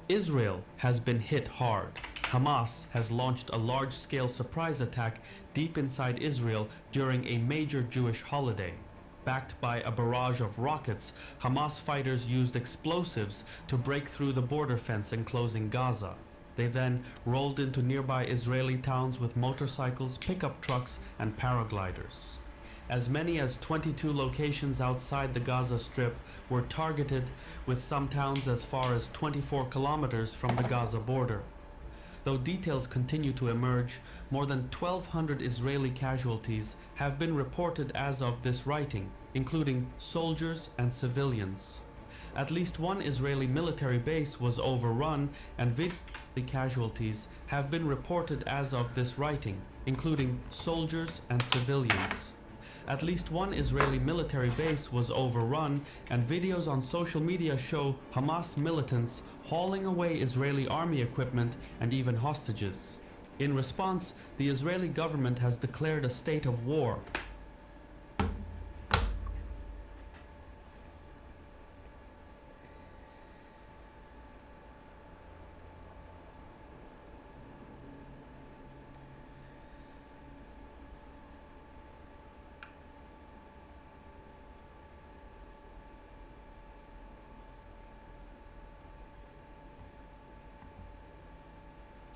Israel has been hit hard. Hamas has launched a large-scale surprise attack deep inside Israel during a major Jewish holiday. Backed by a barrage of rockets, Hamas fighters used explosives to break through the border fence enclosing Gaza. They then rolled into nearby Israeli towns with motorcycles, pickup trucks, and paragliders. As many as 22 locations outside the Gaza Strip were targeted, with some towns as far as 24 kilometers from the Gaza border. Though details continue to emerge, more than 1,200 Israeli casualties have been reported as of this writing, including soldiers and civilians. At least one Israeli military base was overrun, and casualties have been reported as of this writing, including soldiers and civilians. At least one Israeli military base was overrun, and videos on social media show Hamas militants hauling away Israeli army equipment and even hostages. In response, the Israeli government has declared a state of war.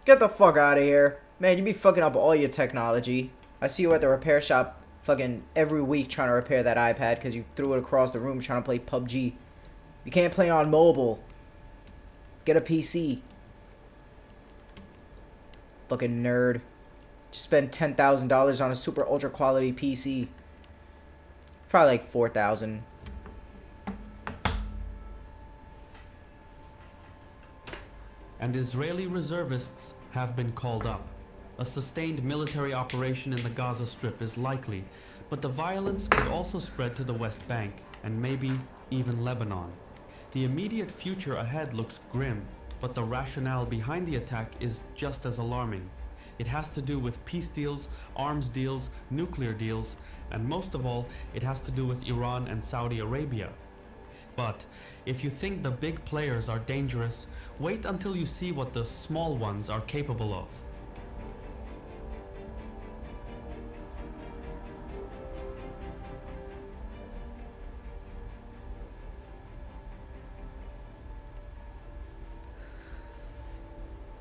Get the fuck out of here. Man, you be fucking up all your technology. I see you at the repair shop fucking every week trying to repair that iPad because you threw it across the room trying to play PUBG. You can't play on mobile. Get a PC. Fucking nerd. Just spend $10,000 on a super ultra quality PC. Probably like $4,000. And Israeli reservists have been called up. A sustained military operation in the Gaza Strip is likely, but the violence could also spread to the West Bank and maybe even Lebanon. The immediate future ahead looks grim, but the rationale behind the attack is just as alarming. It has to do with peace deals, arms deals, nuclear deals, and most of all, it has to do with Iran and Saudi Arabia. But if you think the big players are dangerous, wait until you see what the small ones are capable of.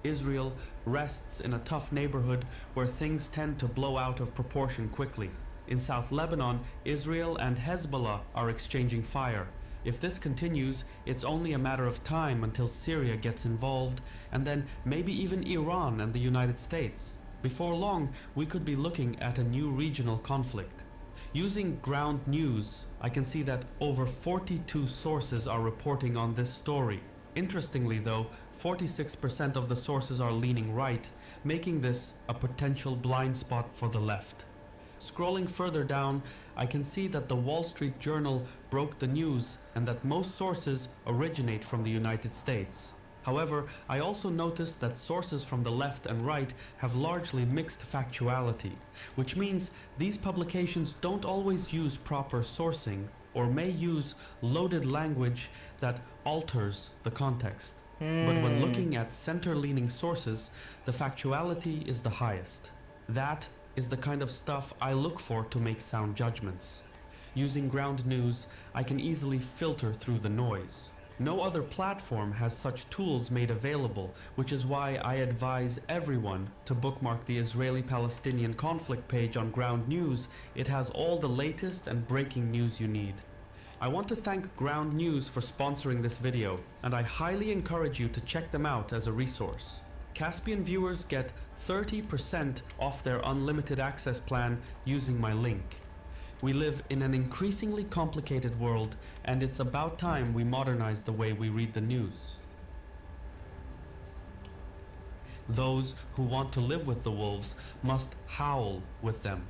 Israel rests in a tough neighborhood where things tend to blow out of proportion quickly. In South Lebanon, Israel and Hezbollah are exchanging fire. If this continues, it's only a matter of time until Syria gets involved, and then maybe even Iran and the United States. Before long, we could be looking at a new regional conflict. Using ground news, I can see that over 42 sources are reporting on this story. Interestingly though, 46% of the sources are leaning right, making this a potential blind spot for the left. Scrolling further down, I can see that the Wall Street Journal broke the news and that most sources originate from the United States. However, I also noticed that sources from the left and right have largely mixed factuality, which means these publications don't always use proper sourcing or may use loaded language that alters the context. But when looking at center-leaning sources, the factuality is the highest. That is the kind of stuff I look for to make sound judgments. Using ground news, I can easily filter through the noise. No other platform has such tools made available, which is why I advise everyone to bookmark the Israeli-Palestinian conflict page on Ground News. It has all the latest and breaking news you need. I want to thank Ground News for sponsoring this video, and I highly encourage you to check them out as a resource. Caspian viewers get 30% off their unlimited access plan using my link. We live in an increasingly complicated world, and it's about time we modernize the way we read the news. Those who want to live with the wolves must howl with them.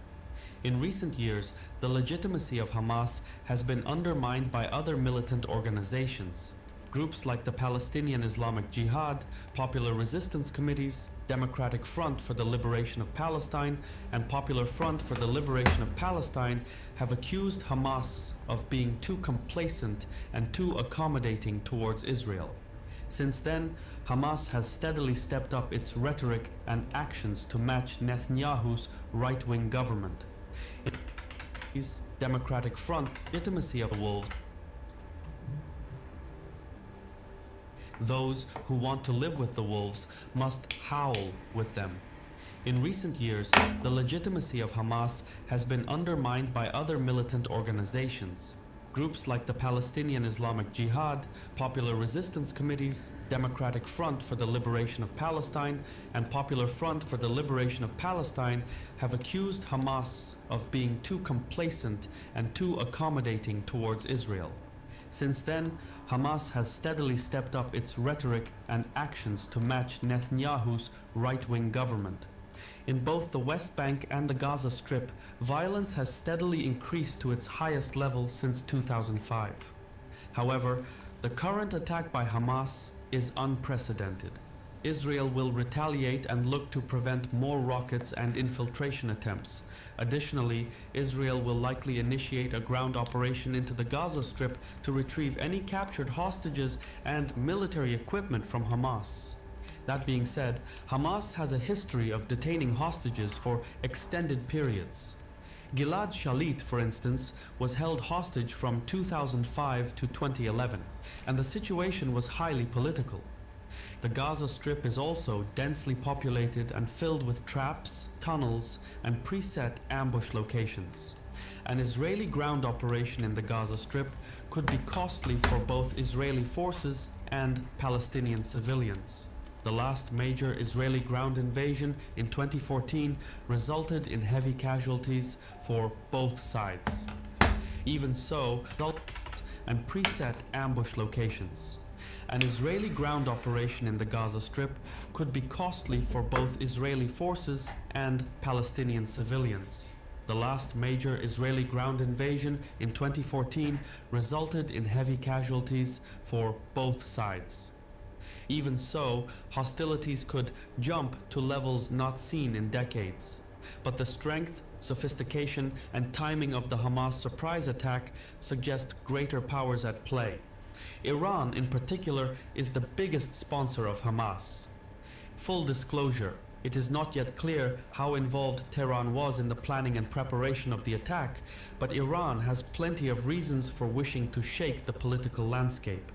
In recent years, the legitimacy of Hamas has been undermined by other militant organizations. Groups like the Palestinian Islamic Jihad, Popular Resistance Committees, Democratic Front for the Liberation of Palestine, and Popular Front for the Liberation of Palestine have accused Hamas of being too complacent and too accommodating towards Israel. Since then, Hamas has steadily stepped up its rhetoric and actions to match Netanyahu's right-wing government. His Democratic Front legitimacy of the wolves. Those who want to live with the wolves must howl with them. In recent years, the legitimacy of Hamas has been undermined by other militant organizations. Groups like the Palestinian Islamic Jihad, Popular Resistance Committees, Democratic Front for the Liberation of Palestine, and Popular Front for the Liberation of Palestine have accused Hamas of being too complacent and too accommodating towards Israel. Since then, Hamas has steadily stepped up its rhetoric and actions to match Netanyahu's right-wing government. In both the West Bank and the Gaza Strip, violence has steadily increased to its highest level since 2005. However, the current attack by Hamas is unprecedented. Israel will retaliate and look to prevent more rockets and infiltration attempts. Additionally, Israel will likely initiate a ground operation into the Gaza Strip to retrieve any captured hostages and military equipment from Hamas. That being said, Hamas has a history of detaining hostages for extended periods. Gilad Shalit, for instance, was held hostage from 2005 to 2011, and the situation was highly political. The Gaza Strip is also densely populated and filled with traps, tunnels, and preset ambush locations. An Israeli ground operation in the Gaza Strip could be costly for both Israeli forces and Palestinian civilians. The last major Israeli ground invasion in 2014 resulted in heavy casualties for both sides. Even so, and preset ambush locations. An Israeli ground operation in the Gaza Strip could be costly for both Israeli forces and Palestinian civilians. The last major Israeli ground invasion in 2014 resulted in heavy casualties for both sides. Even so, hostilities could jump to levels not seen in decades. But the strength, sophistication, and timing of the Hamas surprise attack suggest greater powers at play. Iran, in particular, is the biggest sponsor of Hamas. Full disclosure, it is not yet clear how involved Tehran was in the planning and preparation of the attack, but Iran has plenty of reasons for wishing to shake the political landscape.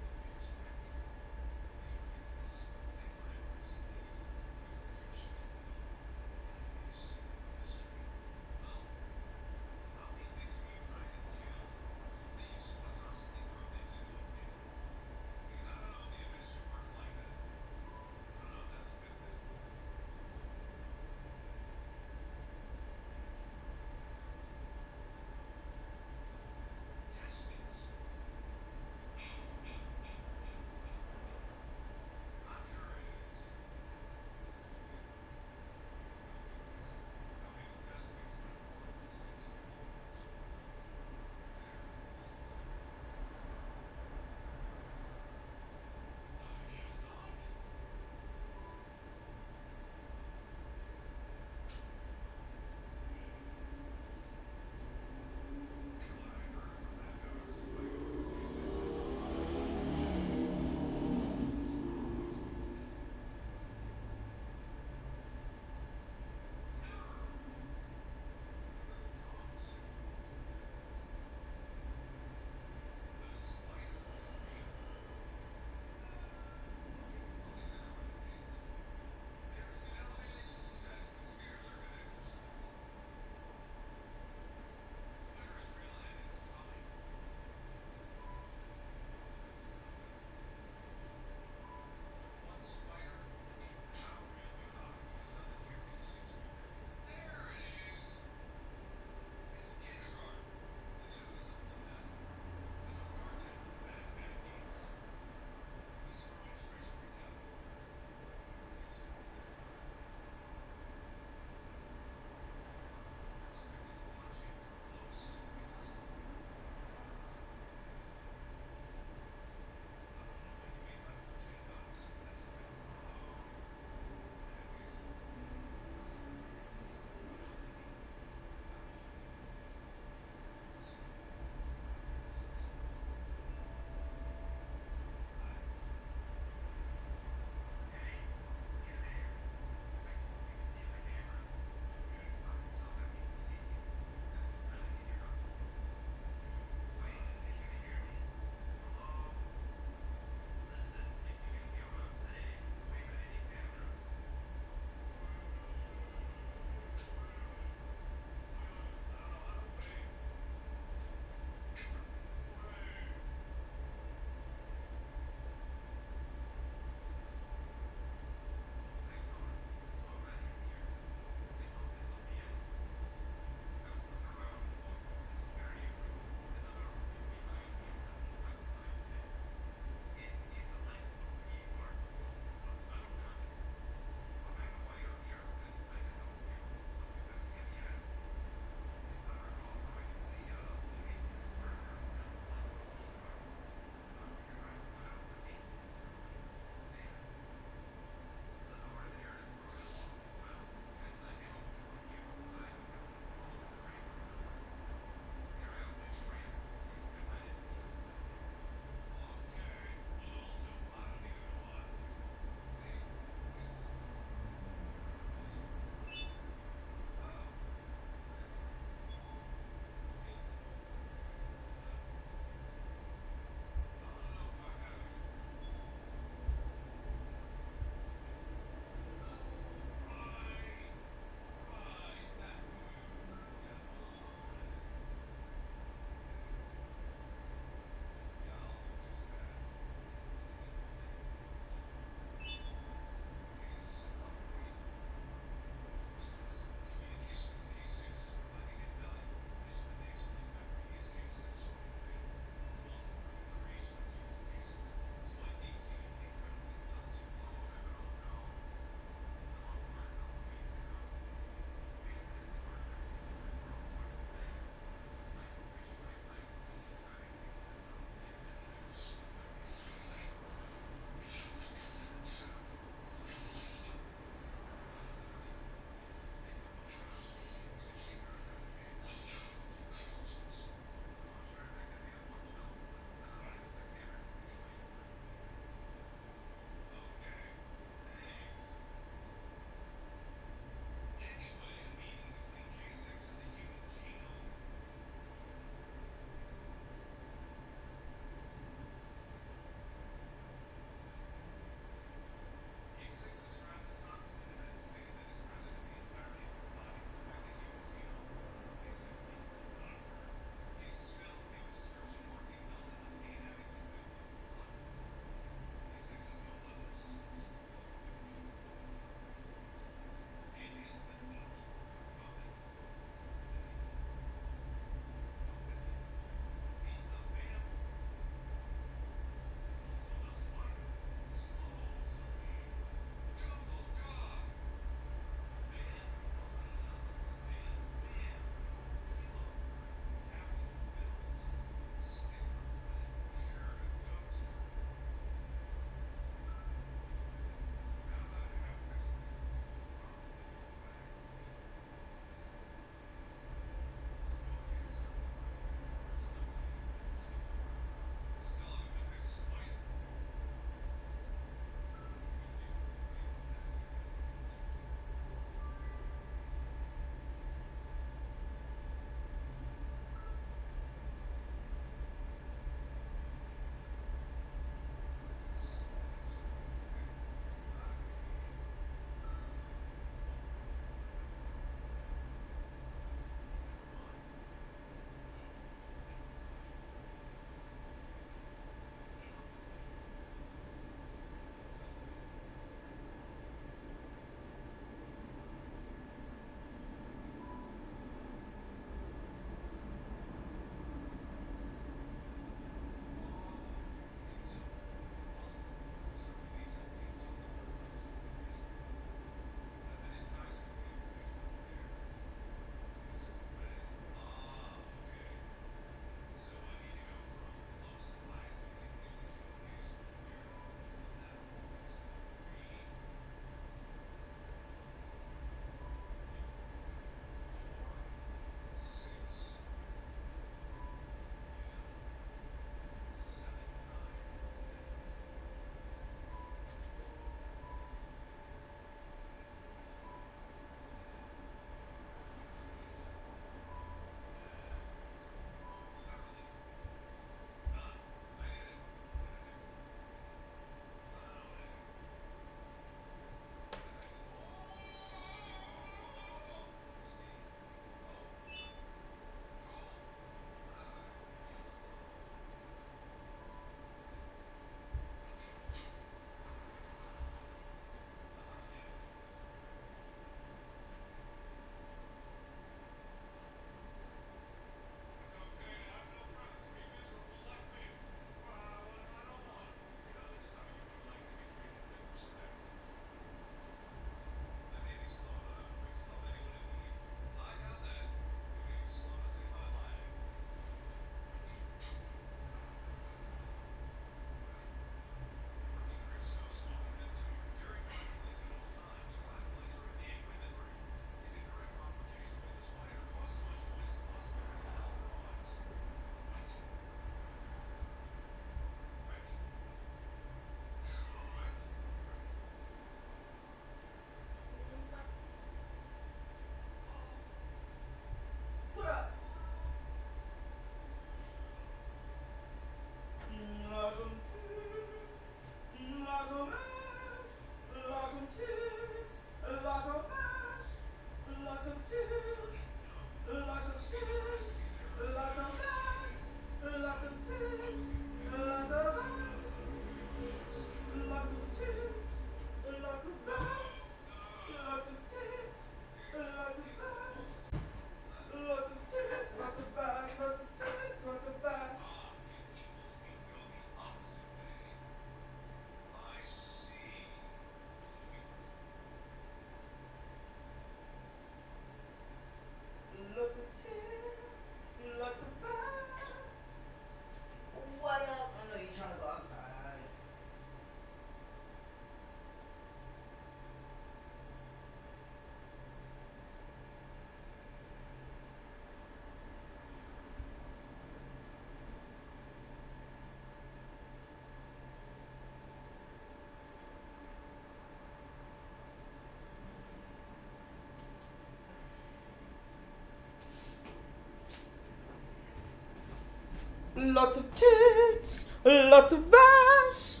Lots of tits, lots of ass.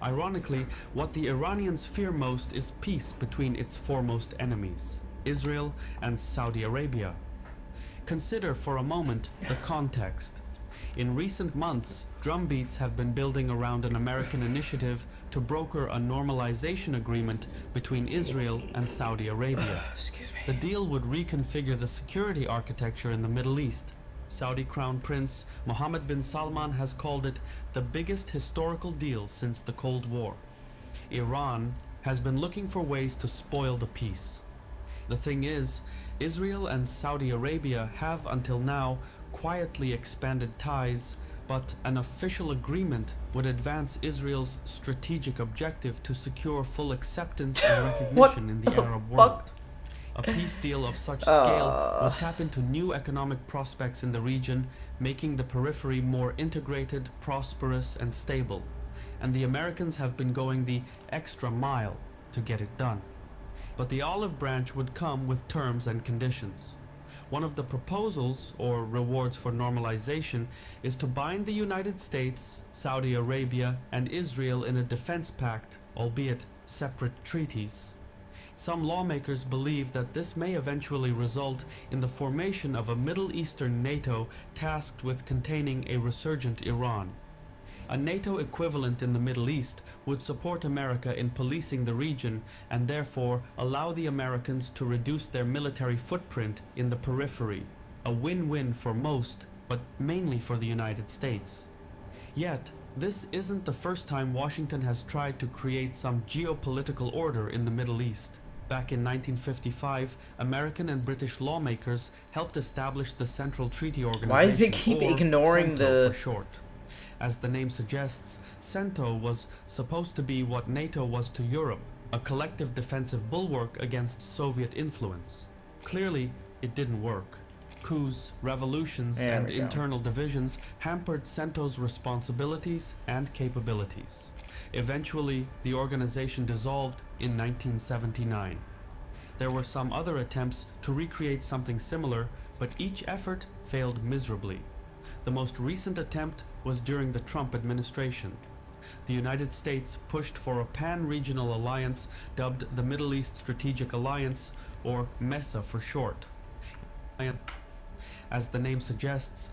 Ironically, what the Iranians fear most is peace between its foremost enemies, Israel and Saudi Arabia. Consider for a moment the context. In recent months, drumbeats have been building around an American initiative to broker a normalization agreement between Israel and Saudi Arabia. Excuse me. The deal would reconfigure the security architecture in the Middle East. Saudi Crown Prince Mohammed bin Salman has called it the biggest historical deal since the Cold War. Iran has been looking for ways to spoil the peace. The thing is, Israel and Saudi Arabia have until now quietly expanded ties, but an official agreement would advance Israel's strategic objective to secure full acceptance and recognition in the Arab world. A peace deal of such scale would tap into new economic prospects in the region, making the periphery more integrated, prosperous, and stable. And the Americans have been going the extra mile to get it done. But the olive branch would come with terms and conditions. One of the proposals, or rewards for normalization, is to bind the United States, Saudi Arabia, and Israel in a defense pact, albeit separate treaties. Some lawmakers believe that this may eventually result in the formation of a Middle Eastern NATO tasked with containing a resurgent Iran. A NATO equivalent in the Middle East would support America in policing the region and therefore allow the Americans to reduce their military footprint in the periphery. A win-win for most, but mainly for the United States. Yet, this isn't the first time Washington has tried to create some geopolitical order in the Middle East. Back in 1955, American and British lawmakers helped establish the Central Treaty Organization, Why does it keep ignoring CENTO the... for short. As the name suggests, CENTO was supposed to be what NATO was to Europe, a collective defensive bulwark against Soviet influence. Clearly, it didn't work. Coups, revolutions, and internal divisions hampered CENTO's responsibilities and capabilities. Eventually, the organization dissolved in 1979. There were some other attempts to recreate something similar, but each effort failed miserably. The most recent attempt was during the Trump administration. The United States pushed for a pan-regional alliance dubbed the Middle East Strategic Alliance, or MESA for short. As the name suggests,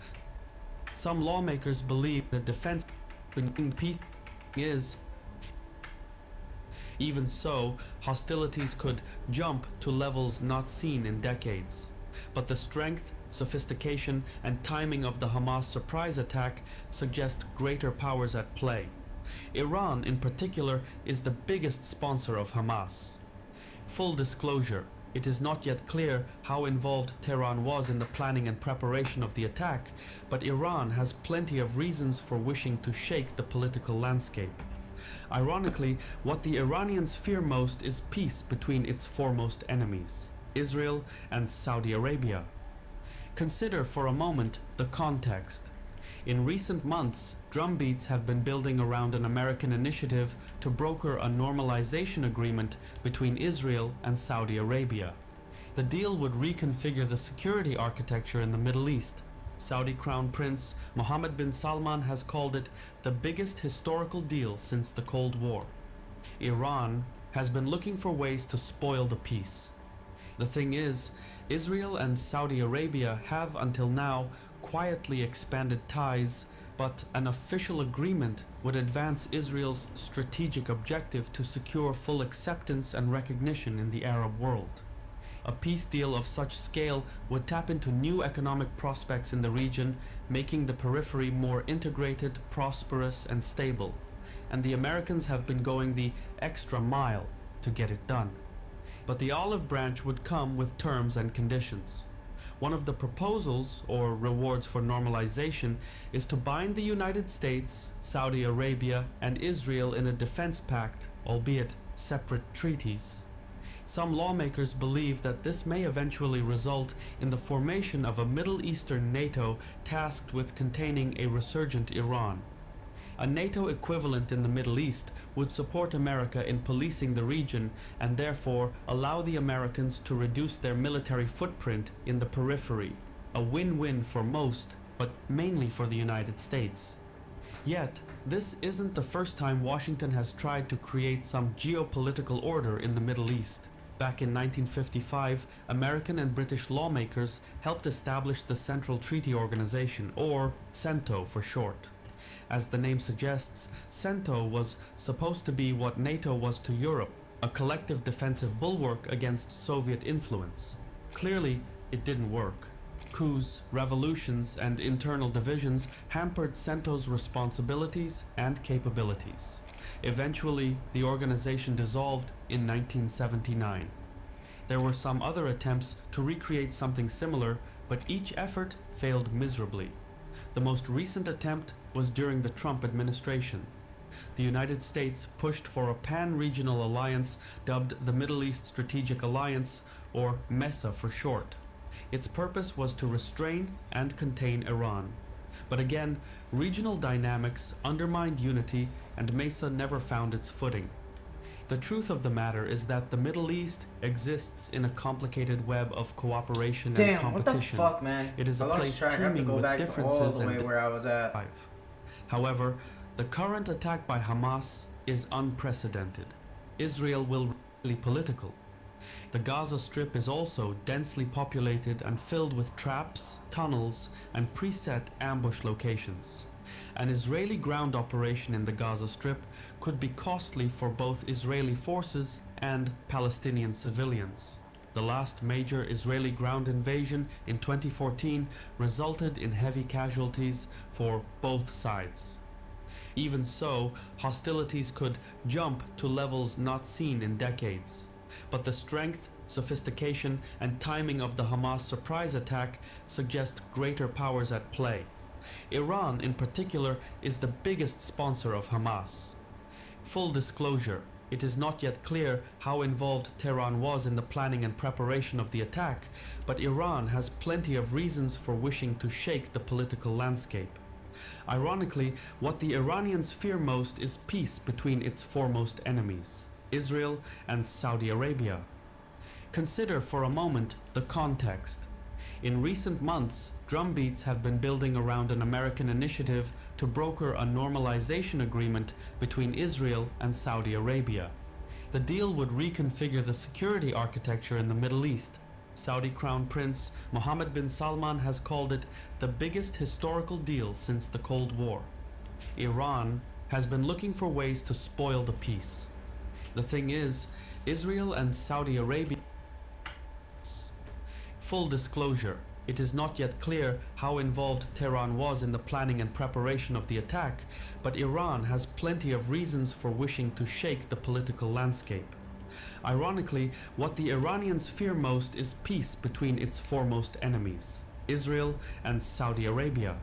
some lawmakers believe that defense between peace is. Even so, hostilities could jump to levels not seen in decades. But the strength, sophistication, and timing of the Hamas surprise attack suggest greater powers at play. Iran, in particular, is the biggest sponsor of Hamas. Full disclosure, it is not yet clear how involved Tehran was in the planning and preparation of the attack, but Iran has plenty of reasons for wishing to shake the political landscape. Ironically, what the Iranians fear most is peace between its foremost enemies, Israel and Saudi Arabia. Consider for a moment the context. In recent months, drumbeats have been building around an American initiative to broker a normalization agreement between Israel and Saudi Arabia. The deal would reconfigure the security architecture in the Middle East. Saudi Crown Prince Mohammed bin Salman has called it the biggest historical deal since the Cold War. Iran has been looking for ways to spoil the peace. The thing is, Israel and Saudi Arabia have until now quietly expanded ties, but an official agreement would advance Israel's strategic objective to secure full acceptance and recognition in the Arab world. A peace deal of such scale would tap into new economic prospects in the region, making the periphery more integrated, prosperous, and stable. And the Americans have been going the extra mile to get it done. But the olive branch would come with terms and conditions. One of the proposals, or rewards for normalization, is to bind the United States, Saudi Arabia, and Israel in a defense pact, albeit separate treaties. Some lawmakers believe that this may eventually result in the formation of a Middle Eastern NATO tasked with containing a resurgent Iran. A NATO equivalent in the Middle East would support America in policing the region and therefore allow the Americans to reduce their military footprint in the periphery. A win-win for most, but mainly for the United States. Yet, this isn't the first time Washington has tried to create some geopolitical order in the Middle East. Back in 1955, American and British lawmakers helped establish the Central Treaty Organization, or CENTO for short. As the name suggests, CENTO was supposed to be what NATO was to Europe, a collective defensive bulwark against Soviet influence. Clearly, it didn't work. Coups, revolutions, and internal divisions hampered CENTO's responsibilities and capabilities. Eventually, the organization dissolved in 1979. There were some other attempts to recreate something similar, but each effort failed miserably. The most recent attempt was during the Trump administration. The United States pushed for a pan-regional alliance dubbed the Middle East Strategic Alliance, or MESA for short. Its purpose was to restrain and contain Iran. But again, regional dynamics undermined unity and MESA never found its footing. The truth of the matter is that the Middle East exists in a complicated web of cooperation and competition. What the fuck, man? It is a place teeming with differences and where I was at. However, the current attack by Hamas is unprecedented. Israel will be political. The Gaza Strip is also densely populated and filled with traps, tunnels, and preset ambush locations. An Israeli ground operation in the Gaza Strip could be costly for both Israeli forces and Palestinian civilians. The last major Israeli ground invasion in 2014 resulted in heavy casualties for both sides. Even so, hostilities could jump to levels not seen in decades. But the strength, sophistication, and timing of the Hamas surprise attack suggest greater powers at play. Iran, in particular, is the biggest sponsor of Hamas. Full disclosure, it is not yet clear how involved Tehran was in the planning and preparation of the attack, but Iran has plenty of reasons for wishing to shake the political landscape. Ironically, what the Iranians fear most is peace between its foremost enemies, Israel and Saudi Arabia. Consider for a moment the context. In recent months, drumbeats have been building around an American initiative to broker a normalization agreement between Israel and Saudi Arabia. The deal would reconfigure the security architecture in the Middle East. Saudi Crown Prince Mohammed bin Salman has called it the biggest historical deal since the Cold War. Iran has been looking for ways to spoil the peace. The thing is, Israel and Saudi Arabia. Full disclosure, it is not yet clear how involved Tehran was in the planning and preparation of the attack, but Iran has plenty of reasons for wishing to shake the political landscape. Ironically, what the Iranians fear most is peace between its foremost enemies, Israel and Saudi Arabia.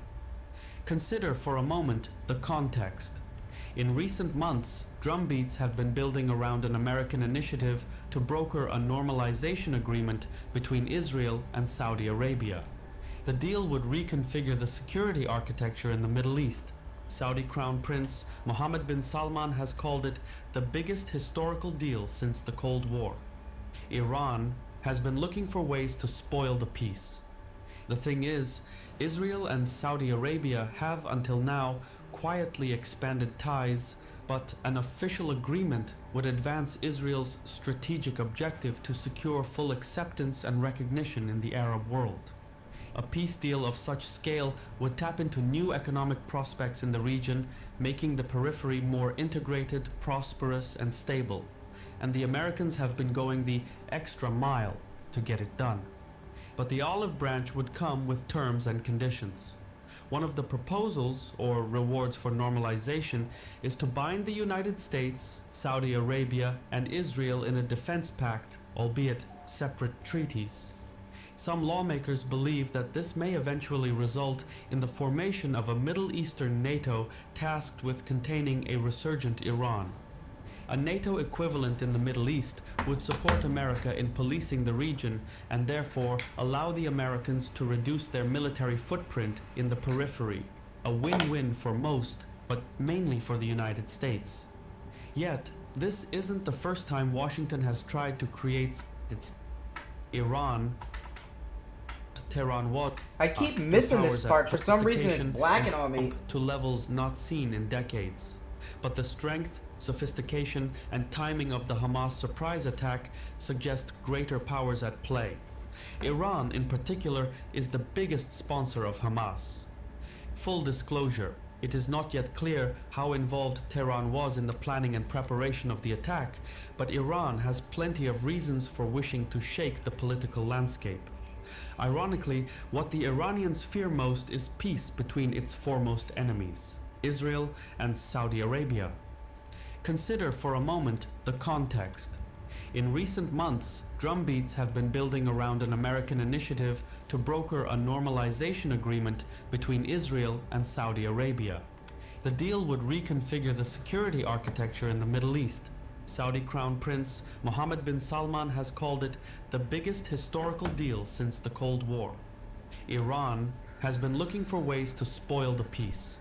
Consider for a moment the context. In recent months, drumbeats have been building around an American initiative to broker a normalization agreement between Israel and Saudi Arabia. The deal would reconfigure the security architecture in the Middle East. Saudi Crown Prince Mohammed bin Salman has called it the biggest historical deal since the Cold War. Iran has been looking for ways to spoil the peace. The thing is, Israel and Saudi Arabia have until now quietly expanded ties, but an official agreement would advance Israel's strategic objective to secure full acceptance and recognition in the Arab world. A peace deal of such scale would tap into new economic prospects in the region, making the periphery more integrated, prosperous, and stable. And the Americans have been going the extra mile to get it done. But the olive branch would come with terms and conditions. One of the proposals, or rewards for normalization, is to bind the United States, Saudi Arabia, and Israel in a defense pact, albeit separate treaties. Some lawmakers believe that this may eventually result in the formation of a Middle Eastern NATO tasked with containing a resurgent Iran. A NATO equivalent in the Middle East would support America in policing the region and therefore allow the Americans to reduce their military footprint in the periphery. A win-win for most, but mainly for the United States. Yet, this isn't the first time Washington has tried to create its Iran. Tehran was I keep missing this part. For some reason, it's blacking on me. To levels not seen in decades. But the strength, sophistication, and timing of the Hamas surprise attack suggest greater powers at play. Iran, in particular, is the biggest sponsor of Hamas. Full disclosure, it is not yet clear how involved Tehran was in the planning and preparation of the attack, but Iran has plenty of reasons for wishing to shake the political landscape. Ironically, what the Iranians fear most is peace between its foremost enemies, Israel and Saudi Arabia. Consider for a moment the context. In recent months, drumbeats have been building around an American initiative to broker a normalization agreement between Israel and Saudi Arabia. The deal would reconfigure the security architecture in the Middle East. Saudi Crown Prince Mohammed bin Salman has called it the biggest historical deal since the Cold War. Iran has been looking for ways to spoil the peace.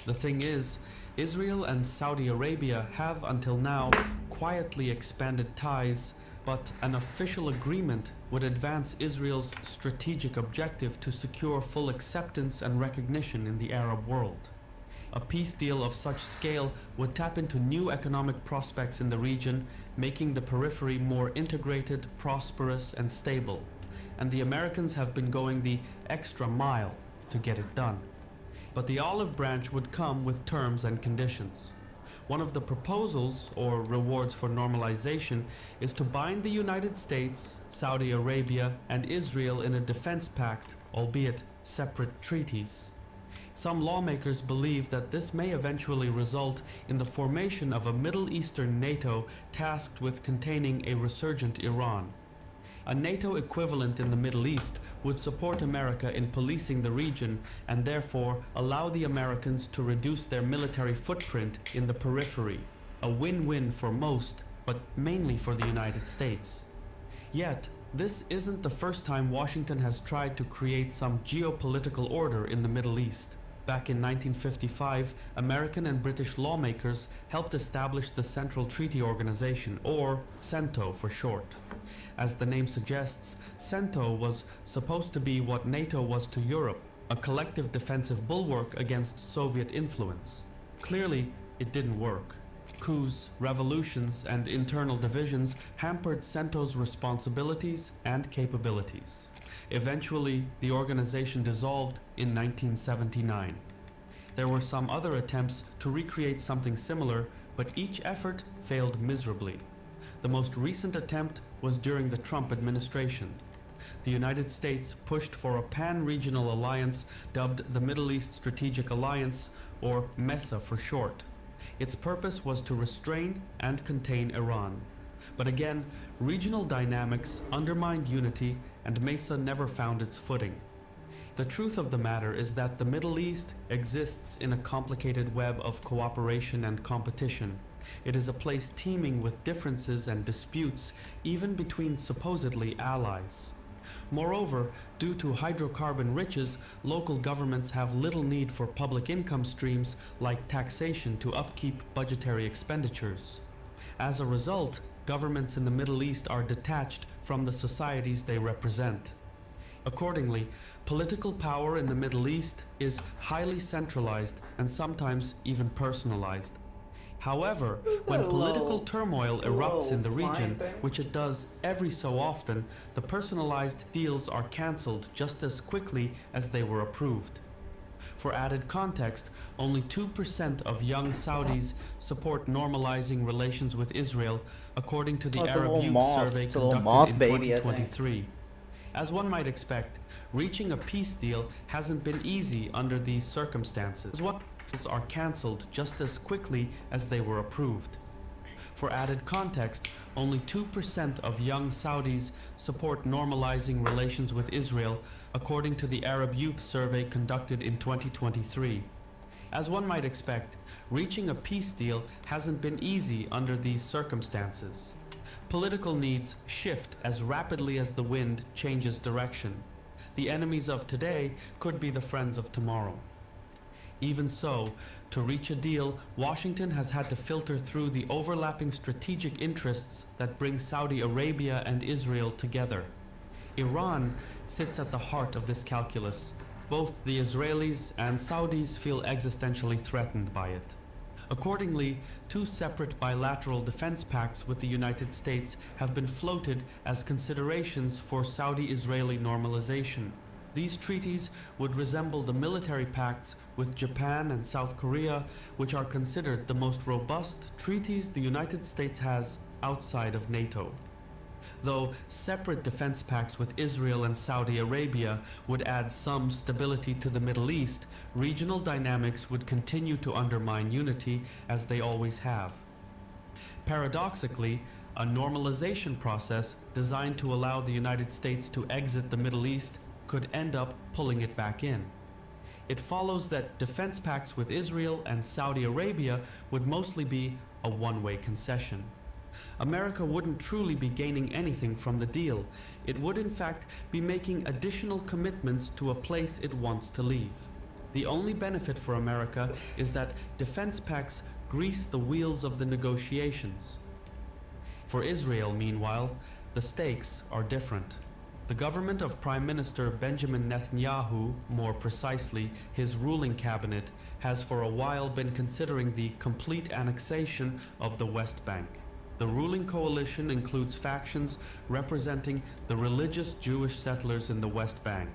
The thing is, Israel and Saudi Arabia have until now quietly expanded ties, but an official agreement would advance Israel's strategic objective to secure full acceptance and recognition in the Arab world. A peace deal of such scale would tap into new economic prospects in the region, making the periphery more integrated, prosperous, and stable. And the Americans have been going the extra mile to get it done. But the olive branch would come with terms and conditions. One of the proposals, or rewards for normalization, is to bind the United States, Saudi Arabia, and Israel in a defense pact, albeit separate treaties. Some lawmakers believe that this may eventually result in the formation of a Middle Eastern NATO tasked with containing a resurgent Iran. A NATO equivalent in the Middle East would support America in policing the region and therefore allow the Americans to reduce their military footprint in the periphery. A win-win for most, but mainly for the United States. Yet, this isn't the first time Washington has tried to create some geopolitical order in the Middle East. Back in 1955, American and British lawmakers helped establish the Central Treaty Organization, or CENTO for short. As the name suggests, CENTO was supposed to be what NATO was to Europe, a collective defensive bulwark against Soviet influence. Clearly, it didn't work. Coups, revolutions, and internal divisions hampered CENTO's responsibilities and capabilities. Eventually, the organization dissolved in 1979. There were some other attempts to recreate something similar, but each effort failed miserably. The most recent attempt was during the Trump administration. The United States pushed for a pan-regional alliance dubbed the Middle East Strategic Alliance, or MESA for short. Its purpose was to restrain and contain Iran. But again, regional dynamics undermined unity, and MESA never found its footing. The truth of the matter is that the Middle East exists in a complicated web of cooperation and competition. It is a place teeming with differences and disputes, even between supposedly allies. Moreover, due to hydrocarbon riches, local governments have little need for public income streams like taxation to upkeep budgetary expenditures. As a result, governments in the Middle East are detached from the societies they represent. Accordingly, political power in the Middle East is highly centralized and sometimes even personalized. However, when political turmoil erupts in the region, which it does every so often, the personalized deals are cancelled just as quickly as they were approved. For added context, only 2% of young Saudis support normalizing relations with Israel, according to the Arab Youth Survey conducted in 2023. As one might expect, reaching a peace deal hasn't been easy under these circumstances. What are cancelled just as quickly as they were approved. For added context, only 2% of young Saudis support normalizing relations with Israel, according to the Arab Youth Survey conducted in 2023. As one might expect, reaching a peace deal hasn't been easy under these circumstances. Political needs shift as rapidly as the wind changes direction. The enemies of today could be the friends of tomorrow. Even so, to reach a deal, Washington has had to filter through the overlapping strategic interests that bring Saudi Arabia and Israel together. Iran sits at the heart of this calculus. Both the Israelis and Saudis feel existentially threatened by it. Accordingly, two separate bilateral defense pacts with the United States have been floated as considerations for Saudi-Israeli normalization. These treaties would resemble the military pacts with Japan and South Korea, which are considered the most robust treaties the United States has outside of NATO. Though separate defense pacts with Israel and Saudi Arabia would add some stability to the Middle East, regional dynamics would continue to undermine unity as they always have. Paradoxically, a normalization process designed to allow the United States to exit the Middle East could end up pulling it back in. It follows that defense pacts with Israel and Saudi Arabia would mostly be a one-way concession. America wouldn't truly be gaining anything from the deal. It would in fact be making additional commitments to a place it wants to leave. The only benefit for America is that defense pacts grease the wheels of the negotiations. For Israel, meanwhile, the stakes are different. The government of Prime Minister Benjamin Netanyahu, more precisely his ruling cabinet, has for a while been considering the complete annexation of the West Bank. The ruling coalition includes factions representing the religious Jewish settlers in the West Bank.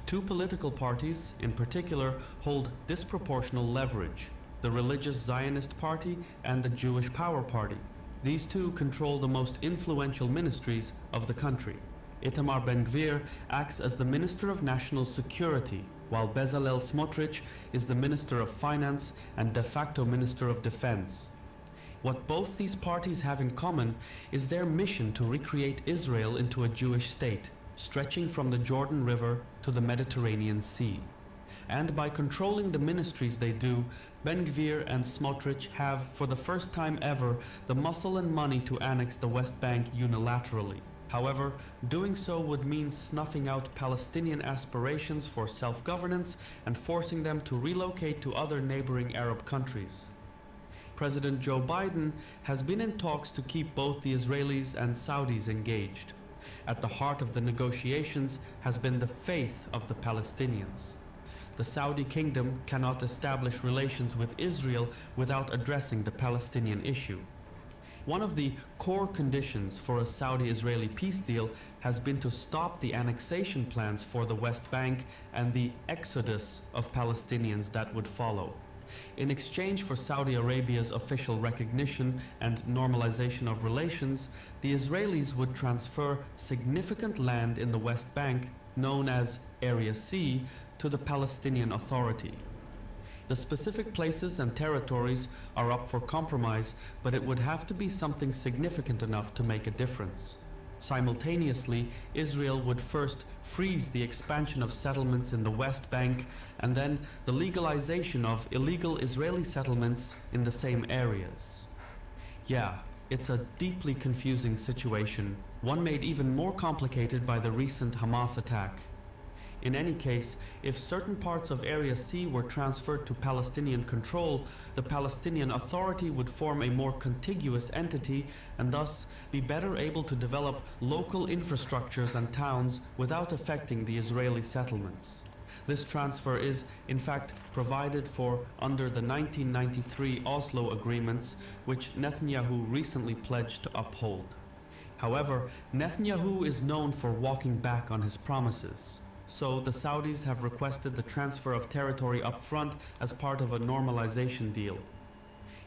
Two political parties, in particular, hold disproportional leverage: the religious Zionist Party and the Jewish Power Party. These two control the most influential ministries of the country. Itamar Ben-Gvir acts as the Minister of National Security, while Bezalel Smotrich is the Minister of Finance and de facto Minister of Defense. What both these parties have in common is their mission to recreate Israel into a Jewish state, stretching from the Jordan River to the Mediterranean Sea. And by controlling the ministries they do, Ben-Gvir and Smotrich have, for the first time ever, the muscle and money to annex the West Bank unilaterally. However, doing so would mean snuffing out Palestinian aspirations for self-governance and forcing them to relocate to other neighboring Arab countries. President Joe Biden has been in talks to keep both the Israelis and Saudis engaged. At the heart of the negotiations has been the faith of the Palestinians. The Saudi kingdom cannot establish relations with Israel without addressing the Palestinian issue. One of the core conditions for a Saudi-Israeli peace deal has been to stop the annexation plans for the West Bank and the exodus of Palestinians that would follow. In exchange for Saudi Arabia's official recognition and normalization of relations, the Israelis would transfer significant land in the West Bank, known as Area C, to the Palestinian Authority. The specific places and territories are up for compromise, but it would have to be something significant enough to make a difference. Simultaneously, Israel would first freeze the expansion of settlements in the West Bank and then the legalization of illegal Israeli settlements in the same areas. Yeah, it's a deeply confusing situation, one made even more complicated by the recent Hamas attack. In any case, if certain parts of Area C were transferred to Palestinian control, the Palestinian Authority would form a more contiguous entity and thus be better able to develop local infrastructures and towns without affecting the Israeli settlements. This transfer is, in fact, provided for under the 1993 Oslo agreements, which Netanyahu recently pledged to uphold. However, Netanyahu is known for walking back on his promises. So the Saudis have requested the transfer of territory up front as part of a normalization deal.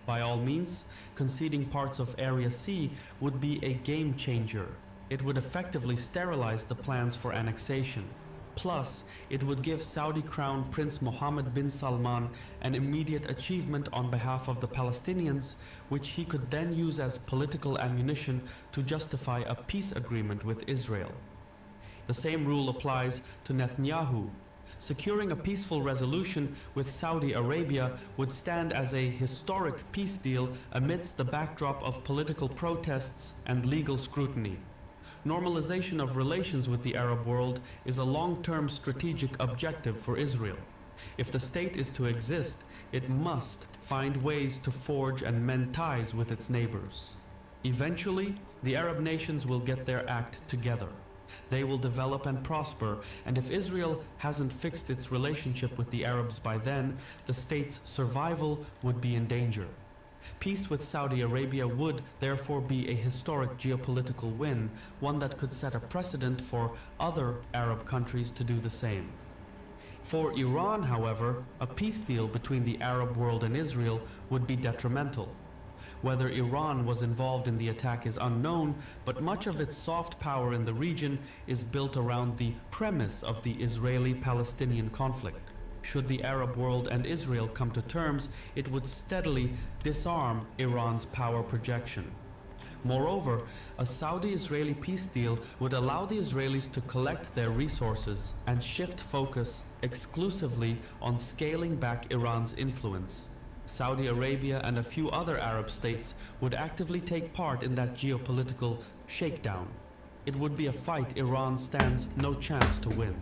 By all means, conceding parts of Area C would be a game changer. It would effectively sterilize the plans for annexation. Plus, it would give Saudi Crown Prince Mohammed bin Salman an immediate achievement on behalf of the Palestinians, which he could then use as political ammunition to justify a peace agreement with Israel. The same rule applies to Netanyahu. Securing a peaceful resolution with Saudi Arabia would stand as a historic peace deal amidst the backdrop of political protests and legal scrutiny. Normalization of relations with the Arab world is a long-term strategic objective for Israel. If the state is to exist, it must find ways to forge and mend ties with its neighbors. Eventually, the Arab nations will get their act together. They will develop and prosper, and if Israel hasn't fixed its relationship with the Arabs by then, the state's survival would be in danger. Peace with Saudi Arabia would therefore be a historic geopolitical win, one that could set a precedent for other Arab countries to do the same. For Iran, however, a peace deal between the Arab world and Israel would be detrimental. Whether Iran was involved in the attack is unknown, but much of its soft power in the region is built around the premise of the Israeli-Palestinian conflict. Should the Arab world and Israel come to terms, it would steadily disarm Iran's power projection. Moreover, a Saudi-Israeli peace deal would allow the Israelis to collect their resources and shift focus exclusively on scaling back Iran's influence. Saudi Arabia and a few other Arab states would actively take part in that geopolitical shakedown. It would be a fight Iran stands no chance to win.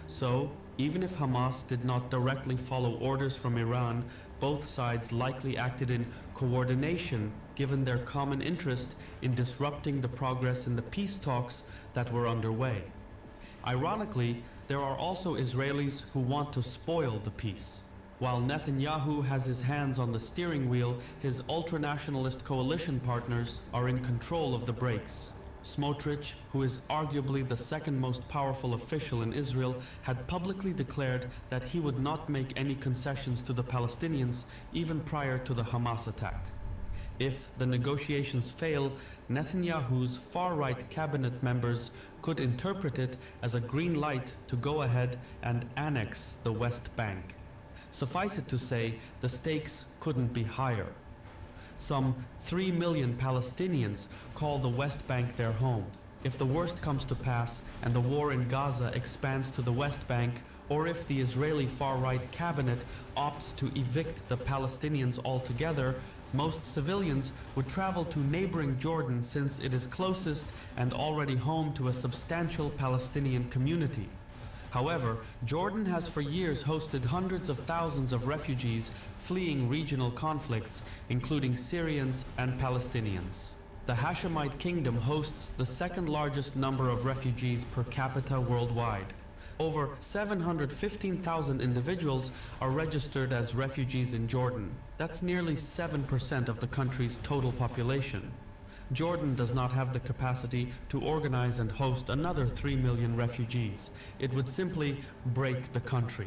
So, even if Hamas did not directly follow orders from Iran, both sides likely acted in coordination given their common interest in disrupting the progress in the peace talks that were underway. Ironically, there are also Israelis who want to spoil the peace. While Netanyahu has his hands on the steering wheel, his ultranationalist coalition partners are in control of the brakes. Smotrich, who is arguably the second most powerful official in Israel, had publicly declared that he would not make any concessions to the Palestinians even prior to the Hamas attack. If the negotiations fail, Netanyahu's far-right cabinet members could interpret it as a green light to go ahead and annex the West Bank. Suffice it to say, the stakes couldn't be higher. Some 3 million Palestinians call the West Bank their home. If the worst comes to pass and the war in Gaza expands to the West Bank, or if the Israeli far-right cabinet opts to evict the Palestinians altogether, most civilians would travel to neighboring Jordan since it is closest and already home to a substantial Palestinian community. However, Jordan has for years hosted hundreds of thousands of refugees fleeing regional conflicts, including Syrians and Palestinians. The Hashemite kingdom hosts the second largest number of refugees per capita worldwide. Over 715,000 individuals are registered as refugees in Jordan. That's nearly 7% of the country's total population. Jordan does not have the capacity to organize and host another 3 million refugees. It would simply break the country.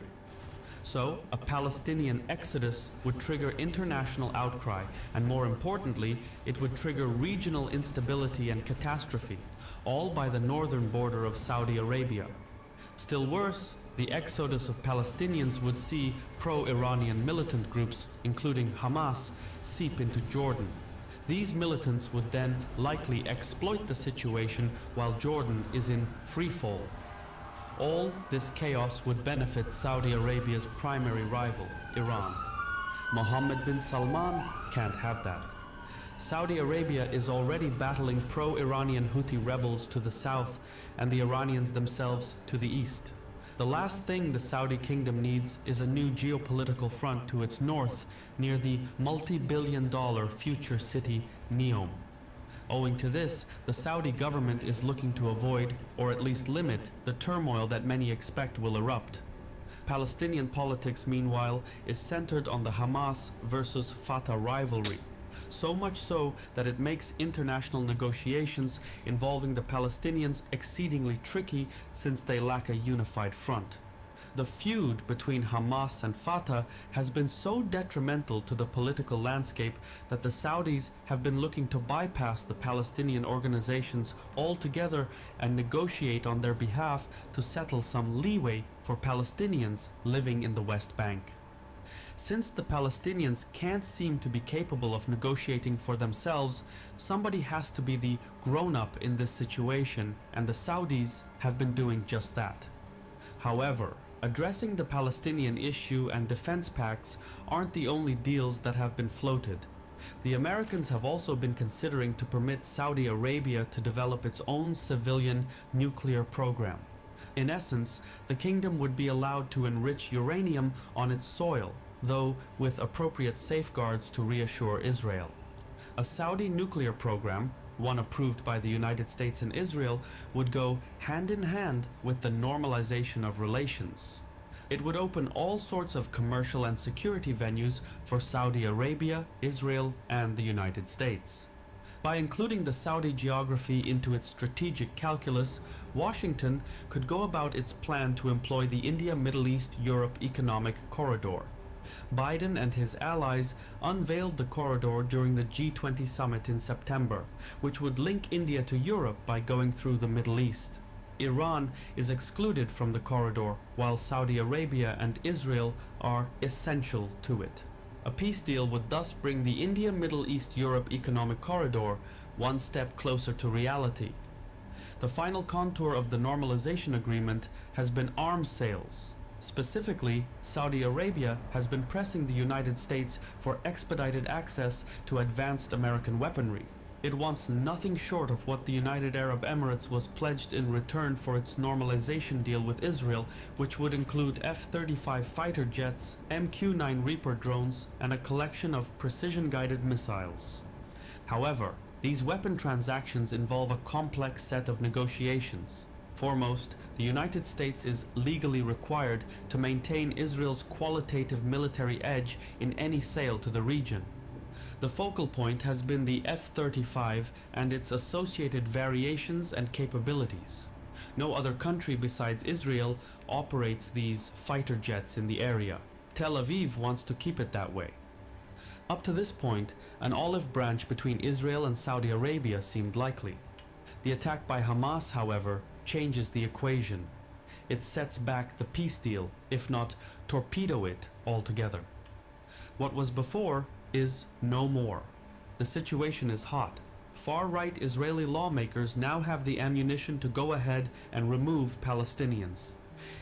So, a Palestinian exodus would trigger international outcry, and more importantly, it would trigger regional instability and catastrophe, all by the northern border of Saudi Arabia. Still worse, the exodus of Palestinians would see pro-Iranian militant groups, including Hamas, seep into Jordan. These militants would then likely exploit the situation while Jordan is in free fall. All this chaos would benefit Saudi Arabia's primary rival, Iran. Mohammed bin Salman can't have that. Saudi Arabia is already battling pro-Iranian Houthi rebels to the south and the Iranians themselves to the east. The last thing the Saudi kingdom needs is a new geopolitical front to its north near the multi-billion-dollar future city Neom. Owing to this, the Saudi government is looking to avoid, or at least limit, the turmoil that many expect will erupt. Palestinian politics, meanwhile, is centered on the Hamas versus Fatah rivalry. So much so that it makes international negotiations involving the Palestinians exceedingly tricky since they lack a unified front. The feud between Hamas and Fatah has been so detrimental to the political landscape that the Saudis have been looking to bypass the Palestinian organizations altogether and negotiate on their behalf to settle some leeway for Palestinians living in the West Bank. Since the Palestinians can't seem to be capable of negotiating for themselves, somebody has to be the grown-up in this situation, and the Saudis have been doing just that. However, addressing the Palestinian issue and defense pacts aren't the only deals that have been floated. The Americans have also been considering to permit Saudi Arabia to develop its own civilian nuclear program. In essence, the kingdom would be allowed to enrich uranium on its soil, though with appropriate safeguards to reassure Israel. A Saudi nuclear program, one approved by the United States and Israel, would go hand in hand with the normalization of relations. It would open all sorts of commercial and security venues for Saudi Arabia, Israel, and the United States. By including the Saudi geography into its strategic calculus, Washington could go about its plan to employ the India-Middle East-Europe Economic Corridor. Biden and his allies unveiled the corridor during the G20 summit in September, which would link India to Europe by going through the Middle East. Iran is excluded from the corridor, while Saudi Arabia and Israel are essential to it. A peace deal would thus bring the India-Middle East-Europe Economic Corridor one step closer to reality. The final contour of the normalization agreement has been arms sales. Specifically, Saudi Arabia has been pressing the United States for expedited access to advanced American weaponry. It wants nothing short of what the United Arab Emirates was pledged in return for its normalization deal with Israel, which would include F-35 fighter jets, MQ-9 Reaper drones, and a collection of precision-guided missiles. However, these weapon transactions involve a complex set of negotiations. Foremost, the United States is legally required to maintain Israel's qualitative military edge in any sale to the region. The focal point has been the F-35 and its associated variations and capabilities. No other country besides Israel operates these fighter jets in the area. Tel Aviv wants to keep it that way. Up to this point, an olive branch between Israel and Saudi Arabia seemed likely. The attack by Hamas, however, changes the equation. It sets back the peace deal, if not torpedo it altogether. What was before is no more. The situation is hot. Far-right Israeli lawmakers now have the ammunition to go ahead and remove Palestinians.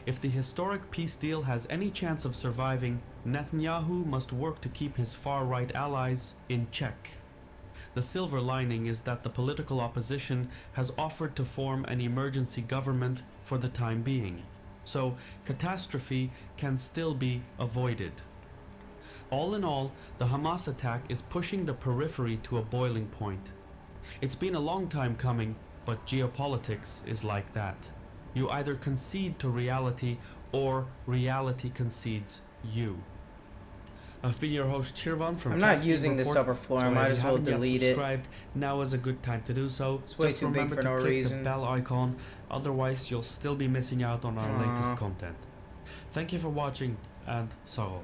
If the historic peace deal has any chance of surviving, Netanyahu must work to keep his far-right allies in check. The silver lining is that the political opposition has offered to form an emergency government for the time being, so catastrophe can still be avoided. All in all, the Hamas attack is pushing the periphery to a boiling point. It's been a long time coming, but geopolitics is like that. You either concede to reality, or reality concedes you. I've been your host Shirvan from I'm not Caspian using this Report. upper floor, So I might if as you well haven't yet delete it. subscribed, now is a good time to do so. It's way Just too big remember for to no click reason. the bell icon, otherwise you'll still be missing out on our latest content. Thank you for watching, and Sorrow.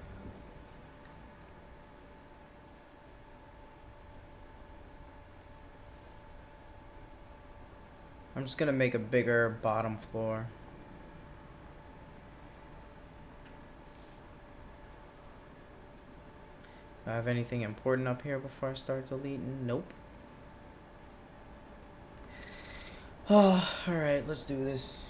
I'm just gonna make a bigger bottom floor. Do I have anything important up here before I start deleting? Nope. Oh, alright, let's do this.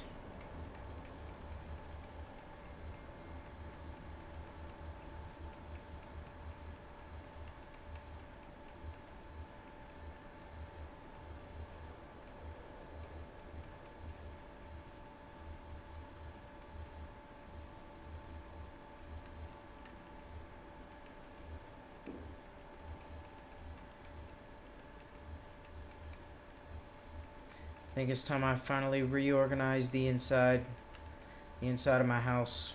I think it's time I finally reorganize the inside of my house.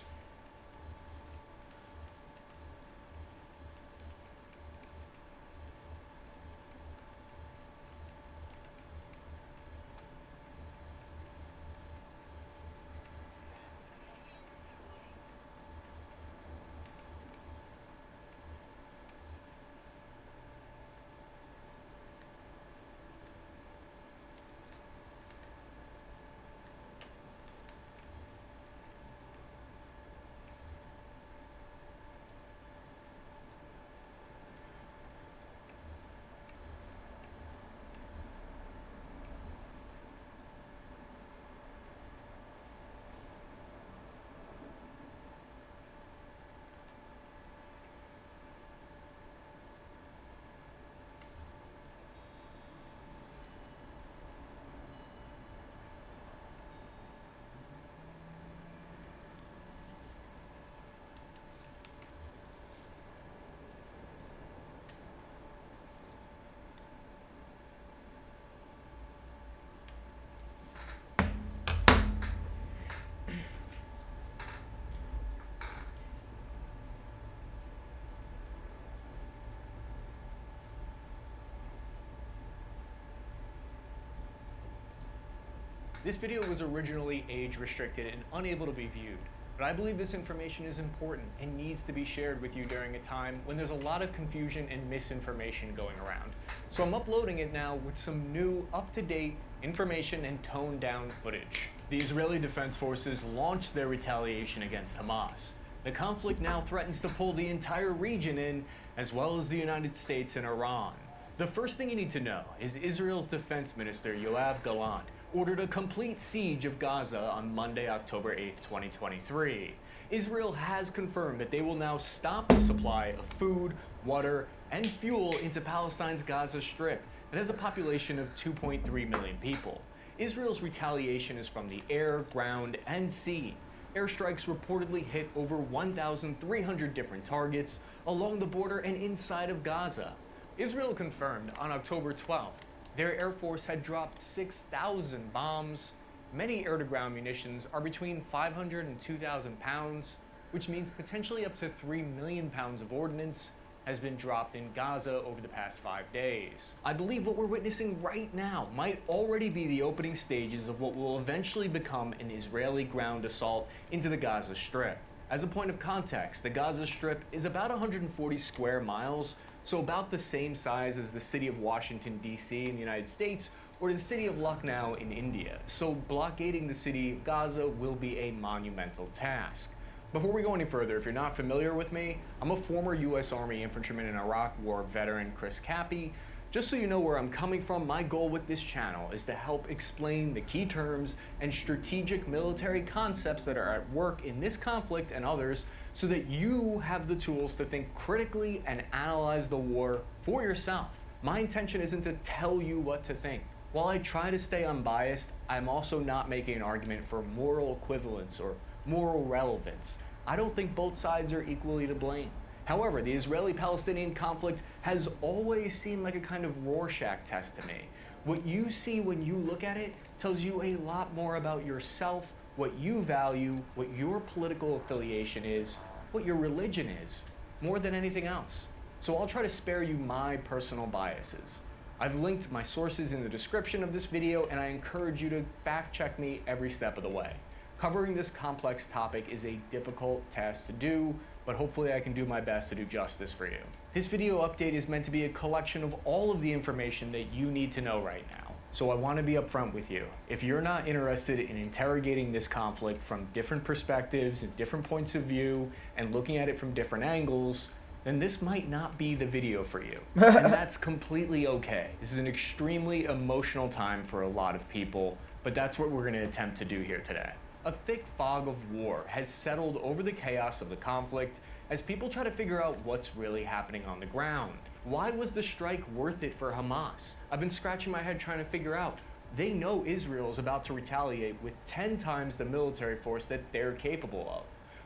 This video was originally age restricted and unable to be viewed, but I believe this information is important and needs to be shared with you during a time when there's a lot of confusion and misinformation going around. So I'm uploading it now with some new, up-to-date information and toned-down footage. The Israeli Defense Forces launched their retaliation against Hamas. The conflict now threatens to pull the entire region in, as well as the United States and Iran. The first thing you need to know is Israel's Defense Minister Yoav Gallant ordered a complete siege of Gaza on Monday, October 8, 2023. Israel has confirmed that they will now stop the supply of food, water, and fuel into Palestine's Gaza Strip that has a population of 2.3 million people. Israel's retaliation is from the air, ground, and sea. Airstrikes reportedly hit over 1,300 different targets along the border and inside of Gaza. Israel confirmed on October 12th their Air Force had dropped 6,000 bombs. Many air-to-ground munitions are between 500 and 2,000 pounds, which means potentially up to 3 million pounds of ordnance has been dropped in Gaza over the past 5 days. I believe what we're witnessing right now might already be the opening stages of what will eventually become an Israeli ground assault into the Gaza Strip. As a point of context, the Gaza Strip is about 140 square miles, so about the same size as the city of Washington, D.C. in the United States, or the city of Lucknow in India. So blockading the city of Gaza will be a monumental task. Before we go any further, if you're not familiar with me, I'm a former U.S. Army infantryman and Iraq War veteran, Chris Cappy. Just so you know where I'm coming from, my goal with this channel is to help explain the key terms and strategic military concepts that are at work in this conflict and others, so that you have the tools to think critically and analyze the war for yourself. My intention isn't to tell you what to think. While I try to stay unbiased, I'm also not making an argument for moral equivalence or moral relevance. I don't think both sides are equally to blame. However, the Israeli-Palestinian conflict has always seemed like a kind of Rorschach test to me. What you see when you look at it tells you a lot more about yourself, what you value, what your political affiliation is, what your religion is, more than anything else. So I'll try to spare you my personal biases. I've linked my sources in the description of this video, and I encourage you to fact check me every step of the way. Covering this complex topic is a difficult task to do, but hopefully I can do my best to do justice for you. This video update is meant to be a collection of all of the information that you need to know right now. So I want to be upfront with you. If you're not interested in interrogating this conflict from different perspectives and different points of view and looking at it from different angles, then this might not be the video for you. And that's completely okay. This is an extremely emotional time for a lot of people, but that's what we're going to attempt to do here today. A thick fog of war has settled over the chaos of the conflict as people try to figure out what's really happening on the ground. Why was the strike worth it for Hamas? I've been scratching my head trying to figure out. They know Israel is about to retaliate with 10 times the military force that they're capable of.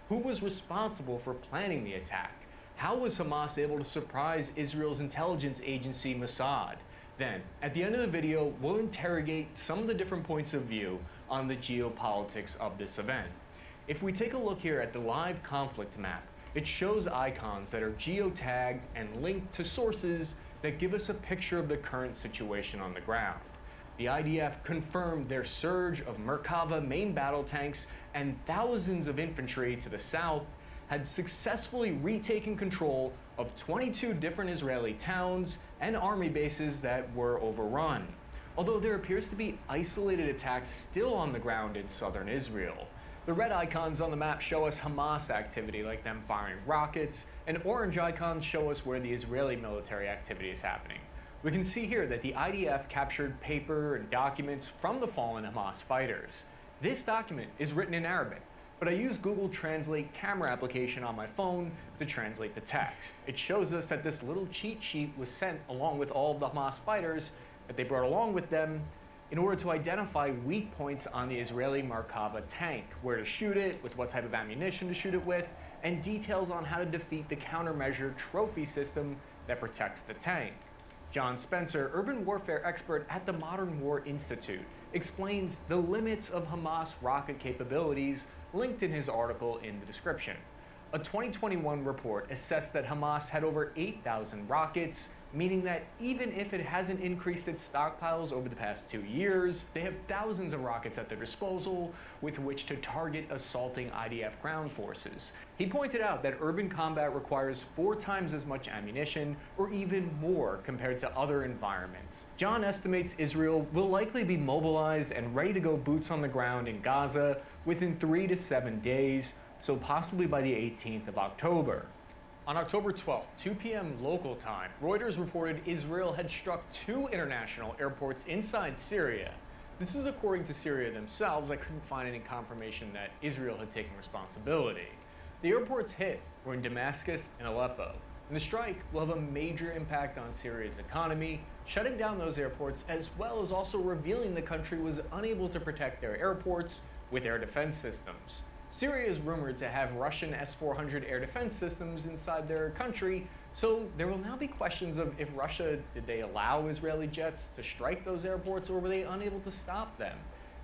Who was responsible for planning the attack? How was Hamas able to surprise Israel's intelligence agency Mossad? Then, at the end of the video, we'll interrogate some of the different points of view on the geopolitics of this event. If we take a look here at the live conflict map, it shows icons that are geotagged and linked to sources that give us a picture of the current situation on the ground. The IDF confirmed their surge of Merkava main battle tanks and thousands of infantry to the south had successfully retaken control of 22 different Israeli towns and army bases that were overrun, although there appears to be isolated attacks still on the ground in southern Israel. The red icons on the map show us Hamas activity, like them firing rockets, and orange icons show us where the Israeli military activity is happening. We can see here that the IDF captured paper and documents from the fallen Hamas fighters. This document is written in Arabic, but I use Google Translate camera application on my phone to translate the text. It shows us that this little cheat sheet was sent along with all of the Hamas fighters that they brought along with them in order to identify weak points on the Israeli Merkava tank, where to shoot it, with what type of ammunition to shoot it with, and details on how to defeat the countermeasure trophy system that protects the tank. John Spencer, urban warfare expert at the Modern War Institute, explains the limits of Hamas rocket capabilities linked in his article in the description. A 2021 report assessed that Hamas had over 8,000 rockets, meaning that even if it hasn't increased its stockpiles over the past 2 years, they have thousands of rockets at their disposal with which to target assaulting IDF ground forces. He pointed out that urban combat requires 4 times as much ammunition, or even more compared to other environments. John estimates Israel will likely be mobilized and ready to go boots on the ground in Gaza within 3 to 7 days, so possibly by the 18th of October. On October 12th, 2 p.m. local time, Reuters reported Israel had struck 2 international airports inside Syria. This is according to Syria themselves. I couldn't find any confirmation that Israel had taken responsibility. The airports hit were in Damascus and Aleppo, and the strike will have a major impact on Syria's economy, shutting down those airports as well as also revealing the country was unable to protect their airports with air defense systems. Syria is rumored to have Russian S-400 air defense systems inside their country, so there will now be questions of if Russia, did they allow Israeli jets to strike those airports, or were they unable to stop them?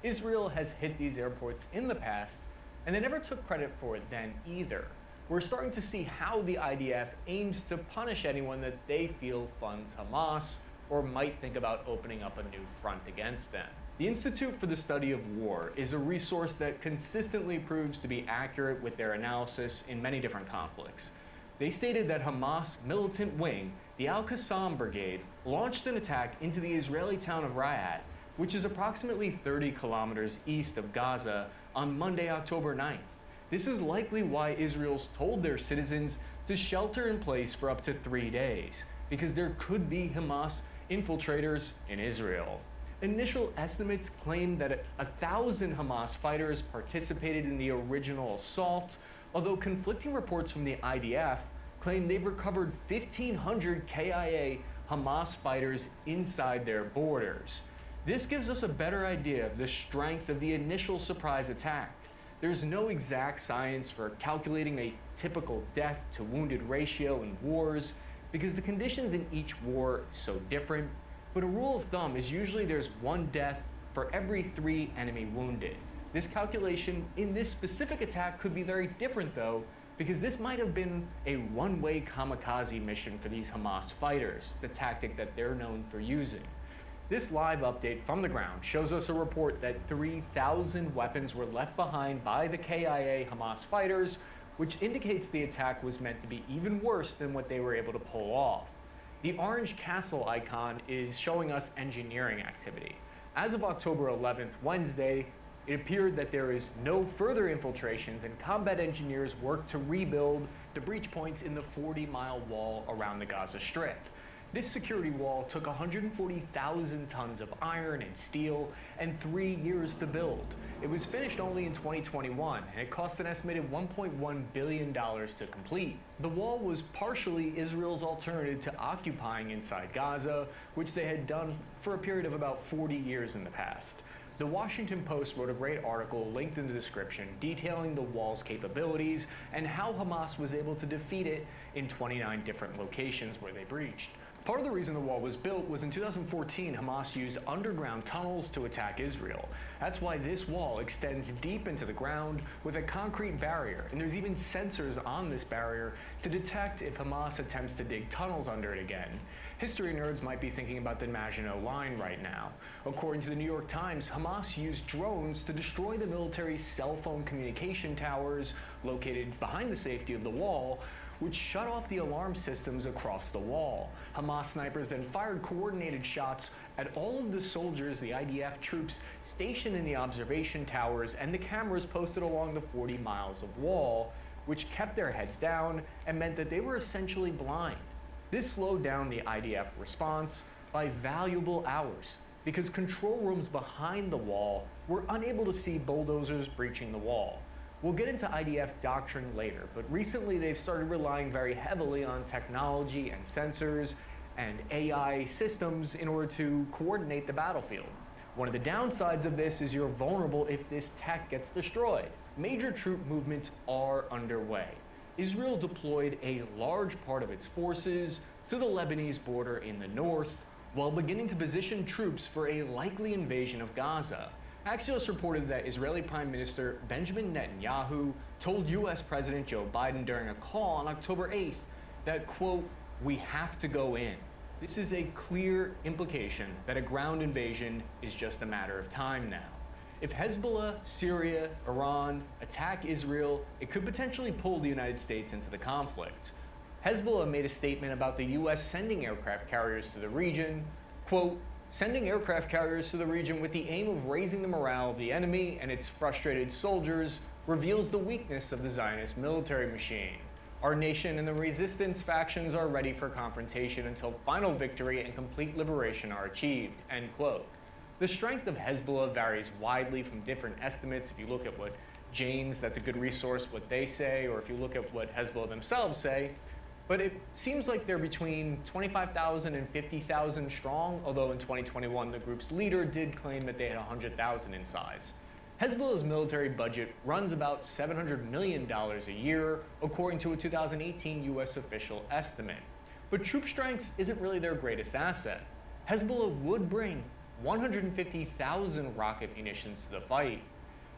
Israel has hit these airports in the past, and they never took credit for it then either. We're starting to see how the IDF aims to punish anyone that they feel funds Hamas or might think about opening up a new front against them. The Institute for the Study of War is a resource that consistently proves to be accurate with their analysis in many different conflicts. They stated that Hamas militant wing, the Al-Qassam Brigade, launched an attack into the Israeli town of Riyadh, which is approximately 30 kilometers east of Gaza, on Monday, October 9th. This is likely why Israel's told their citizens to shelter in place for up to 3 days, because there could be Hamas infiltrators in Israel. Initial estimates claim that 1,000 Hamas fighters participated in the original assault, although conflicting reports from the IDF claim they've recovered 1,500 KIA Hamas fighters inside their borders. This gives us a better idea of the strength of the initial surprise attack. There's no exact science for calculating a typical death to wounded ratio in wars, because the conditions in each war are so different. But a rule of thumb is usually there's 1 death for every 3 enemy wounded. This calculation in this specific attack could be very different though, because this might have been a one-way kamikaze mission for these Hamas fighters, the tactic that they're known for using. This live update from the ground shows us a report that 3,000 weapons were left behind by the KIA Hamas fighters, which indicates the attack was meant to be even worse than what they were able to pull off. The orange castle icon is showing us engineering activity. As of October 11th, Wednesday, it appeared that there is no further infiltrations and combat engineers work to rebuild the breach points in the 40-mile wall around the Gaza Strip. This security wall took 140,000 tons of iron and steel and 3 years to build. It was finished only in 2021, and it cost an estimated $1.1 billion to complete. The wall was partially Israel's alternative to occupying inside Gaza, which they had done for a period of about 40 years in the past. The Washington Post wrote a great article linked in the description detailing the wall's capabilities and how Hamas was able to defeat it in 29 different locations where they breached. Part of the reason the wall was built was in 2014, Hamas used underground tunnels to attack Israel. That's why this wall extends deep into the ground with a concrete barrier, and there's even sensors on this barrier to detect if Hamas attempts to dig tunnels under it again. History nerds might be thinking about the Maginot Line right now. According to the New York Times, Hamas used drones to destroy the military's cell phone communication towers located behind the safety of the wall, which shut off the alarm systems across the wall. Hamas snipers then fired coordinated shots at all of the soldiers, the IDF troops stationed in the observation towers, and the cameras posted along the 40 miles of wall, which kept their heads down and meant that they were essentially blind. This slowed down the IDF response by valuable hours, because control rooms behind the wall were unable to see bulldozers breaching the wall. We'll get into IDF doctrine later, but recently they've started relying very heavily on technology and sensors and AI systems in order to coordinate the battlefield. One of the downsides of this is you're vulnerable if this tech gets destroyed. Major troop movements are underway. Israel deployed a large part of its forces to the Lebanese border in the north, while beginning to position troops for a likely invasion of Gaza. Axios reported that Israeli Prime Minister Benjamin Netanyahu told US President Joe Biden during a call on October 8th that, quote, "We have to go in." This is a clear implication that a ground invasion is just a matter of time now. If Hezbollah, Syria, Iran attack Israel, it could potentially pull the United States into the conflict. Hezbollah made a statement about the US sending aircraft carriers to the region, quote, "Sending aircraft carriers to the region with the aim of raising the morale of the enemy and its frustrated soldiers reveals the weakness of the Zionist military machine. Our nation and the resistance factions are ready for confrontation until final victory and complete liberation are achieved," end quote. The strength of Hezbollah varies widely from different estimates. If you look at what Jane's, that's a good resource, what they say, or if you look at what Hezbollah themselves say, but it seems like they're between 25,000 and 50,000 strong, although in 2021 the group's leader did claim that they had 100,000 in size. Hezbollah's military budget runs about $700 million a year, according to a 2018 US official estimate. But troop strength isn't really their greatest asset. Hezbollah would bring 150,000 rocket munitions to the fight,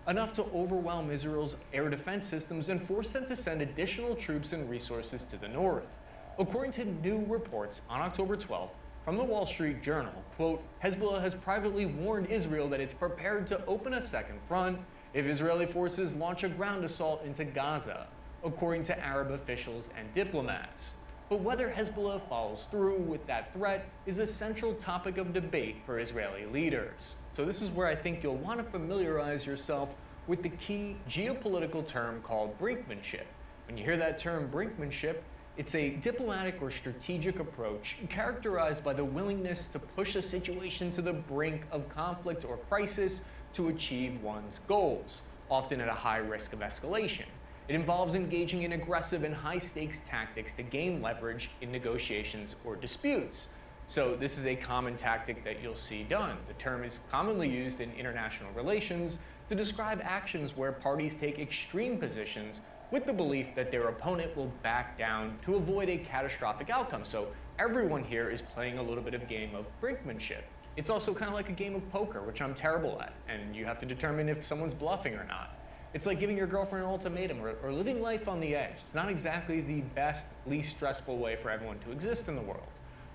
enough to overwhelm Israel's air defense systems and force them to send additional troops and resources to the north. According to new reports on October 12th from the Wall Street Journal, quote, "Hezbollah has privately warned Israel that it's prepared to open a second front if Israeli forces launch a ground assault into Gaza," according to Arab officials and diplomats. But whether Hezbollah follows through with that threat is a central topic of debate for Israeli leaders. So this is where I think you'll want to familiarize yourself with the key geopolitical term called brinkmanship. When you hear that term brinkmanship, it's a diplomatic or strategic approach characterized by the willingness to push a situation to the brink of conflict or crisis to achieve one's goals, often at a high risk of escalation. It involves engaging in aggressive and high-stakes tactics to gain leverage in negotiations or disputes. So this is a common tactic that you'll see done. The term is commonly used in international relations to describe actions where parties take extreme positions with the belief that their opponent will back down to avoid a catastrophic outcome. So everyone here is playing a little bit of a game of brinkmanship. It's also kind of like a game of poker, which I'm terrible at, and you have to determine if someone's bluffing or not. It's like giving your girlfriend an ultimatum or living life on the edge. It's not exactly the best, least stressful way for everyone to exist in the world.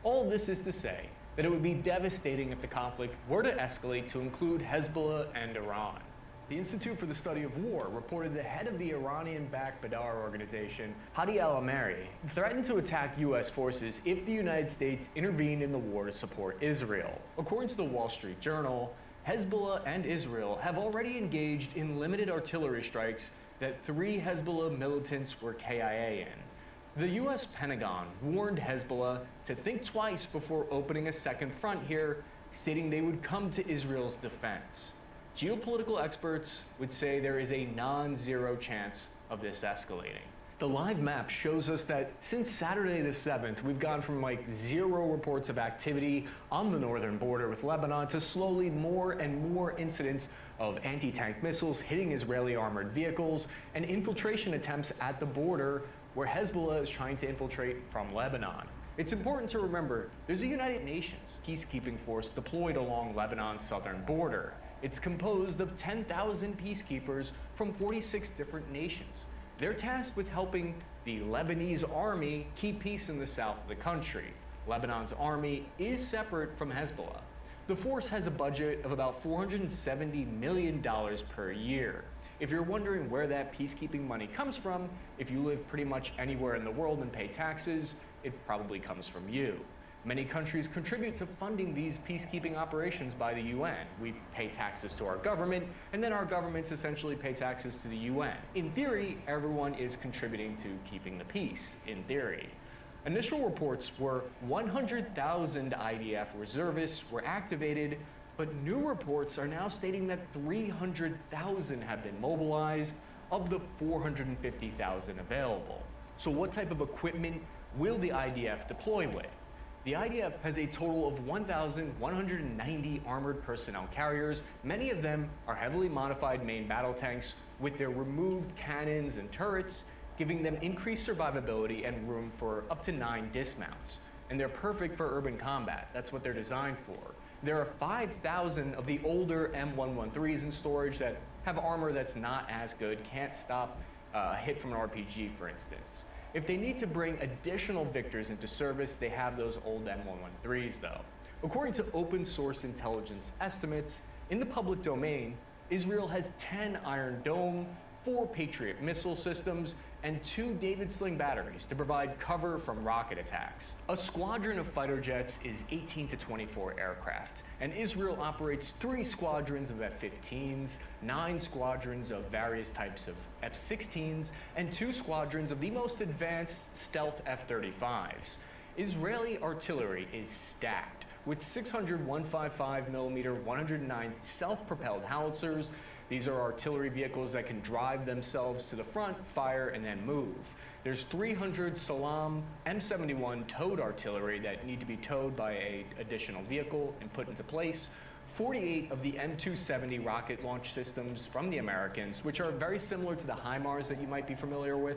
All this is to say that it would be devastating if the conflict were to escalate to include Hezbollah and Iran. The Institute for the Study of War reported the head of the Iranian-backed Badr organization, Hadi al-Amiri, threatened to attack U.S. forces if the United States intervened in the war to support Israel. According to the Wall Street Journal, Hezbollah and Israel have already engaged in limited artillery strikes that 3 Hezbollah militants were KIA in. The US Pentagon warned Hezbollah to think twice before opening a second front here, stating they would come to Israel's defense. Geopolitical experts would say there is a non-zero chance of this escalating. The live map shows us that since Saturday the 7th, we've gone from like 0 reports of activity on the northern border with Lebanon to slowly more and more incidents of anti-tank missiles hitting Israeli armored vehicles and infiltration attempts at the border where Hezbollah is trying to infiltrate from Lebanon. It's important to remember there's a United Nations peacekeeping force deployed along Lebanon's southern border. It's composed of 10,000 peacekeepers from 46 different nations. They're tasked with helping the Lebanese army keep peace in the south of the country. Lebanon's army is separate from Hezbollah. The force has a budget of about $470 million per year. If you're wondering where that peacekeeping money comes from, if you live pretty much anywhere in the world and pay taxes, it probably comes from you. Many countries contribute to funding these peacekeeping operations by the UN. We pay taxes to our government, and then our governments essentially pay taxes to the UN. In theory, everyone is contributing to keeping the peace, in theory. Initial reports were 100,000 IDF reservists were activated, but new reports are now stating that 300,000 have been mobilized of the 450,000 available. So what type of equipment will the IDF deploy with? The IDF has a total of 1,190 armored personnel carriers. Many of them are heavily modified main battle tanks with their removed cannons and turrets, giving them increased survivability and room for up to 9 dismounts. And they're perfect for urban combat. That's what they're designed for. There are 5,000 of the older M113s in storage that have armor that's not as good, can't stop a hit from an RPG, for instance. If they need to bring additional Victors into service, they have those old M113s though. According to open source intelligence estimates, in the public domain, Israel has 10 Iron Dome, 4 Patriot missile systems, and 2 David Sling batteries to provide cover from rocket attacks. A squadron of fighter jets is 18 to 24 aircraft, and Israel operates 3 squadrons of F-15s, 9 squadrons of various types of F-16s, and 2 squadrons of the most advanced stealth F-35s. Israeli artillery is stacked with 600 155mm 109 self-propelled howitzers. These are artillery vehicles that can drive themselves to the front, fire, and then move. There's 300 Salam M71 towed artillery that need to be towed by an additional vehicle and put into place. 48 of the M270 rocket launch systems from the Americans, which are very similar to the HIMARS that you might be familiar with.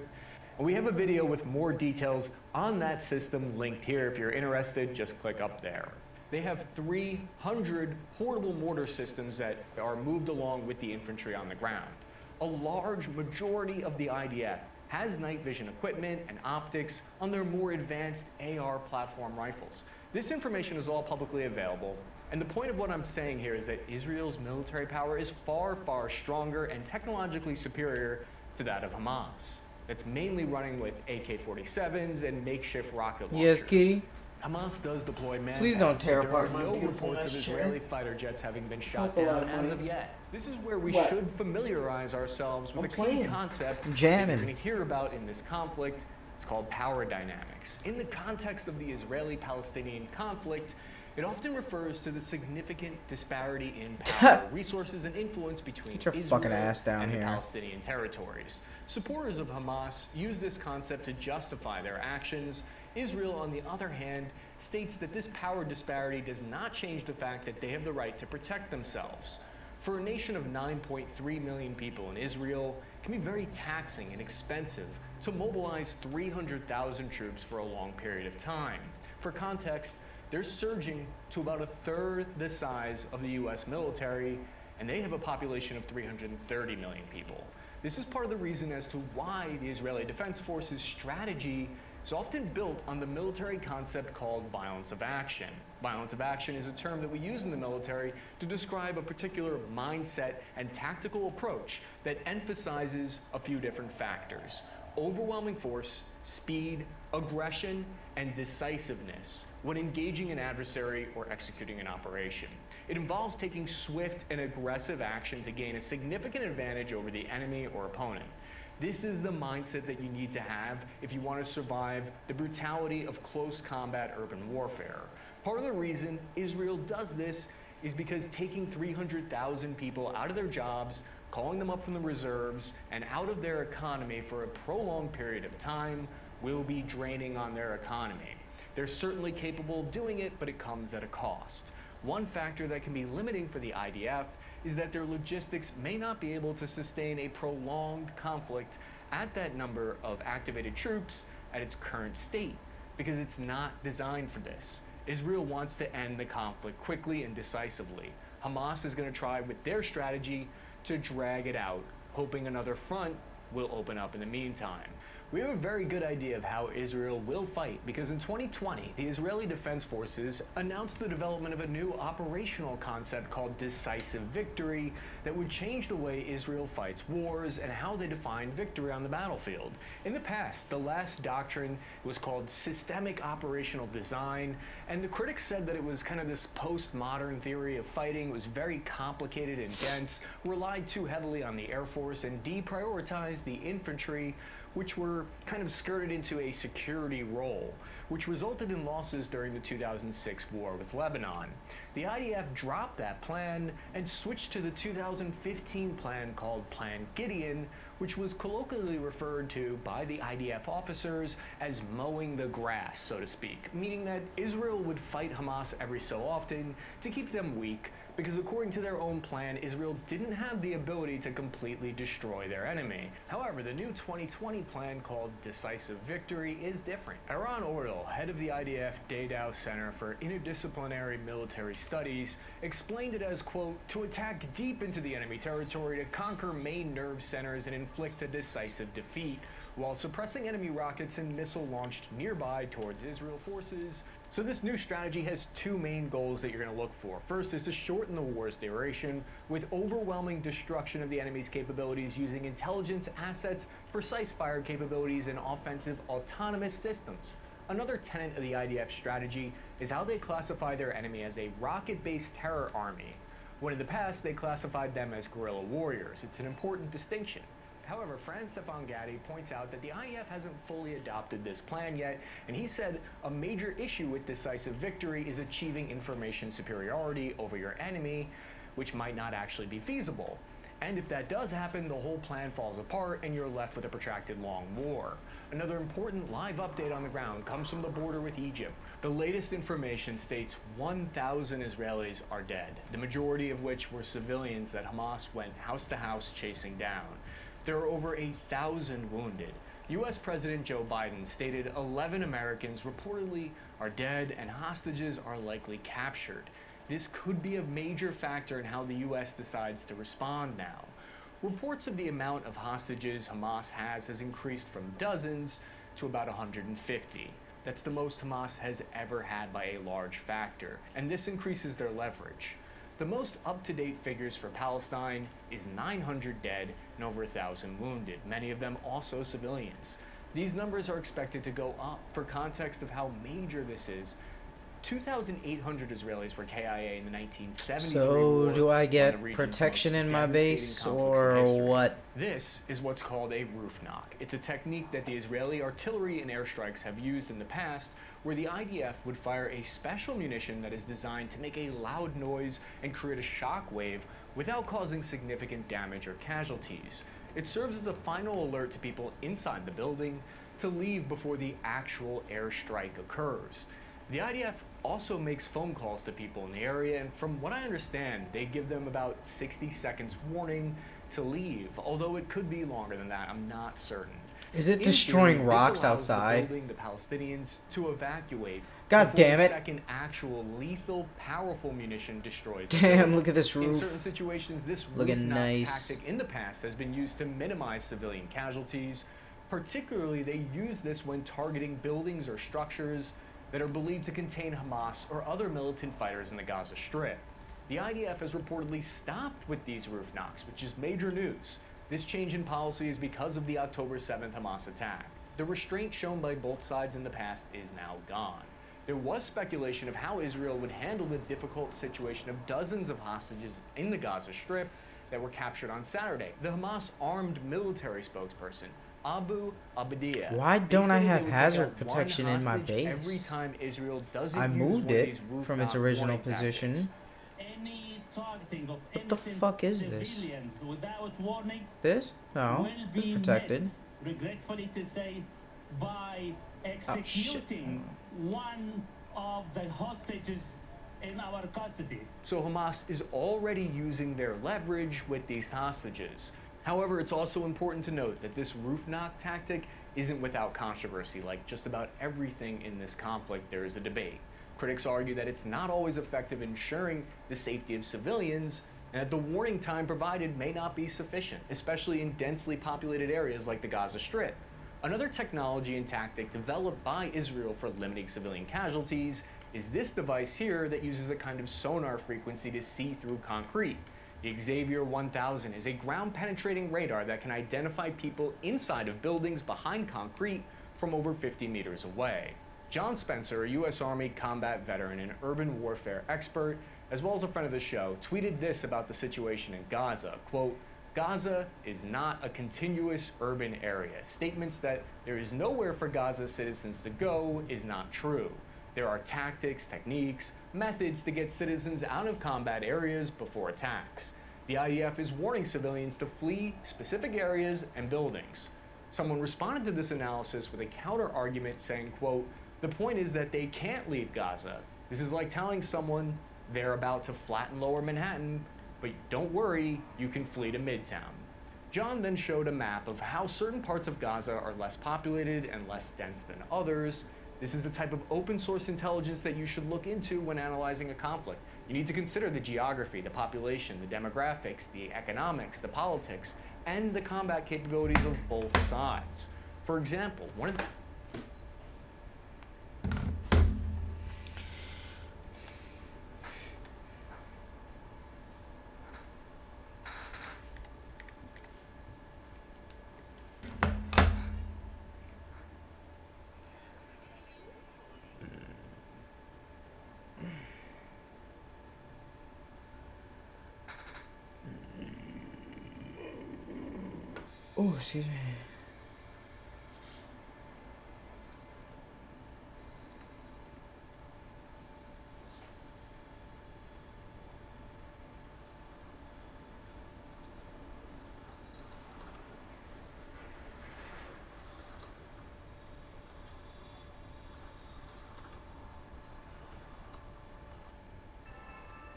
And we have a video with more details on that system linked here. If you're interested, just click up there. They have 300 portable mortar systems that are moved along with the infantry on the ground. A large majority of the IDF has night vision equipment and optics on their more advanced AR platform rifles. This information is all publicly available, and the point of what I'm saying here is that Israel's military power is far, far stronger and technologically superior to that of Hamas. It's mainly running with AK-47s and makeshift rocket launchers. Yes, Kitty. Hamas does deploy manpower. Please don't tear but apart there my are no beautiful reports of nice chair. Israeli fighter jets having been shot That's a lot down of as money. of yet. This is where we What? should familiarize ourselves with I'm a key playing. concept I'm that jamming. you're going to hear about in this conflict. It's called power dynamics. In the context of the Israeli-Palestinian conflict, it often refers to the significant disparity in power, resources, and influence between Get your Israel fucking ass down and here. the Palestinian territories. Supporters of Hamas use this concept to justify their actions. Israel, on the other hand, states that this power disparity does not change the fact that they have the right to protect themselves. For a nation of 9.3 million people in Israel, it can be very taxing and expensive to mobilize 300,000 troops for a long period of time. For context, they're surging to about a third the size of the US military, and they have a population of 330 million people. This is part of the reason as to why the Israeli Defense Forces strategy is often built on the military concept called violence of action. Violence of action is a term that we use in the military to describe a particular mindset and tactical approach that emphasizes a few different factors: overwhelming force, speed, aggression, and decisiveness when engaging an adversary or executing an operation. It involves taking swift and aggressive action to gain a significant advantage over the enemy or opponent. This is the mindset that you need to have if you want to survive the brutality of close combat urban warfare. Part of the reason Israel does this is because taking 300,000 people out of their jobs, calling them up from the reserves, and out of their economy for a prolonged period of time will be draining on their economy. They're certainly capable of doing it, but it comes at a cost. One factor that can be limiting for the IDF is that their logistics may not be able to sustain a prolonged conflict at that number of activated troops at its current state, because it's not designed for this. Israel wants to end the conflict quickly and decisively. Hamas is going to try with their strategy to drag it out, hoping another front will open up in the meantime. We have a very good idea of how Israel will fight because in 2020, the Israeli Defense Forces announced the development of a new operational concept called decisive victory that would change the way Israel fights wars and how they define victory on the battlefield. In the past, the last doctrine was called systemic operational design, and the critics said that it was kind of this postmodern theory of fighting. It was very complicated and dense, relied too heavily on the Air Force, and deprioritized the infantry, which were kind of skirted into a security role, which resulted in losses during the 2006 war with Lebanon. The IDF dropped that plan and switched to the 2015 plan called Plan Gideon, which was colloquially referred to by the IDF officers as mowing the grass, so to speak, meaning that Israel would fight Hamas every so often to keep them weak, because according to their own plan, Israel didn't have the ability to completely destroy their enemy. However, the new 2020 plan called Decisive Victory is different. Eran Orel, head of the IDF Daydow Center for Interdisciplinary Military Studies, explained it as, quote, to attack deep into the enemy territory to conquer main nerve centers and inflict a decisive defeat, while suppressing enemy rockets and missile launched nearby towards Israel forces. So this new strategy has two main goals that you're going to look for. First is to shorten the war's duration with overwhelming destruction of the enemy's capabilities using intelligence assets, precise fire capabilities, and offensive autonomous systems. Another tenet of the IDF strategy is how they classify their enemy as a rocket-based terror army, when in the past they classified them as guerrilla warriors. It's an important distinction. However, Franz Stefan-Gatti points out that the IDF hasn't fully adopted this plan yet, and he said a major issue with Decisive Victory is achieving information superiority over your enemy, which might not actually be feasible. And if that does happen, the whole plan falls apart and you're left with a protracted long war. Another important live update on the ground comes from the border with Egypt. The latest information states 1,000 Israelis are dead, the majority of which were civilians that Hamas went house to house chasing down. There are over 1,000 wounded. U.S. President Joe Biden stated 11 Americans reportedly are dead and hostages are likely captured. This could be a major factor in how the U.S. decides to respond now. Reports of the amount of hostages Hamas has increased from dozens to about 150. That's the most Hamas has ever had by a large factor, and this increases their leverage. The most up-to-date figures for Palestine is 900 dead and over 1,000 wounded, many of them also civilians. These numbers are expected to go up. For context of how major this is, 2,800 Israelis were KIA in the 1970s. So do I get protection in my base or what? This is what's called a roof knock. It's a technique that the Israeli artillery and airstrikes have used in the past, where the IDF would fire a special munition that is designed to make a loud noise and create a shock wave without causing significant damage or casualties. It serves as a final alert to people inside the building to leave before the actual airstrike occurs. The IDF also makes phone calls to people in the area, and from what I understand, they give them about 60 seconds warning to leave, although it could be longer than that. I'm not certain. Is it In destroying theory, rocks this allows outside? The Palestinians to evacuate. God before damn the it. second actual lethal, powerful munition destroys the Damn, building. look at this In roof. certain situations, this Looking roof knock nice. tactic in the past has been used to minimize civilian casualties. Particularly, they use this when targeting buildings or structures that are believed to contain Hamas or other militant fighters in the Gaza Strip. The IDF has reportedly stopped with these roof knocks, which is major news. This change in policy is because of the October 7th Hamas attack. The restraint shown by both sides in the past is now gone. There was speculation of how Israel would handle the difficult situation of dozens of hostages in the Gaza Strip that were captured on Saturday. The Hamas armed military spokesperson, Abu Abdiyah. Why don't I stated have they would hazard take out protection one in my hostage every base? time Israel doesn't I use moved one of it these roof from its knock original warning position. tactics. Any targeting of What the innocent fuck is this? civilians without warning This? No, will it's be protected. met, regretfully to say, by executing one of the hostages in our custody. So Hamas is already using their leverage with these hostages. However, it's also important to note that this roof knock tactic isn't without controversy. Like just about everything in this conflict, there is a debate. Critics argue that it's not always effective in ensuring the safety of civilians, and that the warning time provided may not be sufficient, especially in densely populated areas like the Gaza Strip. Another technology and tactic developed by Israel for limiting civilian casualties is this device here that uses a kind of sonar frequency to see through concrete. The Xavier 1000 is a ground-penetrating radar that can identify people inside of buildings behind concrete from over 50 meters away. John Spencer, a U.S. Army combat veteran and urban warfare expert, as well as a friend of the show, tweeted this about the situation in Gaza, quote, "Gaza is not a continuous urban area. Statements that there is nowhere for Gaza citizens to go is not true. There are tactics, techniques, methods to get citizens out of combat areas before attacks. The IDF is warning civilians to flee specific areas and buildings." Someone responded to this analysis with a counter-argument saying, quote, "The point is that they can't leave Gaza. This is like telling someone They're about to flatten lower Manhattan, but don't worry, you can flee to Midtown. John then showed a map of how certain parts of Gaza are less populated and less dense than others. This is the type of open source intelligence that you should look into when analyzing a conflict. You need to consider the geography, the population, the demographics, the economics, the politics, and the combat capabilities of both sides. For example, one of the Oh, excuse me.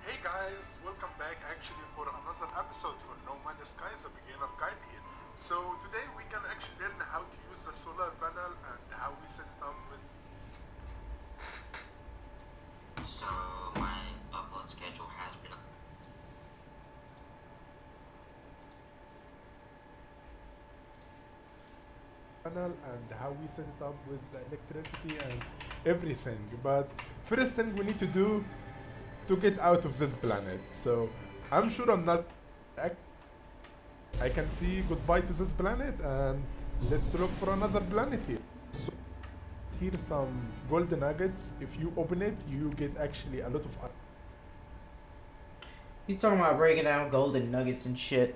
Hey guys, welcome back actually for another episode for No Man's Sky, the beginner guide here. So today we can actually learn how to use the solar panel and how we set it up with. So my upload schedule has been Panel and how we set it up with electricity and everything. But first thing we need to do to get out of this planet. So I'm sure I'm not. I can see goodbye to this planet and let's look for another planet here. So here's some golden nuggets. If you open it, you get actually a lot of. He's talking about breaking down golden nuggets and shit.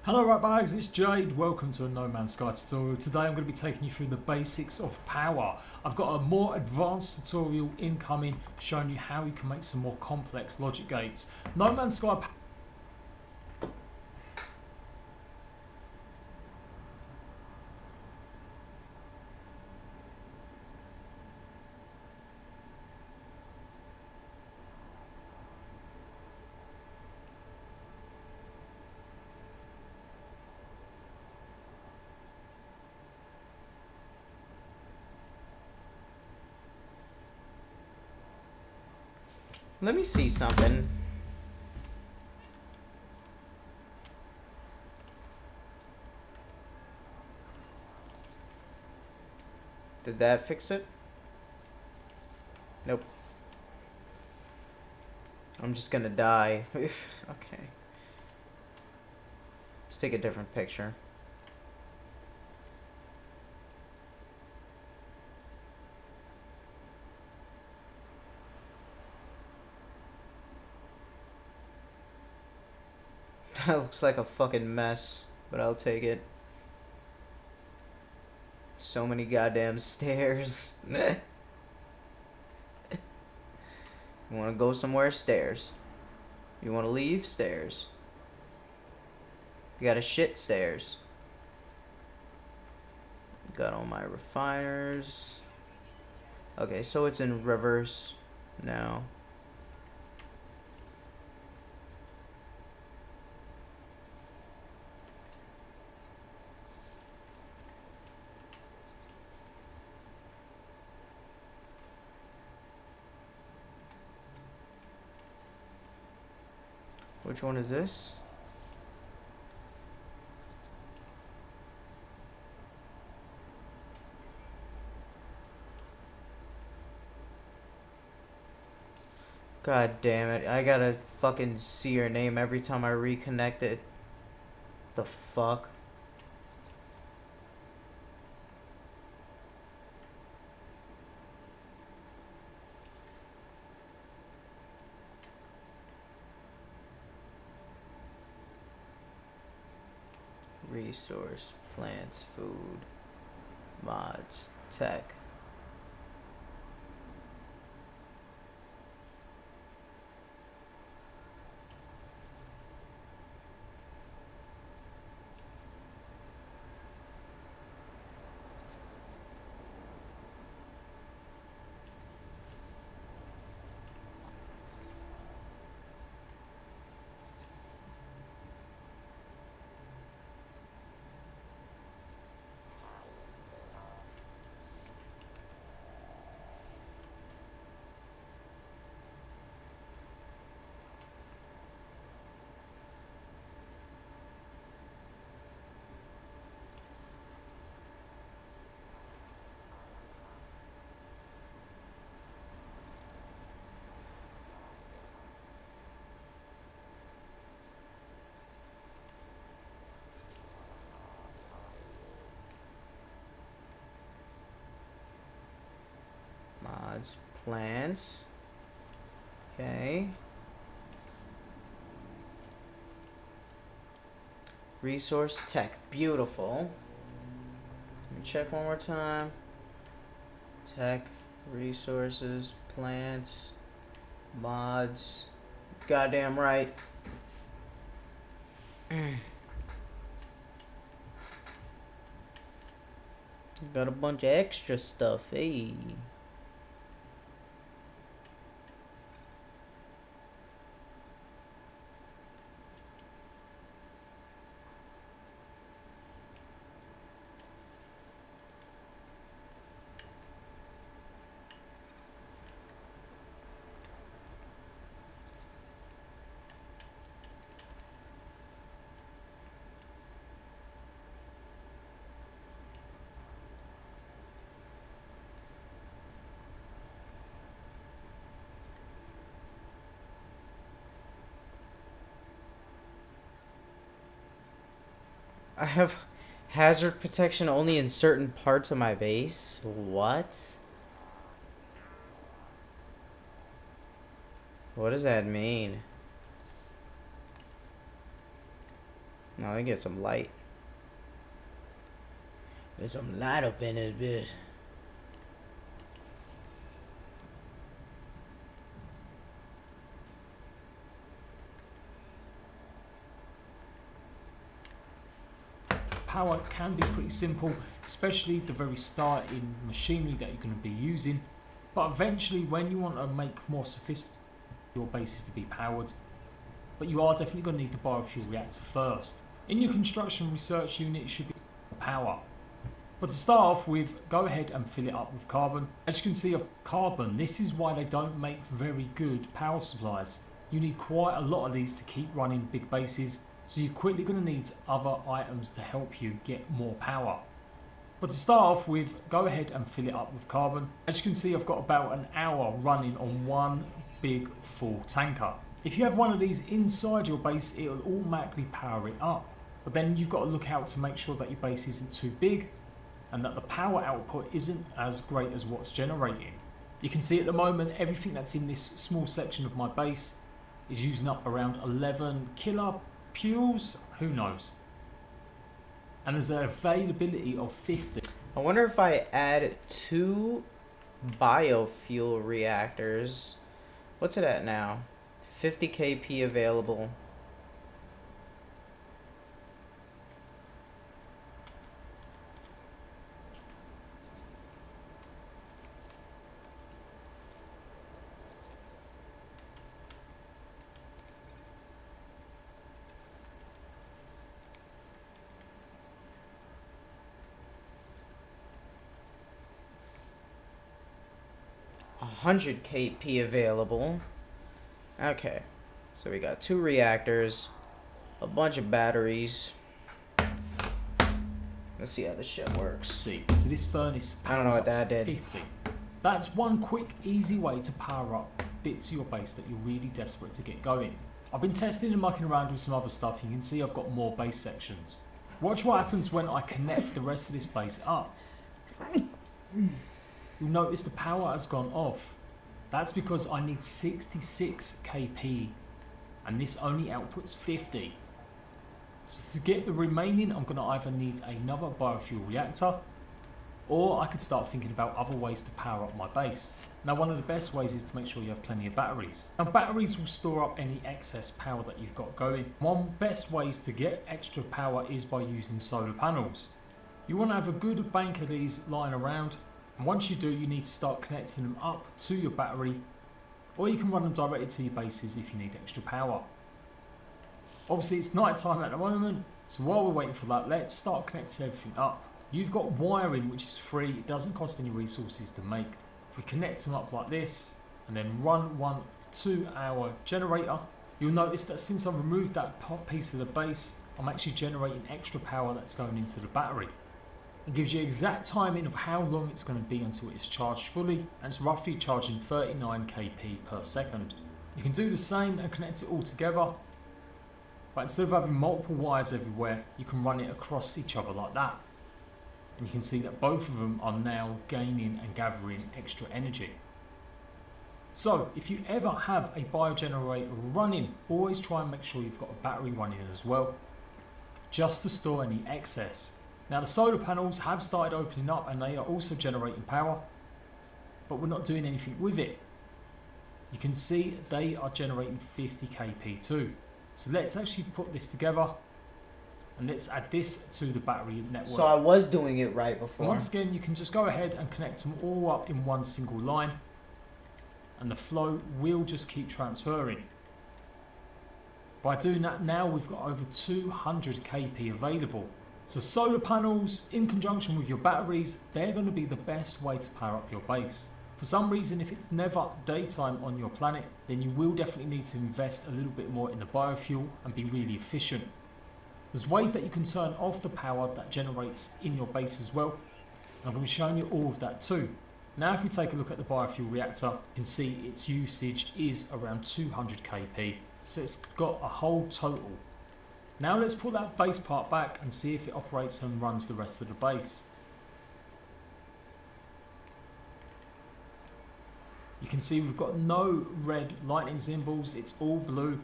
Hello right bags, it's Jade, welcome to a No Man's Sky tutorial. Today I'm going to be taking you through the basics of power. I've got a more advanced tutorial incoming showing you how you can make some more complex logic gates. No Man's Sky Let me see something. Did that fix it? Nope. I'm just gonna die. Okay. Let's take a different picture. That looks like a fucking mess, but I'll take it. So many goddamn stairs. You wanna go somewhere? Stairs. You wanna leave? Stairs. You gotta shit? Stairs. Got all my refiners. Okay, so it's in reverse now. Which one is this? God damn it. I gotta fucking see your name every time I reconnect it. The fuck? resource, plants, food, mods, tech. Mods, plants. Okay. Resource tech. Beautiful. Let me check one more time. Tech, resources, plants, mods. Goddamn right. Got a bunch of extra stuff, hey. I have hazard protection only in certain parts of my base? What? What does that mean? Now I get some light. Get some light up in this bitch. Power can be pretty simple, especially at the very start in machinery that you're going to be using, but eventually when you want to make more sophisticated your bases to be powered, but you are definitely going to need the biofuel reactor first. In your construction research unit you should be power. But to start off with, go ahead and fill it up with carbon. As you can see of carbon, this is why they don't make very good power supplies. You need quite a lot of these to keep running big bases, so you're quickly going to need other items to help you get more power. But to start off with, go ahead and fill it up with carbon. As you can see, I've got about an hour running on one big full tanker. If you have one of these inside your base, it'll automatically power it up. But then you've got to look out to make sure that your base isn't too big and that the power output isn't as great as what's generating. You can see at the moment, everything that's in this small section of my base is using up around 11 kilopoules, who knows. And there's an availability of 50. I wonder if I add 2 biofuel reactors. What's it at now? 50 kp available. $100 kp available. Okay, so we got 2 reactors, a bunch of batteries. Let's see how this shit works. See, so this furnace I don't know powers what up that to did. 50. That's one quick, easy way to power up bits of your base that you're really desperate to get going. I've been testing and mucking around with some other stuff. You can see I've got more base sections. Watch what happens when I connect the rest of this base up. You'll notice the power has gone off. That's because I need 66 kp and this only outputs 50. So to get the remaining, I'm going to either need another biofuel reactor, or I could start thinking about other ways to power up my base. Now, one of the best ways is to make sure you have plenty of batteries. Now, batteries will store up any excess power that you've got going. One best ways to get extra power is by using solar panels. You want to have a good bank of these lying around, and once you do, you need to start connecting them up to your battery, or you can run them directly to your bases if you need extra power. Obviously, it's night time at the moment, so while we're waiting for that, let's start connecting everything up. You've got wiring which is free, it doesn't cost any resources to make. If we connect them up like this and then run one to our generator, you'll notice that since I've removed that piece of the base, I'm actually generating extra power that's going into the battery. It gives you exact timing of how long it's going to be until it's charged fully, and it's roughly charging 39 kp per second. You can do the same and connect it all together, but instead of having multiple wires everywhere, you can run it across each other like that. And you can see that both of them are now gaining and gathering extra energy. So if you ever have a biogenerator running, always try and make sure you've got a battery running as well, just to store any excess. Now the solar panels have started opening up and they are also generating power, but we're not doing anything with it. You can see they are generating 50 kp too. So let's actually put this together and let's add this to the battery network. So I was doing it right before. And once again, you can just go ahead and connect them all up in one single line, and the flow will just keep transferring. By doing that now, we've got over 200 kp available. So solar panels in conjunction with your batteries, they're going to be the best way to power up your base. For some reason, if it's never daytime on your planet, then you will definitely need to invest a little bit more in the biofuel and be really efficient. There's ways that you can turn off the power that generates in your base as well. I'm going to be showing you all of that too. Now if we take a look at the biofuel reactor, you can see its usage is around 200 kp. So it's got a whole total. Now let's put that base part back and see if it operates and runs the rest of the base. You can see we've got no red lightning symbols, it's all blue.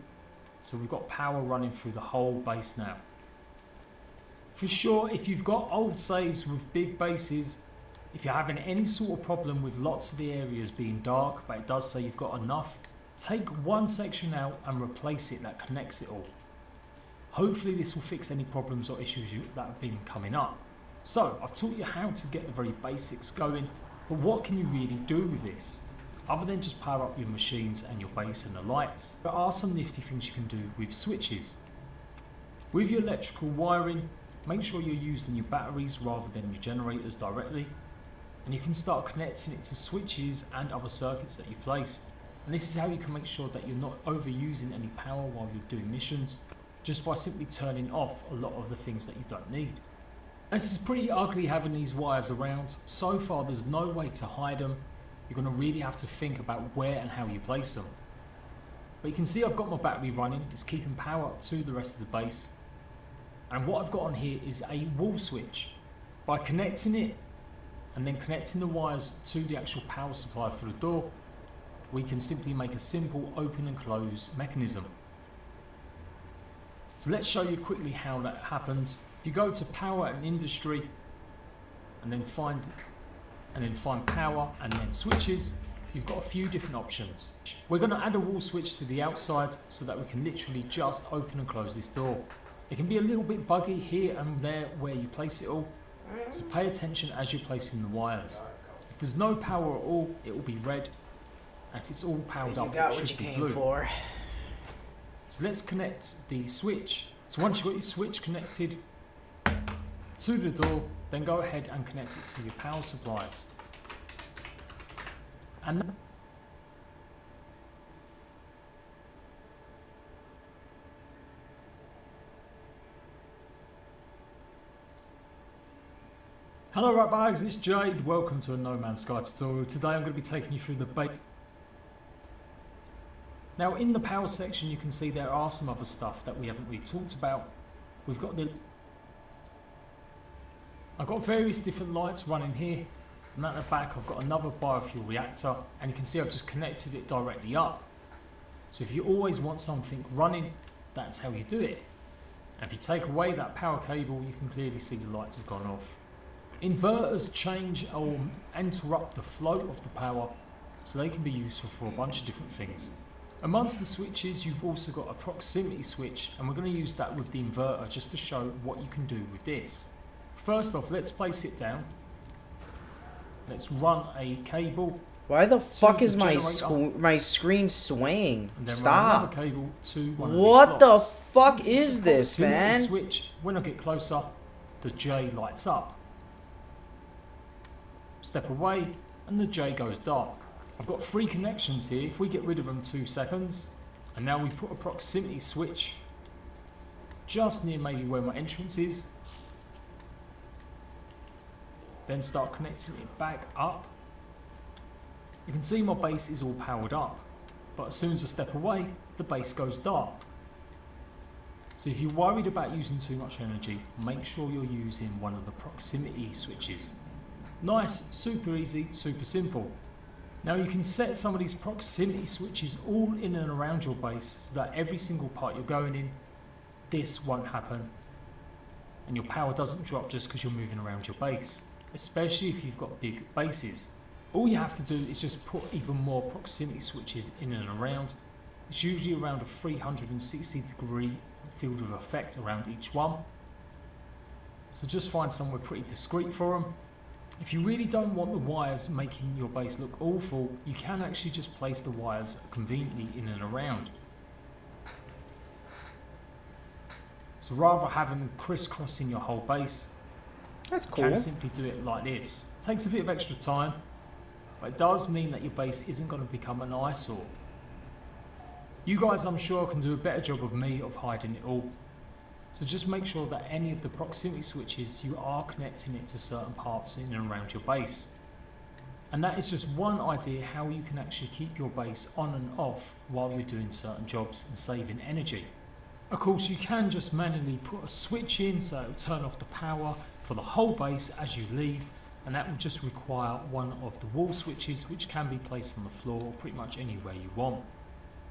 So we've got power running through the whole base now. For sure, if you've got old saves with big bases, if you're having any sort of problem with lots of the areas being dark, but it does say you've got enough, take one section out and replace it that connects it all. Hopefully this will fix any problems or issues that have been coming up. So I've taught you how to get the very basics going, but what can you really do with this? Other than just power up your machines and your base and the lights, there are some nifty things you can do with switches. With your electrical wiring, make sure you're using your batteries rather than your generators directly, and you can start connecting it to switches and other circuits that you've placed. And this is how you can make sure that you're not overusing any power while you're doing missions, just by simply turning off a lot of the things that you don't need. This is pretty ugly having these wires around. So far there's no way to hide them. You're going to really have to think about where and how you place them. But you can see I've got my battery running, it's keeping power to the rest of the base. And what I've got on here is a wall switch. By connecting it and then connecting the wires to the actual power supply for the door, we can simply make a simple open and close mechanism. So let's show you quickly how that happens. If you go to power and industry and then find power and then switches, you've got a few different options. We're going to add a wall switch to the outside so that we can literally just open and close this door. It can be a little bit buggy here and there where you place it all, so pay attention as you're placing the wires. If there's no power at all, it will be red, and if it's all powered up, it should be blue. So let's connect the switch. So once you've got your switch connected to the door, then go ahead and connect it to your power supplies. And hello Ratbags, it's Jade. Welcome to a No Man's Sky tutorial. Today I'm going to be taking you through the base. Now in the power section you can see there are some other stuff that we haven't really talked about. I've got various different lights running here, and at the back I've got another biofuel reactor, and you can see I've just connected it directly up. So if you always want something running, that's how you do it. And if you take away that power cable, you can clearly see the lights have gone off. Inverters change or interrupt the flow of the power, so they can be useful for a bunch of different things. Amongst the switches, you've also got a proximity switch, and we're going to use that with the inverter just to show what you can do with this. First off, let's place it down. Let's run a cable. Why the fuck is my generator. my screen swaying? And then run Stop. another cable to one of What these the blocks. fuck Since it's is a this, proximity man? Switch. When I get closer, the J lights up. Step away, and the J goes dark. I've got 3 connections here. If we get rid of them 2 seconds, and now we put a proximity switch just near maybe where my entrance is. Then start connecting it back up. You can see my base is all powered up, but as soon as I step away, the base goes dark. So if you're worried about using too much energy, make sure you're using one of the proximity switches. Nice, super easy, super simple. Now you can set some of these proximity switches all in and around your base so that every single part you're going in, this won't happen. And your power doesn't drop just because you're moving around your base, especially if you've got big bases. All you have to do is just put even more proximity switches in and around. It's usually around a 360-degree field of effect around each one. So just find somewhere pretty discreet for them. If you really don't want the wires making your base look awful, you can actually just place the wires conveniently in and around. So rather having crisscrossing your whole base, That's you cool. can simply do it like this. It takes a bit of extra time, but it does mean that your base isn't going to become an eyesore. You guys, I'm sure, can do a better job of me of hiding it all. So just make sure that any of the proximity switches, you are connecting it to certain parts in and around your base. And that is just one idea how you can actually keep your base on and off while you're doing certain jobs and saving energy. Of course, you can just manually put a switch in so it'll turn off the power for the whole base as you leave, and that will just require one of the wall switches, which can be placed on the floor or pretty much anywhere you want.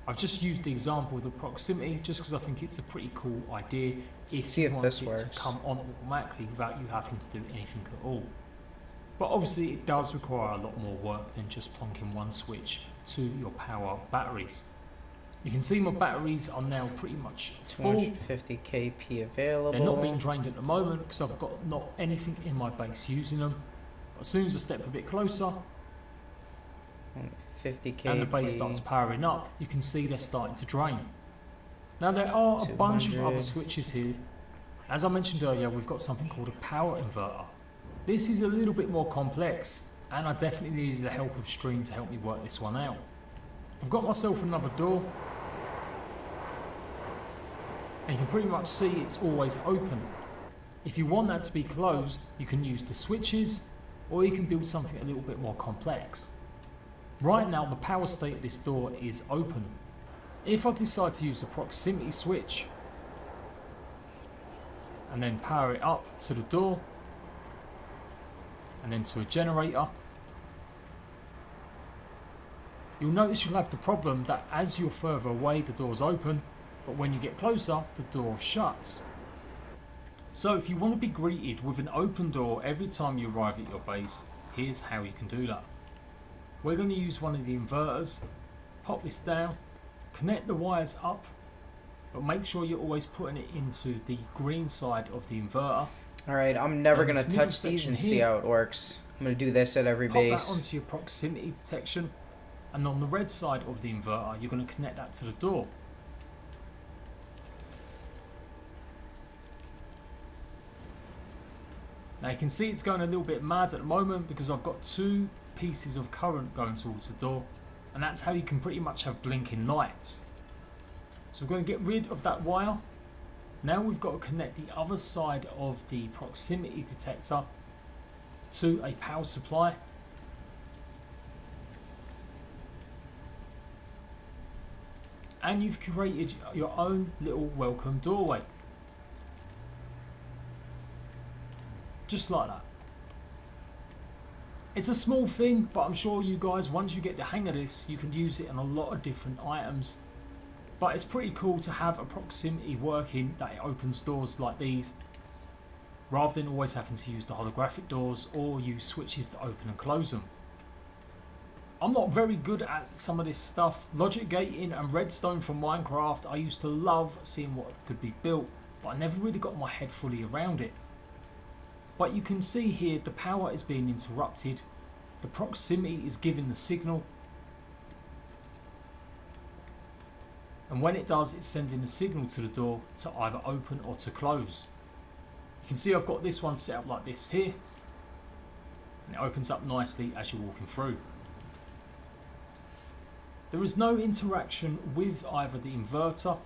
I've just used the example of the proximity just because I think it's a pretty cool idea if See you if want this it works. to come on automatically without you having to do anything at all. But obviously it does require a lot more work than just plonking one switch to your power batteries. You can see my batteries are now pretty much full. 250 kp available. They're not being drained at the moment because I've got not anything in my base using them. But as soon as I step a bit closer 50 kp. and the base starts powering up, you can see they're starting to drain. Now there are a bunch of 200. other switches here. As I mentioned earlier, we've got something called a power inverter. This is a little bit more complex, and I definitely needed the help of Stream to help me work this one out. I've got myself another door, and you can pretty much see it's always open. If you want that to be closed, you can use the switches, or you can build something a little bit more complex. Right now the power state of this door is open. If I decide to use the proximity switch and then power it up to the door and then to a generator, you'll notice you'll have the problem that as you're further away the door's open, but when you get closer the door shuts. So if you want to be greeted with an open door every time you arrive at your base, here's how you can do that. We're going to use one of the inverters, pop this down, connect the wires up, but make sure you're always putting it into the green side of the inverter. Alright, I'm never And gonna this middle touch these section and see here, how it works. I'm gonna do this at every Pop base. that onto your proximity detection, and on the red side of the inverter you're going to connect that to the door. Now you can see it's going a little bit mad at the moment because I've got 2 pieces of current going towards the door, and that's how you can pretty much have blinking lights. So we're going to get rid of that wire. Now we've got to connect the other side of the proximity detector to a power supply. And you've created your own little welcome doorway. Just like that. It's a small thing, but I'm sure you guys, once you get the hang of this, you can use it on a lot of different items. But it's pretty cool to have a proximity working that it opens doors like these, rather than always having to use the holographic doors or use switches to open and close them. I'm not very good at some of this stuff. Logic gating and redstone from Minecraft, I used to love seeing what could be built, but I never really got my head fully around it. But you can see here the power is being interrupted, the proximity is giving the signal, and when it does, it's sending a signal to the door to either open or to close. You can see I've got this one set up like this here, and it opens up nicely as you're walking through. There is no interaction with either the inverter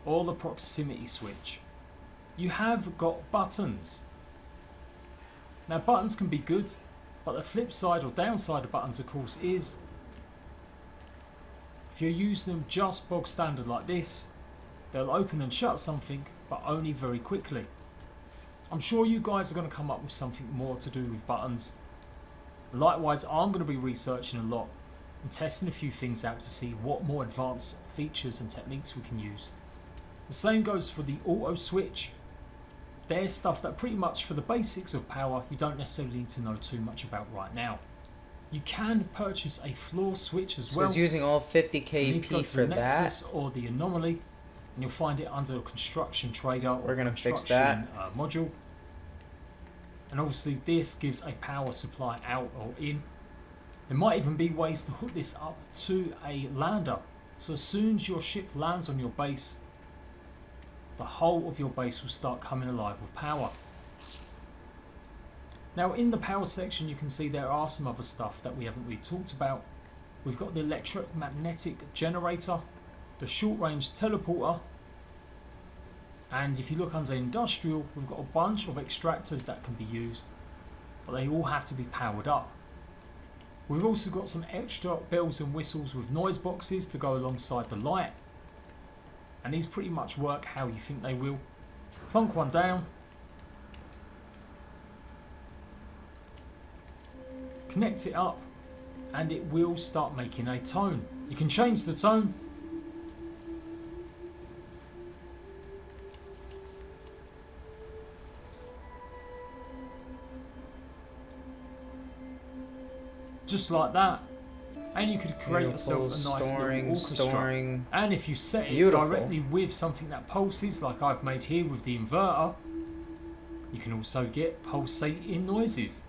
or the proximity switch. You have got buttons. Now buttons can be good, but the flip side or downside of buttons of course is if you're using them just bog standard like this, they'll open and shut something, but only very quickly. I'm sure you guys are going to come up with something more to do with buttons. Likewise, I'm going to be researching a lot and testing a few things out to see what more advanced features and techniques we can use. The same goes for the auto switch. There's stuff that pretty much for the basics of power you don't necessarily need to know too much about right now. You can purchase a floor switch as well. So it's using all 50 You need to go kp to for the that. Nexus or the Anomaly, and you'll find it under a construction trader or We're gonna fix construction module. And obviously this gives a power supply out or in. There might even be ways to hook this up to a lander. So as soon as your ship lands on your base, the whole of your base will start coming alive with power. Now in the power section you can see there are some other stuff that we haven't really talked about. We've got the electromagnetic generator, the short range teleporter, and if you look under industrial we've got a bunch of extractors that can be used, but they all have to be powered up. We've also got some extra bells and whistles with noise boxes to go alongside the light, and these pretty much work how you think they will. Plonk one down, connect it up, and it will start making a tone. You can change the tone. Just like that. And you could create yourself a nice little orchestra. And if you set it directly with something that pulses, like I've made here with the inverter, you can also get pulsating noises.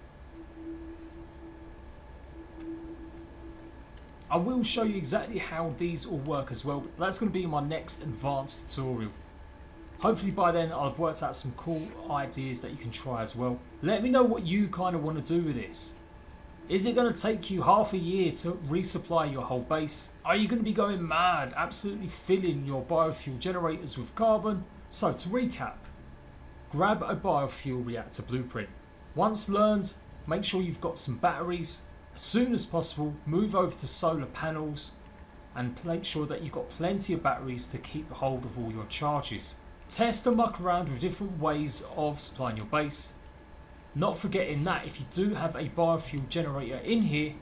I will show you exactly how these all work as well, but that's going to be my next advanced tutorial. Hopefully by then I'll have worked out some cool ideas that you can try as well. Let me know what you kind of want to do with this. Is it going to take you half a year to resupply your whole base? Are you going to be going mad, absolutely filling your biofuel generators with carbon? So to recap, grab a biofuel reactor blueprint. Once learned, make sure you've got some batteries. As soon as possible, move over to solar panels and make sure that you've got plenty of batteries to keep hold of all your charges. Test and muck around with different ways of supplying your base. Not forgetting that if you do have a biofuel generator in here,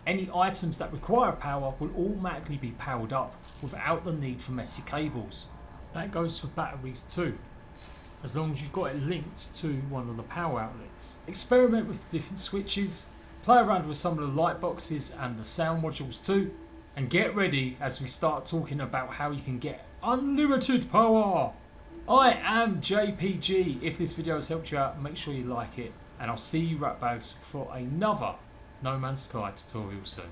any items that require power will automatically be powered up without the need for messy cables. That goes for batteries too, as long as you've got it linked to one of the power outlets. Experiment with the different switches, play around with some of the light boxes and the sound modules too, and get ready as we start talking about how you can get unlimited power. I am JPG. If this video has helped you out, make sure you like it, and I'll see you ratbags for another No Man's Sky tutorial soon.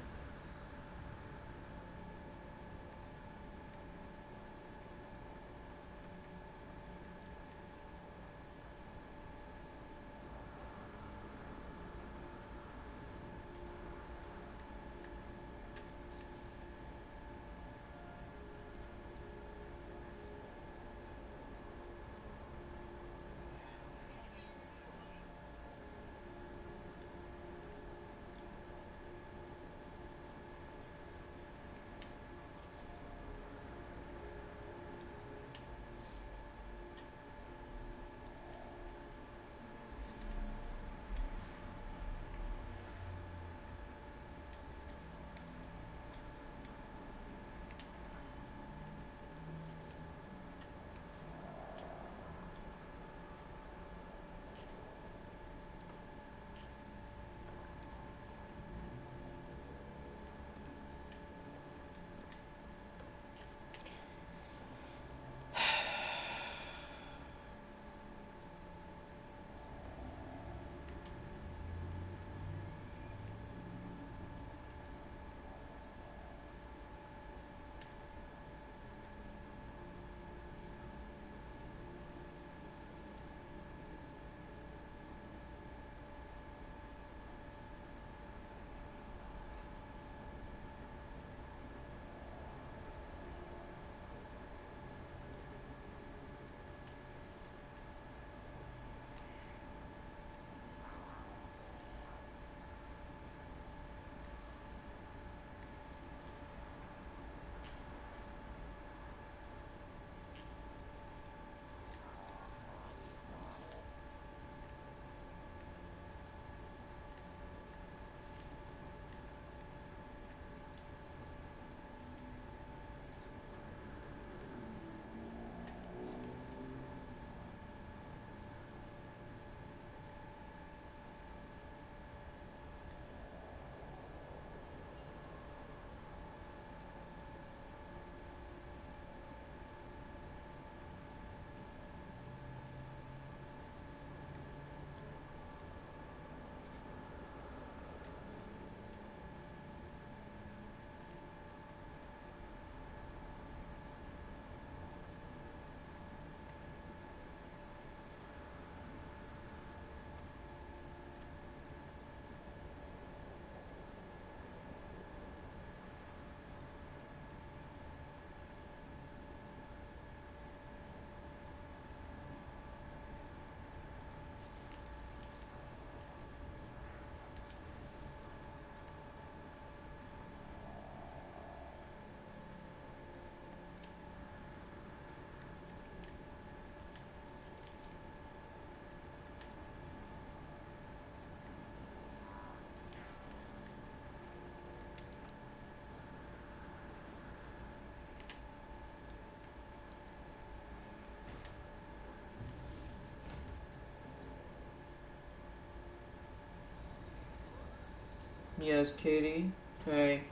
Yes, Katie. Hey,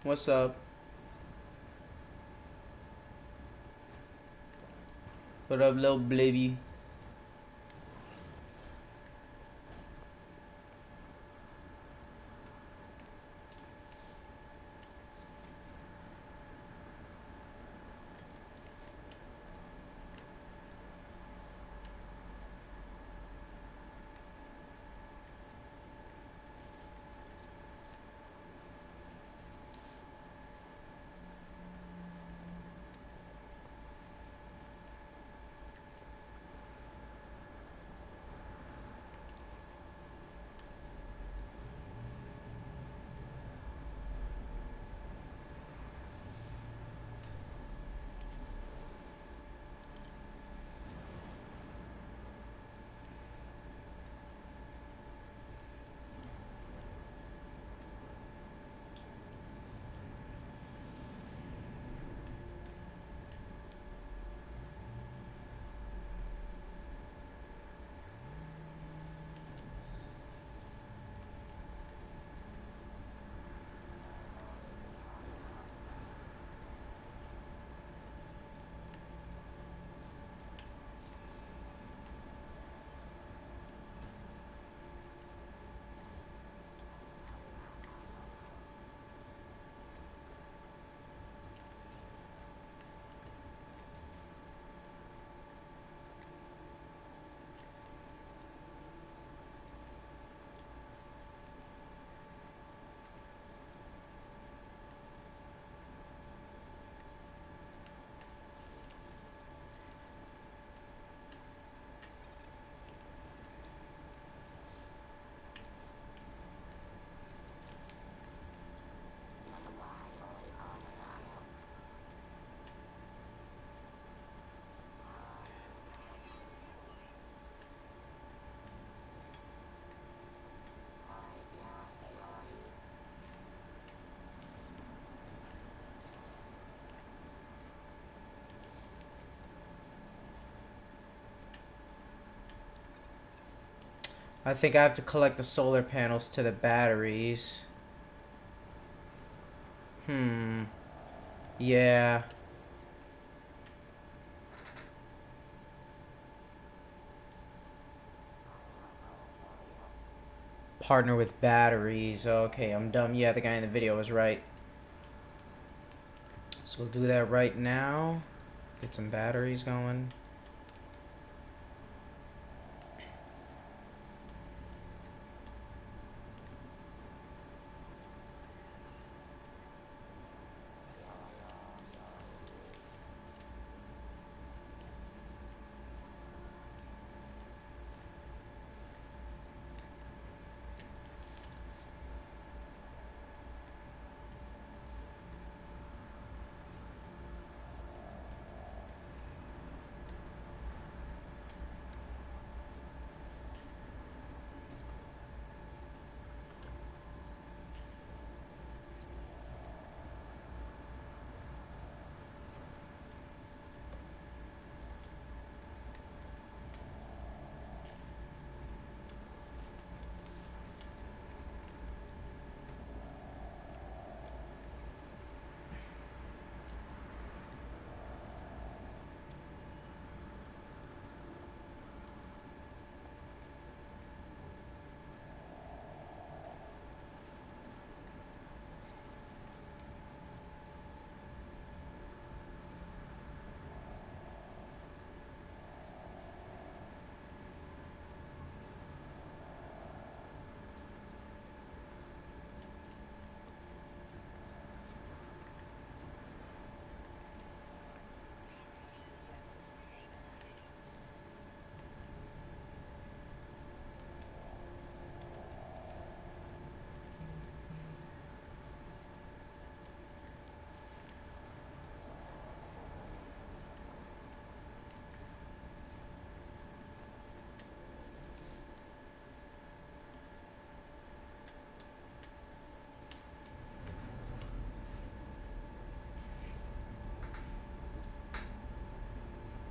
what's up? What up, little blibby? I think I have to collect the solar panels to the batteries. Yeah. Partner with batteries. Okay, I'm dumb. Yeah, the guy in the video was right. So we'll do that right now. Get some batteries going.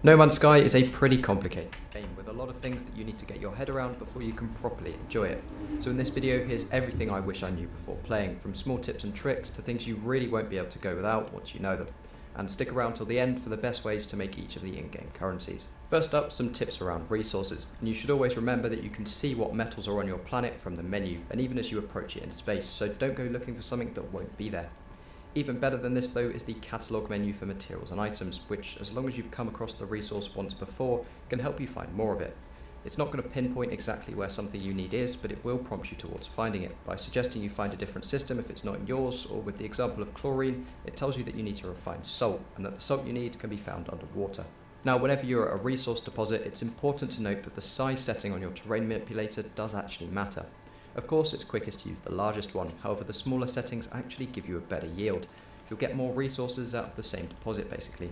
No Man's Sky is a pretty complicated game with a lot of things that you need to get your head around before you can properly enjoy it. So in this video, here's everything I wish I knew before playing, from small tips and tricks to things you really won't be able to go without once you know them. And stick around till the end for the best ways to make each of the in-game currencies. First up, some tips around resources. And you should always remember that you can see what metals are on your planet from the menu, and even as you approach it in space, so don't go looking for something that won't be there. Even better than this though is the catalogue menu for materials and items, which, as long as you've come across the resource once before, can help you find more of it. It's not going to pinpoint exactly where something you need is, but it will prompt you towards finding it, by suggesting you find a different system if it's not in yours, or with the example of chlorine, it tells you that you need to refine salt, and that the salt you need can be found underwater. Now, whenever you're at a resource deposit, it's important to note that the size setting on your terrain manipulator does actually matter. Of course, it's quickest to use the largest one, however the smaller settings actually give you a better yield. You'll get more resources out of the same deposit basically.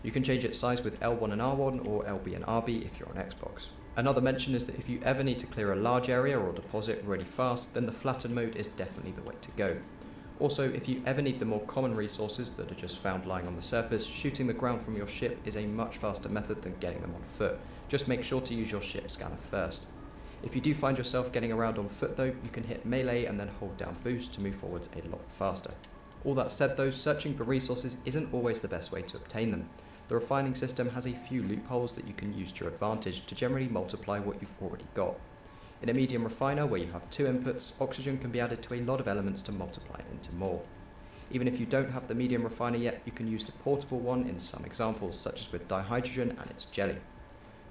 You can change its size with L1 and R1 or LB and RB if you're on Xbox. Another mention is that if you ever need to clear a large area or deposit really fast, then the flatten mode is definitely the way to go. Also, if you ever need the more common resources that are just found lying on the surface, shooting the ground from your ship is a much faster method than getting them on foot. Just make sure to use your ship scanner first. If you do find yourself getting around on foot though, you can hit melee and then hold down boost to move forwards a lot faster. All that said though, searching for resources isn't always the best way to obtain them. The refining system has a few loopholes that you can use to your advantage to generally multiply what you've already got. In a medium refiner where you have 2 inputs, oxygen can be added to a lot of elements to multiply it into more. Even if you don't have the medium refiner yet, you can use the portable one in some examples, such as with dihydrogen and its jelly.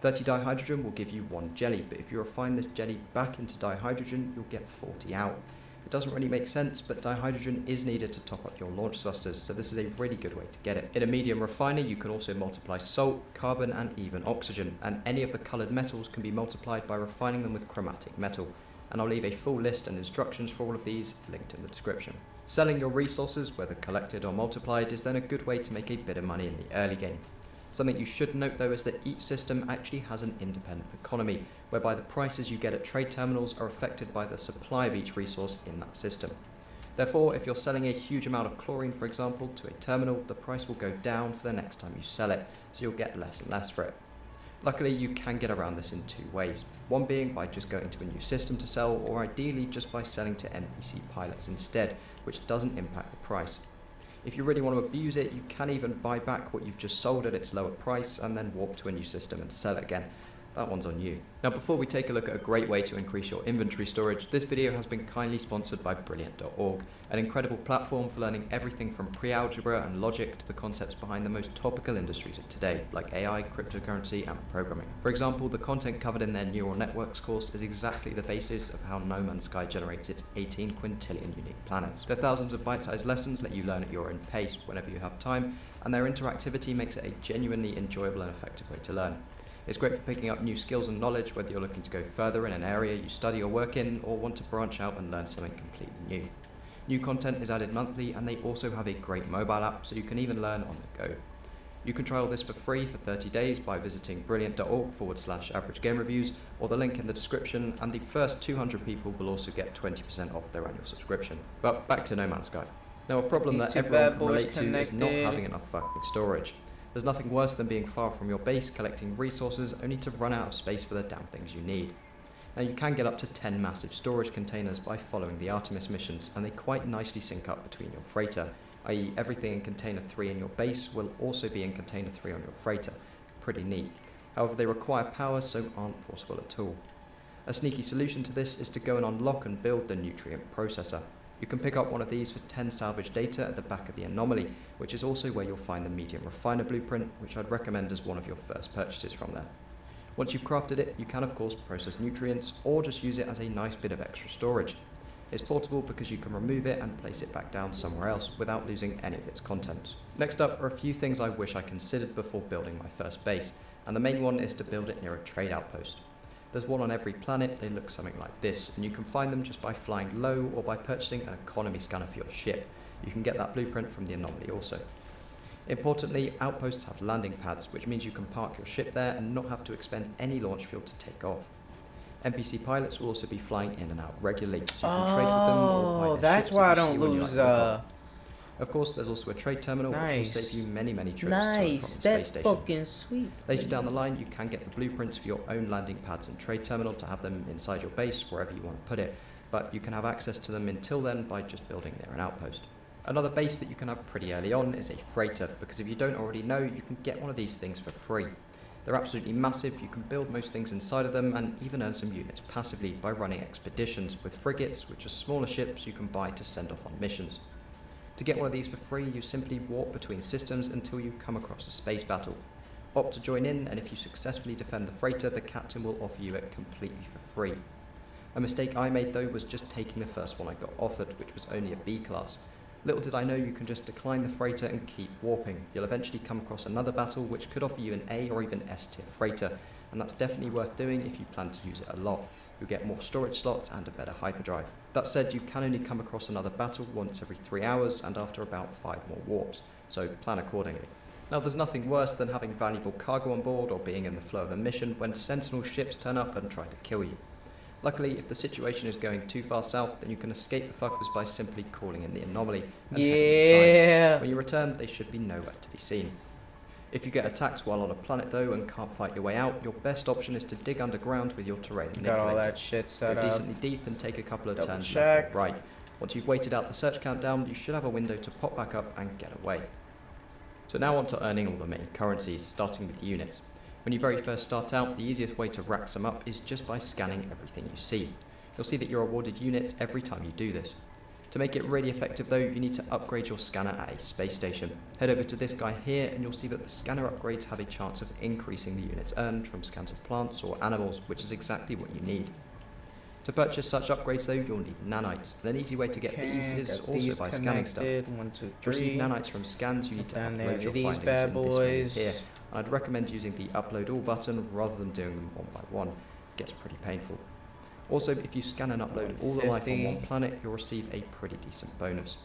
30 dihydrogen will give you 1 jelly, but if you refine this jelly back into dihydrogen, you'll get 40 out. It doesn't really make sense, but dihydrogen is needed to top up your launch thrusters, so this is a really good way to get it. In a medium refiner, you can also multiply salt, carbon, and even oxygen, and any of the coloured metals can be multiplied by refining them with chromatic metal, and I'll leave a full list and instructions for all of these linked in the description. Selling your resources, whether collected or multiplied, is then a good way to make a bit of money in the early game. Something you should note though is that each system actually has an independent economy, whereby the prices you get at trade terminals are affected by the supply of each resource in that system. Therefore, if you're selling a huge amount of chlorine, for example, to a terminal, the price will go down for the next time you sell it, so you'll get less and less for it. Luckily, you can get around this in 2 ways, one being by just going to a new system to sell, or ideally just by selling to NPC pilots instead, which doesn't impact the price. If you really want to abuse it, you can even buy back what you've just sold at its lower price and then warp to a new system and sell it again. That one's on you. Now before we take a look at a great way to increase your inventory storage, this video has been kindly sponsored by Brilliant.org, an incredible platform for learning everything from pre-algebra and logic to the concepts behind the most topical industries of today, like AI, cryptocurrency and programming. For example, the content covered in their neural networks course is exactly the basis of how No Man's Sky generates its 18 quintillion unique planets. Their thousands of bite-sized lessons let you learn at your own pace whenever you have time, and their interactivity makes it a genuinely enjoyable and effective way to learn. It's great for picking up new skills and knowledge, whether you're looking to go further in an area you study or work in, or want to branch out and learn something completely new. New content is added monthly, and they also have a great mobile app, so you can even learn on the go. You can try all this for free for 30 days by visiting brilliant.org/averagegamereviews, or the link in the description, and the first 200 people will also get 20% off their annual subscription. But back to No Man's Sky. Now, a problem that everyone can relate to is not having enough fucking storage. There's nothing worse than being far from your base, collecting resources, only to run out of space for the damn things you need. Now you can get up to 10 massive storage containers by following the Artemis missions, and they quite nicely sync up between your freighter, i.e. everything in container 3 in your base will also be in container 3 on your freighter. Pretty neat. However, they require power, so aren't portable at all. A sneaky solution to this is to go and unlock and build the nutrient processor. You can pick up one of these for 10 salvage data at the back of the anomaly, which is also where you'll find the medium refiner blueprint, which I'd recommend as one of your first purchases from there. Once you've crafted it, you can of course process nutrients, or just use it as a nice bit of extra storage. It's portable because you can remove it and place it back down somewhere else without losing any of its contents. Next up are a few things I wish I considered before building my first base, and the main one is to build it near a trade outpost. There's one on every planet. They look something like this, and you can find them just by flying low or by purchasing an economy scanner for your ship. You can get that blueprint from the anomaly also. Importantly, outposts have landing pads, which means you can park your ship there and not have to expend any launch fuel to take off. NPC pilots will also be flying in and out regularly, so you can trade with them or buy their that's ships why I that you don't see when you lose like look off. Of course, there's also a trade terminal which will Nice. save you many trips to and from Nice. the space That's station. fucking sweet. Later down the line, you can get the blueprints for your own landing pads and trade terminal to have them inside your base, wherever you want to put it, but you can have access to them until then by just building near an outpost. Another base that you can have pretty early on is a freighter, because if you don't already know, you can get one of these things for free. They're absolutely massive, you can build most things inside of them and even earn some units passively by running expeditions with frigates, which are smaller ships you can buy to send off on missions. To get one of these for free, you simply warp between systems until you come across a space battle. Opt to join in, and if you successfully defend the freighter, the captain will offer you it completely for free. A mistake I made though was just taking the first one I got offered, which was only a B class. Little did I know you can just decline the freighter and keep warping. You'll eventually come across another battle which could offer you an A or even S tier freighter, and that's definitely worth doing if you plan to use it a lot. You'll get more storage slots and a better hyperdrive. That said, you can only come across another battle once every 3 hours and after about 5 more warps, so plan accordingly. Now there's nothing worse than having valuable cargo on board or being in the flow of a mission when sentinel ships turn up and try to kill you. Luckily, if the situation is going too far south, then you can escape the fuckers by simply calling in the anomaly and heading inside. When you return, they should be nowhere to be seen. If you get attacked while on a planet though and can't fight your way out, your best option is to dig underground with your terrain Got all manipulator. that shit set Go up. decently deep and take a couple of Double turns check. left or right. Once you've waited out the search countdown, you should have a window to pop back up and get away. So now on to earning all the main currencies, starting with units. When you very first start out, the easiest way to rack some up is just by scanning everything you see. You'll see that you're awarded units every time you do this. To make it really effective though, you need to upgrade your scanner at a space station. Head over to this guy here and you'll see that the scanner upgrades have a chance of increasing the units earned from scans of plants or animals, which is exactly what you need. To purchase such upgrades though, you'll need nanites. And an easy way to get these is also by scanning stuff. 1, 2, 3. To receive nanites from scans, you need to Down there upload to your these findings bad in this menu boys. here. And I'd recommend using the upload all button rather than doing them one by one. It gets pretty painful. Also, if you scan and upload all the life on 150. one planet, you'll receive a pretty decent bonus.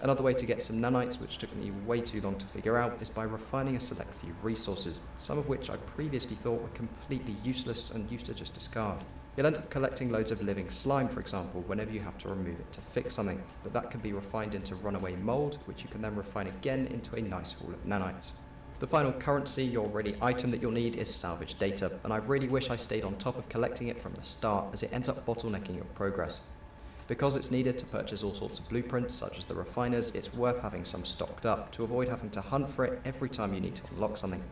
Another way to get some nanites, which took me way too long to figure out, is by refining a select few resources, some of which I previously thought were completely useless and used to just discard. You'll end up collecting loads of living slime, for example, whenever you have to remove it to fix something, but that can be refined into runaway mold, which you can then refine again into a nice haul of nanites. The final currency, or really item that you'll need, is salvage data, and I really wish I stayed on top of collecting it from the start, as it ends up bottlenecking your progress. Because it's needed to purchase all sorts of blueprints, such as the refiners, it's worth having some stocked up, to avoid having to hunt for it every time you need to unlock something.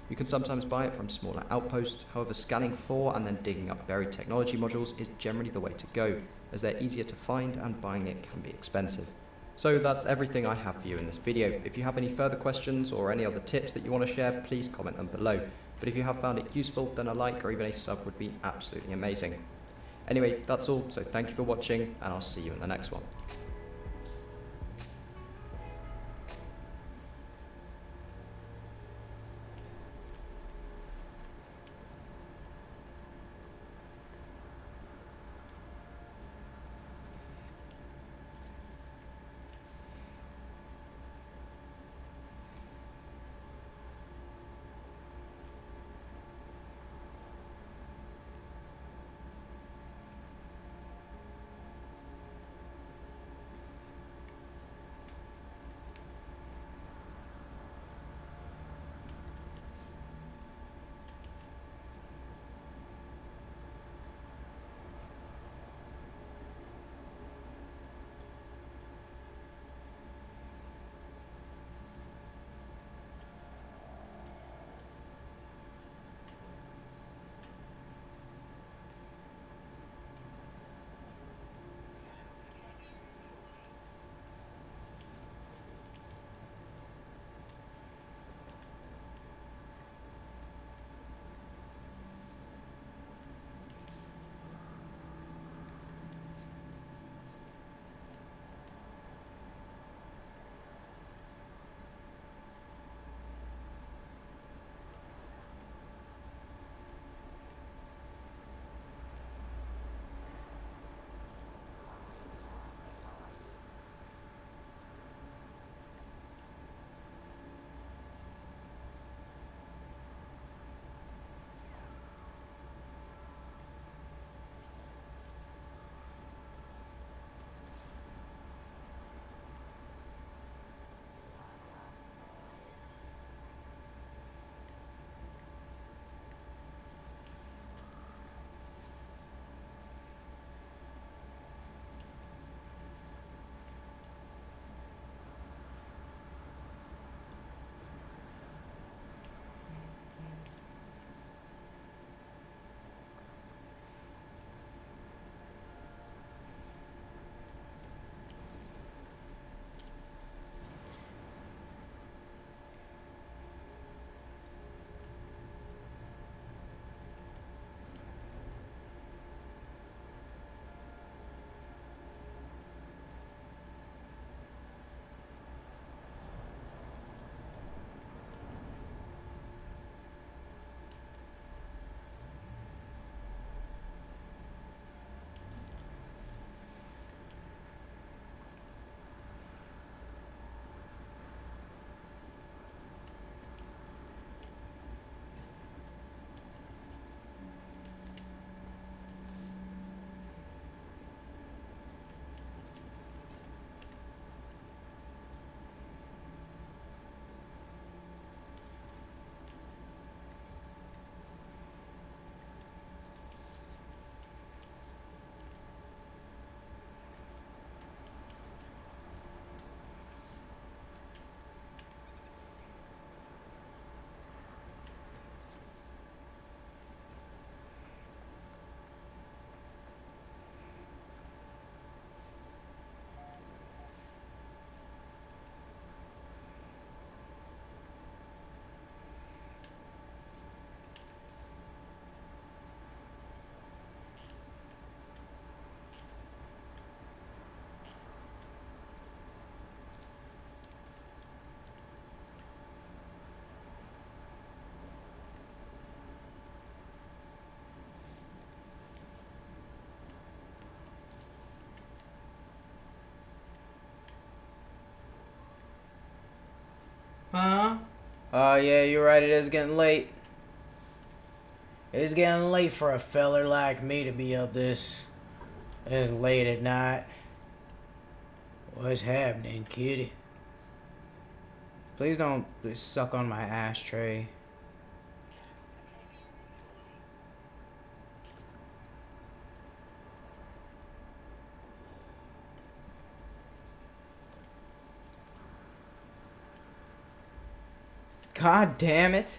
You can sometimes buy it from smaller outposts, however scanning for and then digging up buried technology modules is generally the way to go, as they're easier to find and buying it can be expensive. So that's everything I have for you in this video. If you have any further questions or any other tips that you want to share, please comment them below. But if you have found it useful, then a like or even a sub would be absolutely amazing. Anyway, that's all, so thank you for watching, and I'll see you in the next one. Huh? Oh, yeah, you're right. It is getting late. It's getting late for a feller like me to be up this late at night. What's happening, kitty? Please don't suck on my ashtray. God damn it.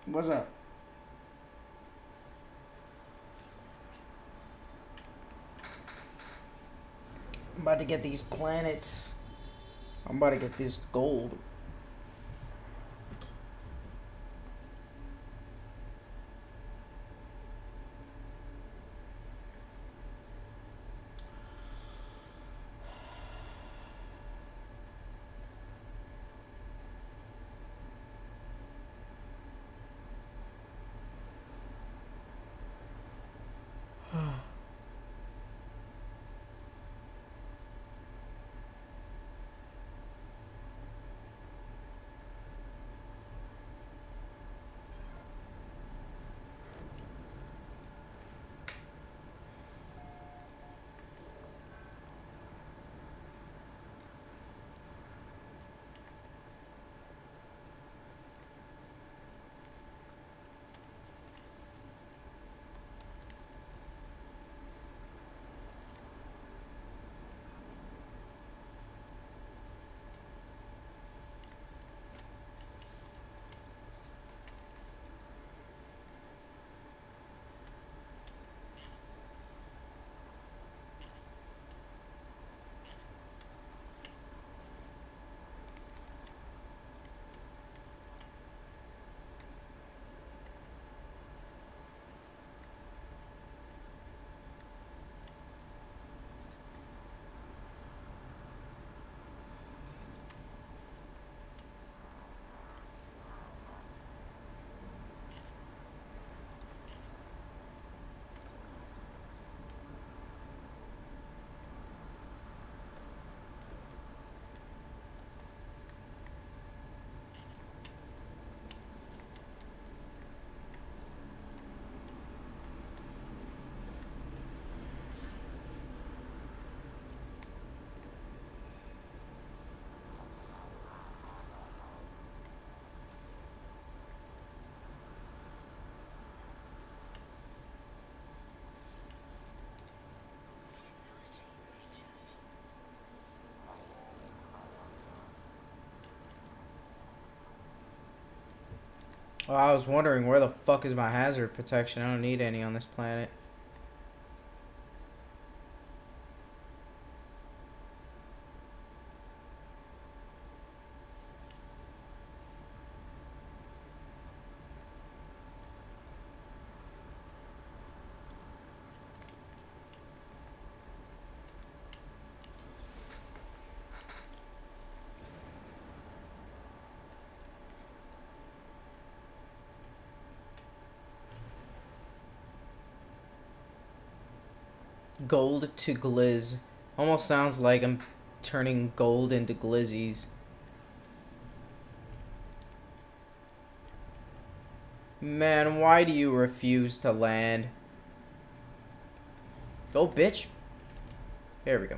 What's up? I'm about to get these planets. I'm about to get this gold. Oh, I was wondering where the fuck is my hazard protection? I don't need any on this planet. Gold to glizz. Almost sounds like I'm turning gold into glizzies. Man, why do you refuse to land? Go, bitch. Here we go.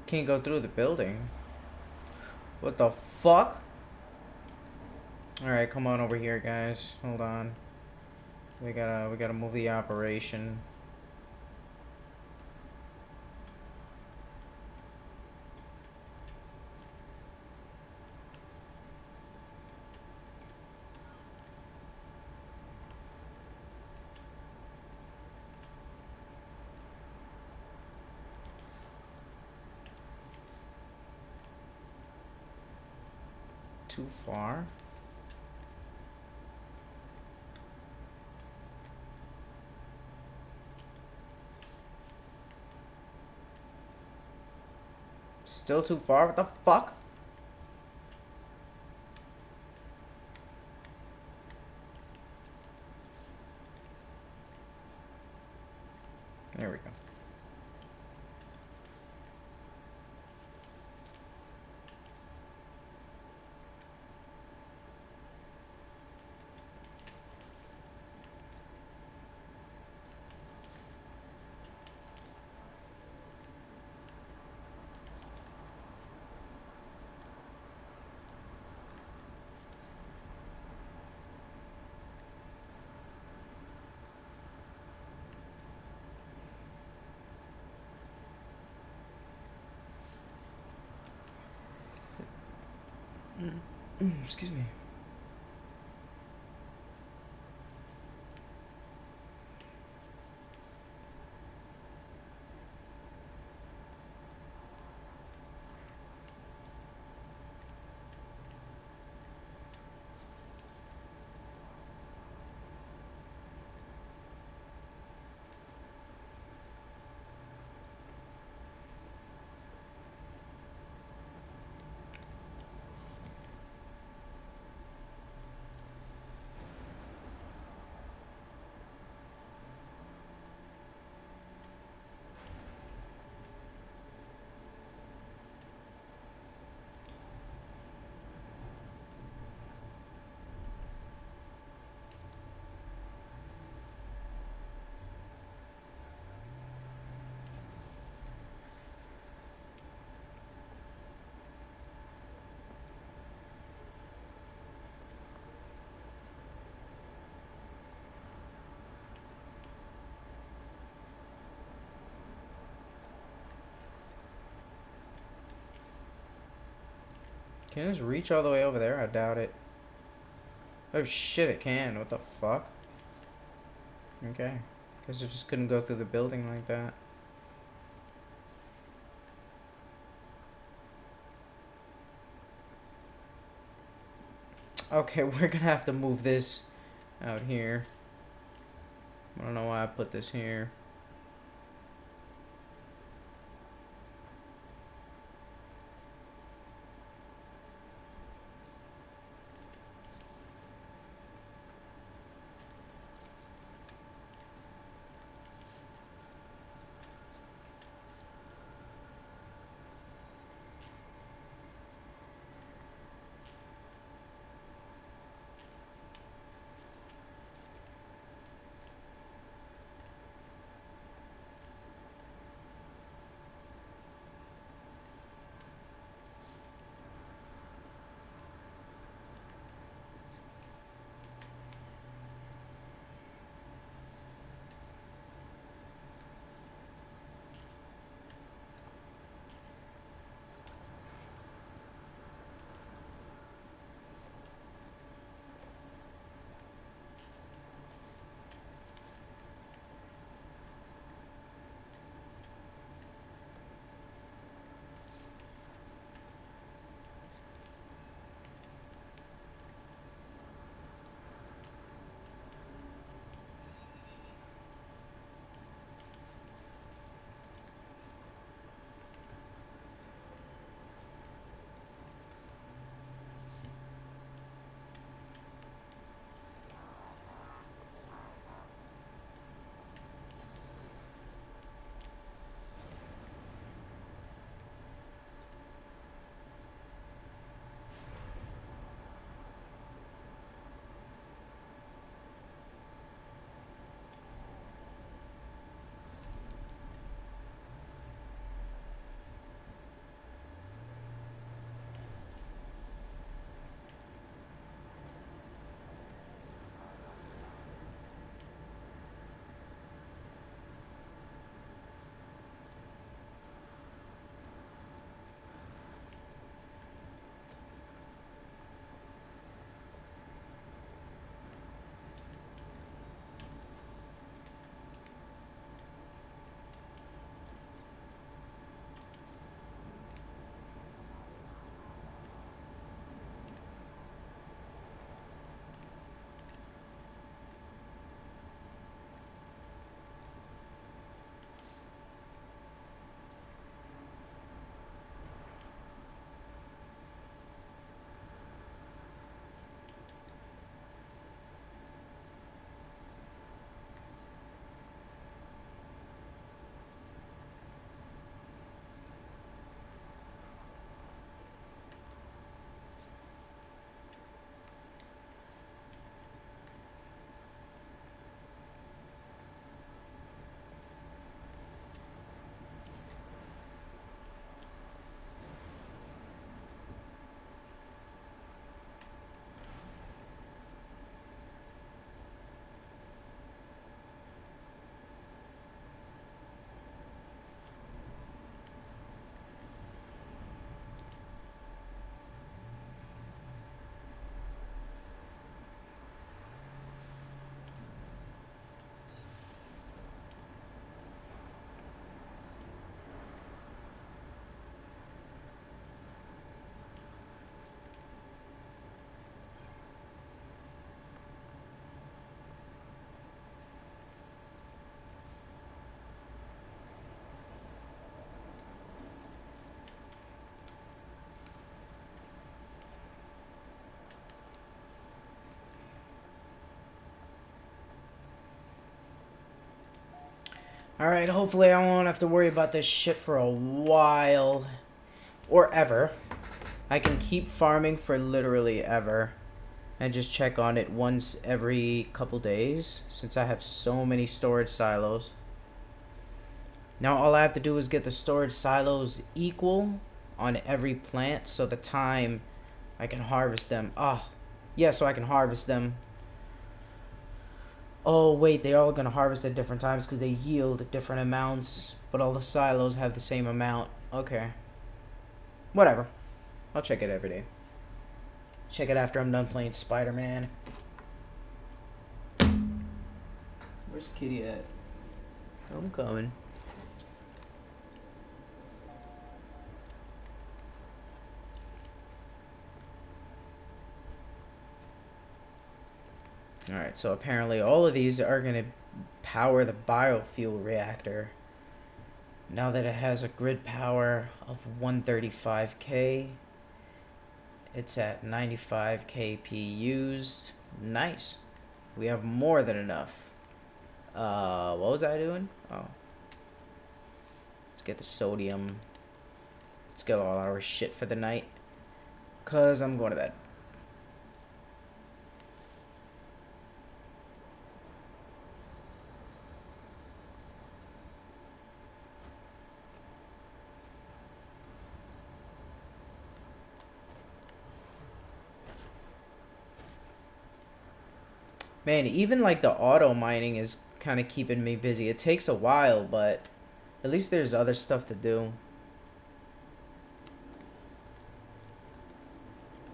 Can't go through the building. What the fuck? Alright, come on over here, guys. Hold on. We gotta move the operation. Too far? Still too far? What the fuck? There we go. Excuse me. Can this reach all the way over there? I doubt it. Oh shit, it can. What the fuck? Okay. Guess it just couldn't go through the building like that. Okay, we're gonna have to move this out here. I don't know why I put this here. Alright, hopefully I won't have to worry about this shit for a while. Or ever. I can keep farming for literally ever. And just check on it once every couple days. Since I have so many storage silos. Now all I have to do is get the storage silos equal on every plant. So the time I can harvest them. Oh, yeah, so I can harvest them. Oh, wait, they're all going to harvest at different times because they yield different amounts. But all the silos have the same amount. Okay. Whatever. I'll check it every day. Check it after I'm done playing Spider-Man. Where's Kitty at? I'm coming. Alright, so apparently all of these are going to power the biofuel reactor. Now that it has a grid power of 135k, it's at 95k used. Nice. We have more than enough. What was I doing? Oh. Let's get the sodium. Let's get all our shit for the night. Because I'm going to bed. Man, even like the auto mining is kind of keeping me busy. It takes a while, but at least there's other stuff to do.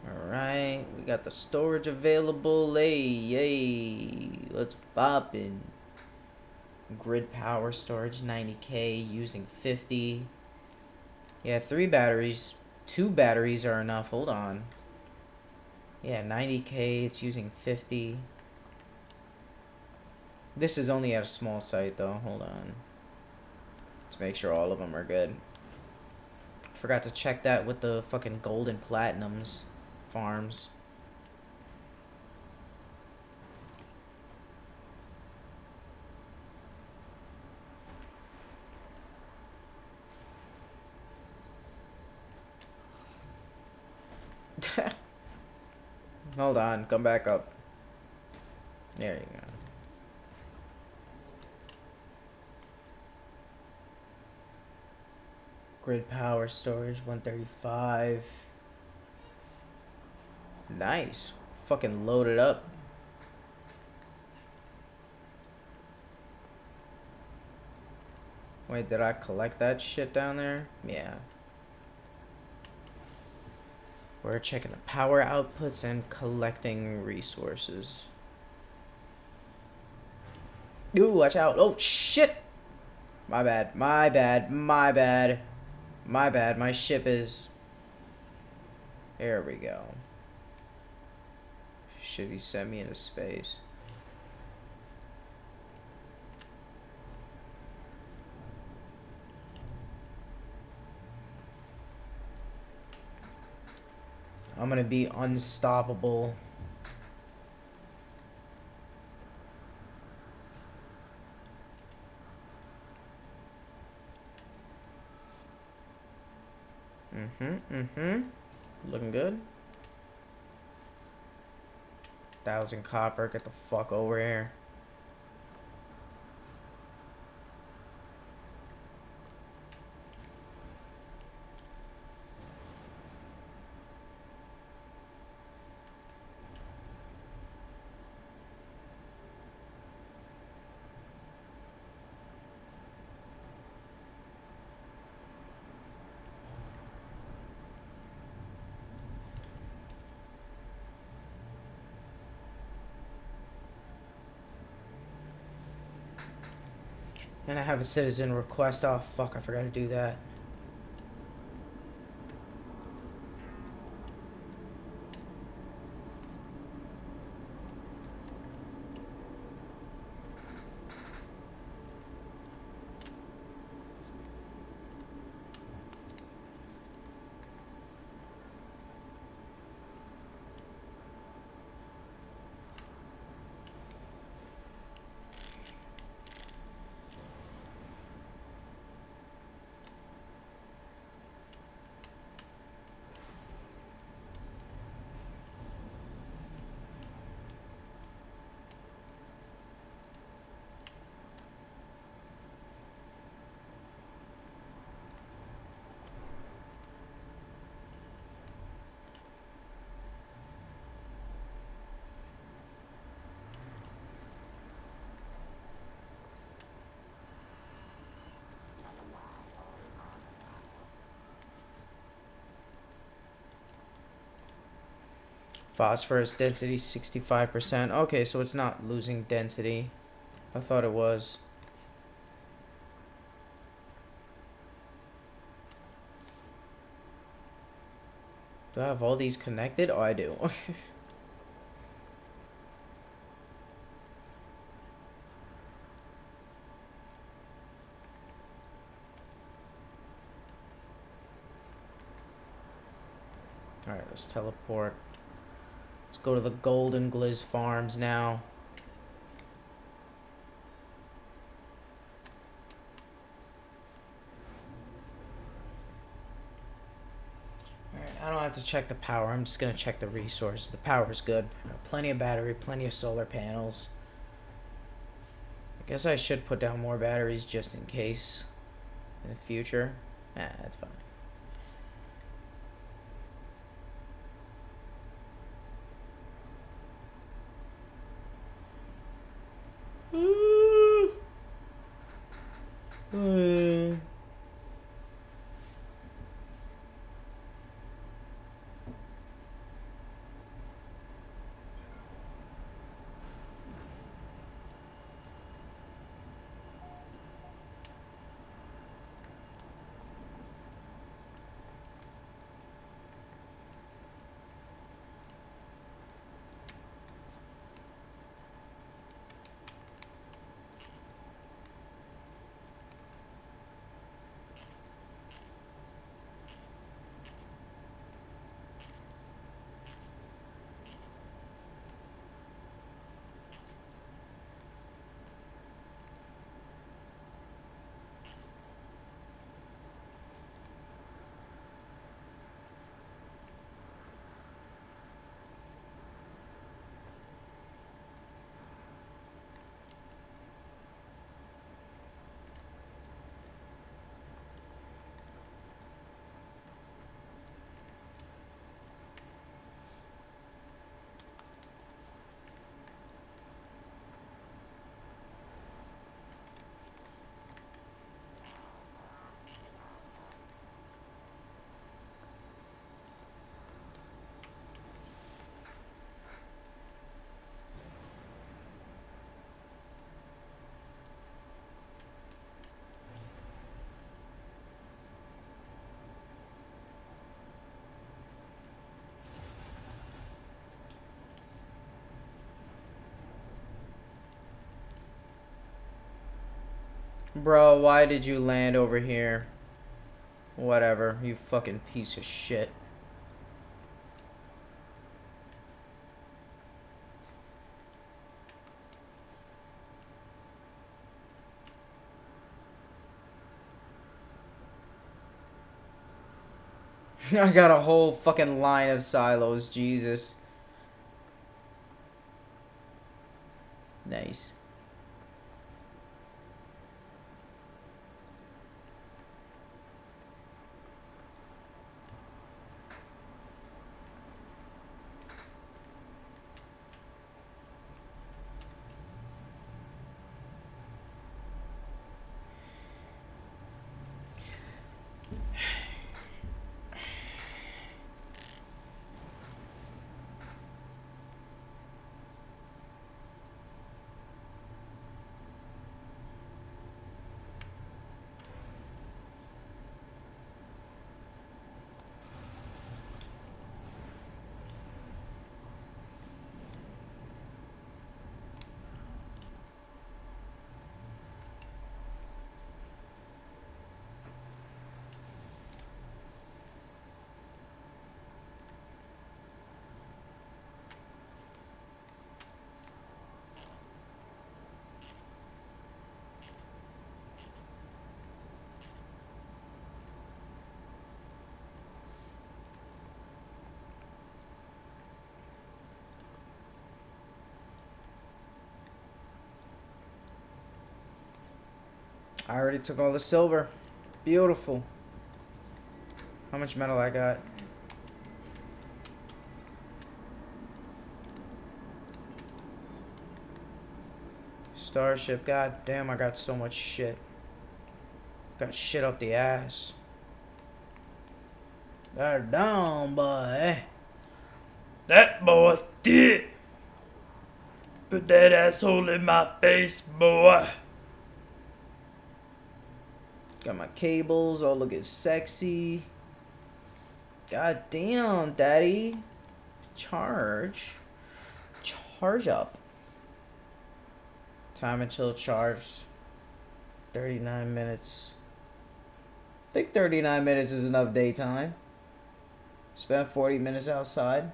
Alright, we got the storage available. Hey, yay, let's pop in. Grid power storage 90k using 50. Yeah, 3 batteries. 2 batteries are enough. Hold on. Yeah, 90k, it's using 50. This is only at a small site though. Hold on. Let's make sure all of them are good. Forgot to check that with the fucking gold and platinums farms. Hold on, come back up. There you go. Grid power storage 135. Nice. Fucking load it up. Wait, did I collect that shit down there? Yeah. We're checking the power outputs and collecting resources. Ooh, watch out. Oh, shit! My bad, my bad, my bad. My bad, my ship is... There we go. Should he send me into space? I'm gonna be unstoppable. Looking good. 1,000 copper, get the fuck over here. And I have a citizen request. Oh, fuck, I forgot to do that. Phosphorus density 65%. Okay, so it's not losing density. I thought it was. Do I have all these connected? Oh, I do. Alright, let's teleport. Let's go to the Golden Gliz Farms now. Alright, I don't have to check the power. I'm just gonna check the resource. The power's good. Plenty of battery, plenty of solar panels. I guess I should put down more batteries just in case in the future. Nah, that's fine. Bro, why did you land over here? Whatever, you fucking piece of shit. I got a whole fucking line of silos, Jesus. Nice. I already took all the silver. Beautiful. How much metal I got? Starship, god damn, I got so much shit. Got shit up the ass. God damn, boy. That boy did. Put that asshole in my face, boy. Got my cables all looking sexy. God damn, daddy. Charge. Charge up. Time until charge. 39 minutes. I think 39 minutes is enough daytime. Spent 40 minutes outside.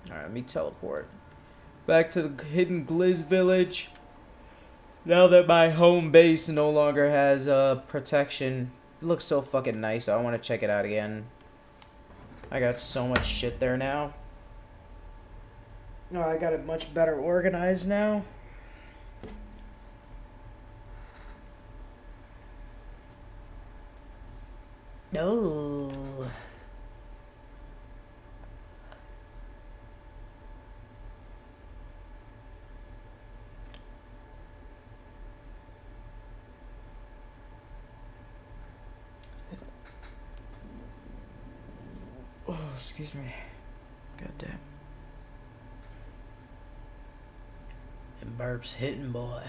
Alright, let me teleport. Back to the hidden Gliz village. Now that my home base no longer has protection. It looks so fucking nice. I want to check it out again. I got so much shit there now. No, I got it much better organized now. No. Oh, excuse me. Goddamn. And burps hitting, boy.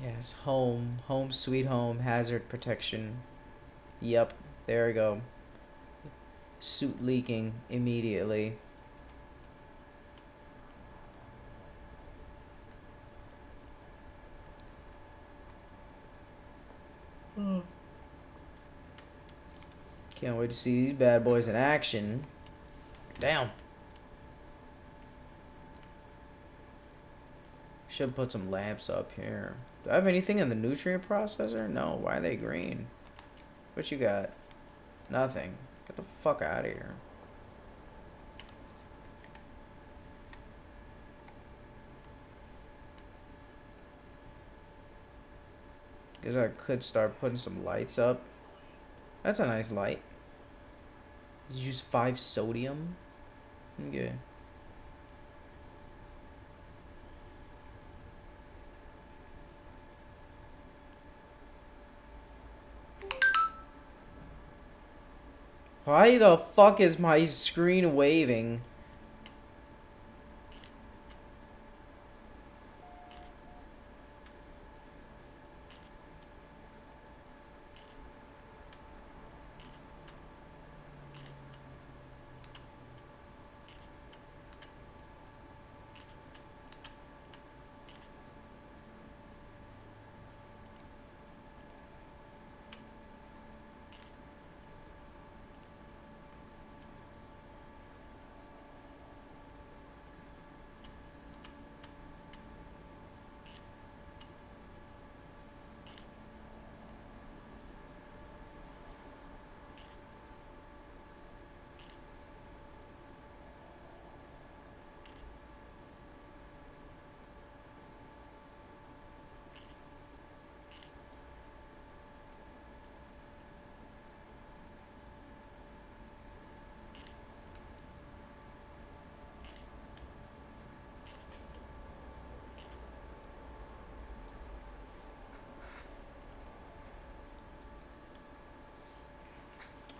Yes, home. Home sweet home. Hazard protection. Yep, there we go. Suit leaking immediately. Can't wait to see these bad boys in action. Damn. Should put some lamps up here. Do I have anything in the nutrient processor? No. Why are they green? What you got? Nothing. Get the fuck out of here. Guess I could start putting some lights up. That's a nice light. Use 5 sodium. Okay. Why the fuck is my screen waving?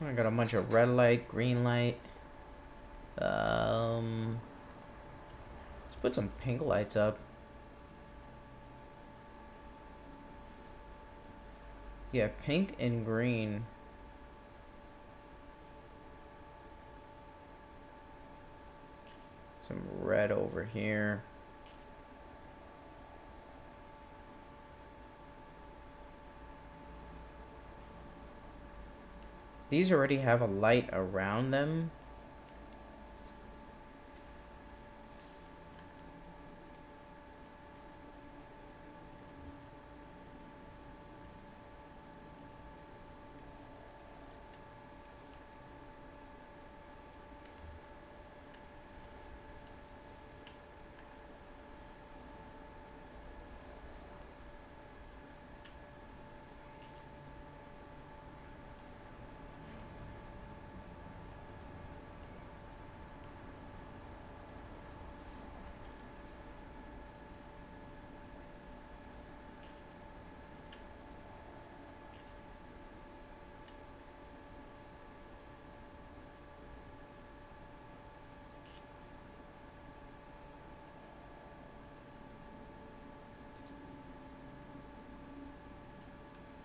I got a bunch of red light, green light. Let's put some pink lights up. Yeah, pink and green. Some red over here. These already have a light around them.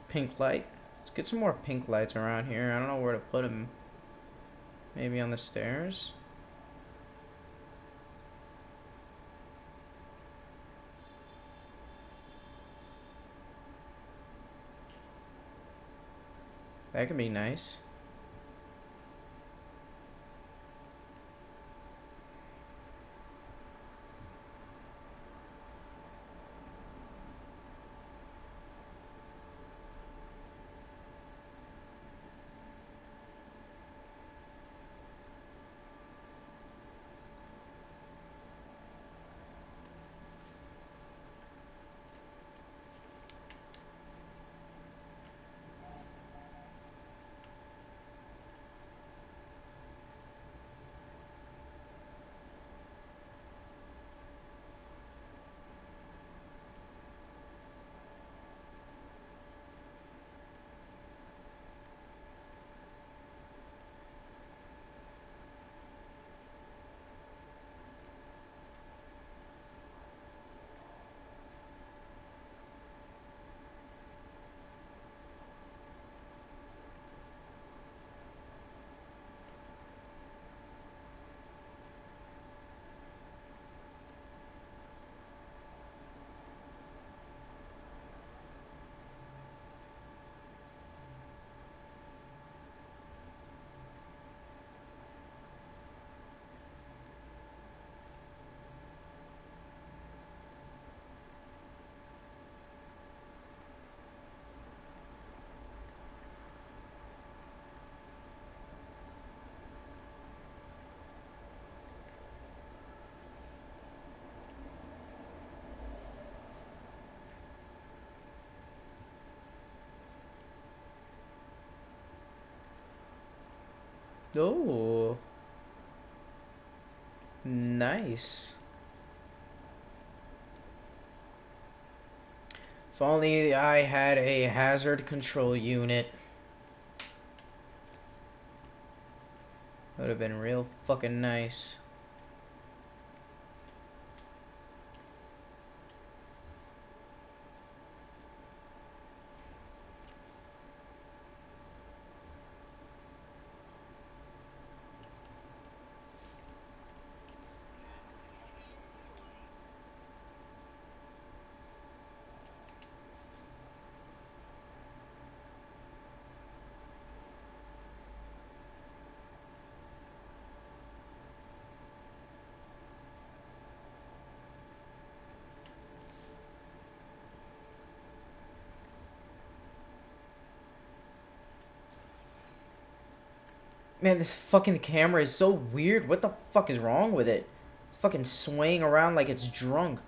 pink light. Let's get some more pink lights around here. I don't know where to put them. Maybe on the stairs? That could be nice. Oh, nice. If only I had a hazard control unit. Would have been real fucking nice. Man, this fucking camera is so weird. What the fuck is wrong with it? It's fucking swaying around like it's drunk.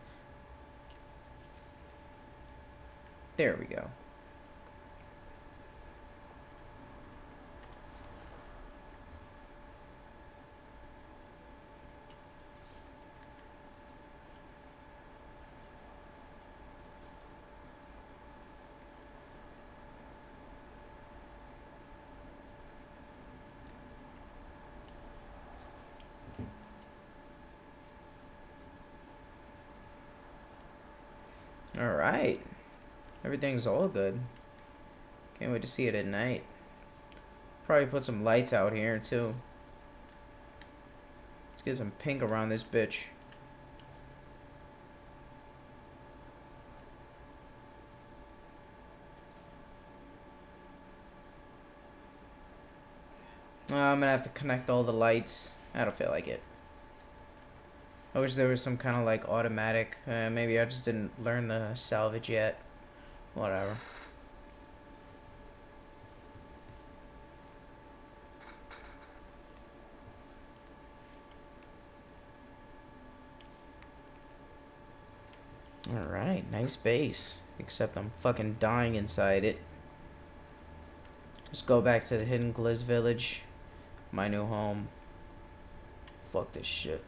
There we go. Alright. Everything's all good. Can't wait to see it at night. Probably put some lights out here too. Let's get some pink around this bitch. I'm gonna have to connect all the lights. I don't feel like it. I wish there was some kind of like automatic. Maybe I just didn't learn the salvage yet. Whatever. Alright, nice base. Except I'm fucking dying inside it. Just go back to the Hidden Gliz Village. My new home. Fuck this shit.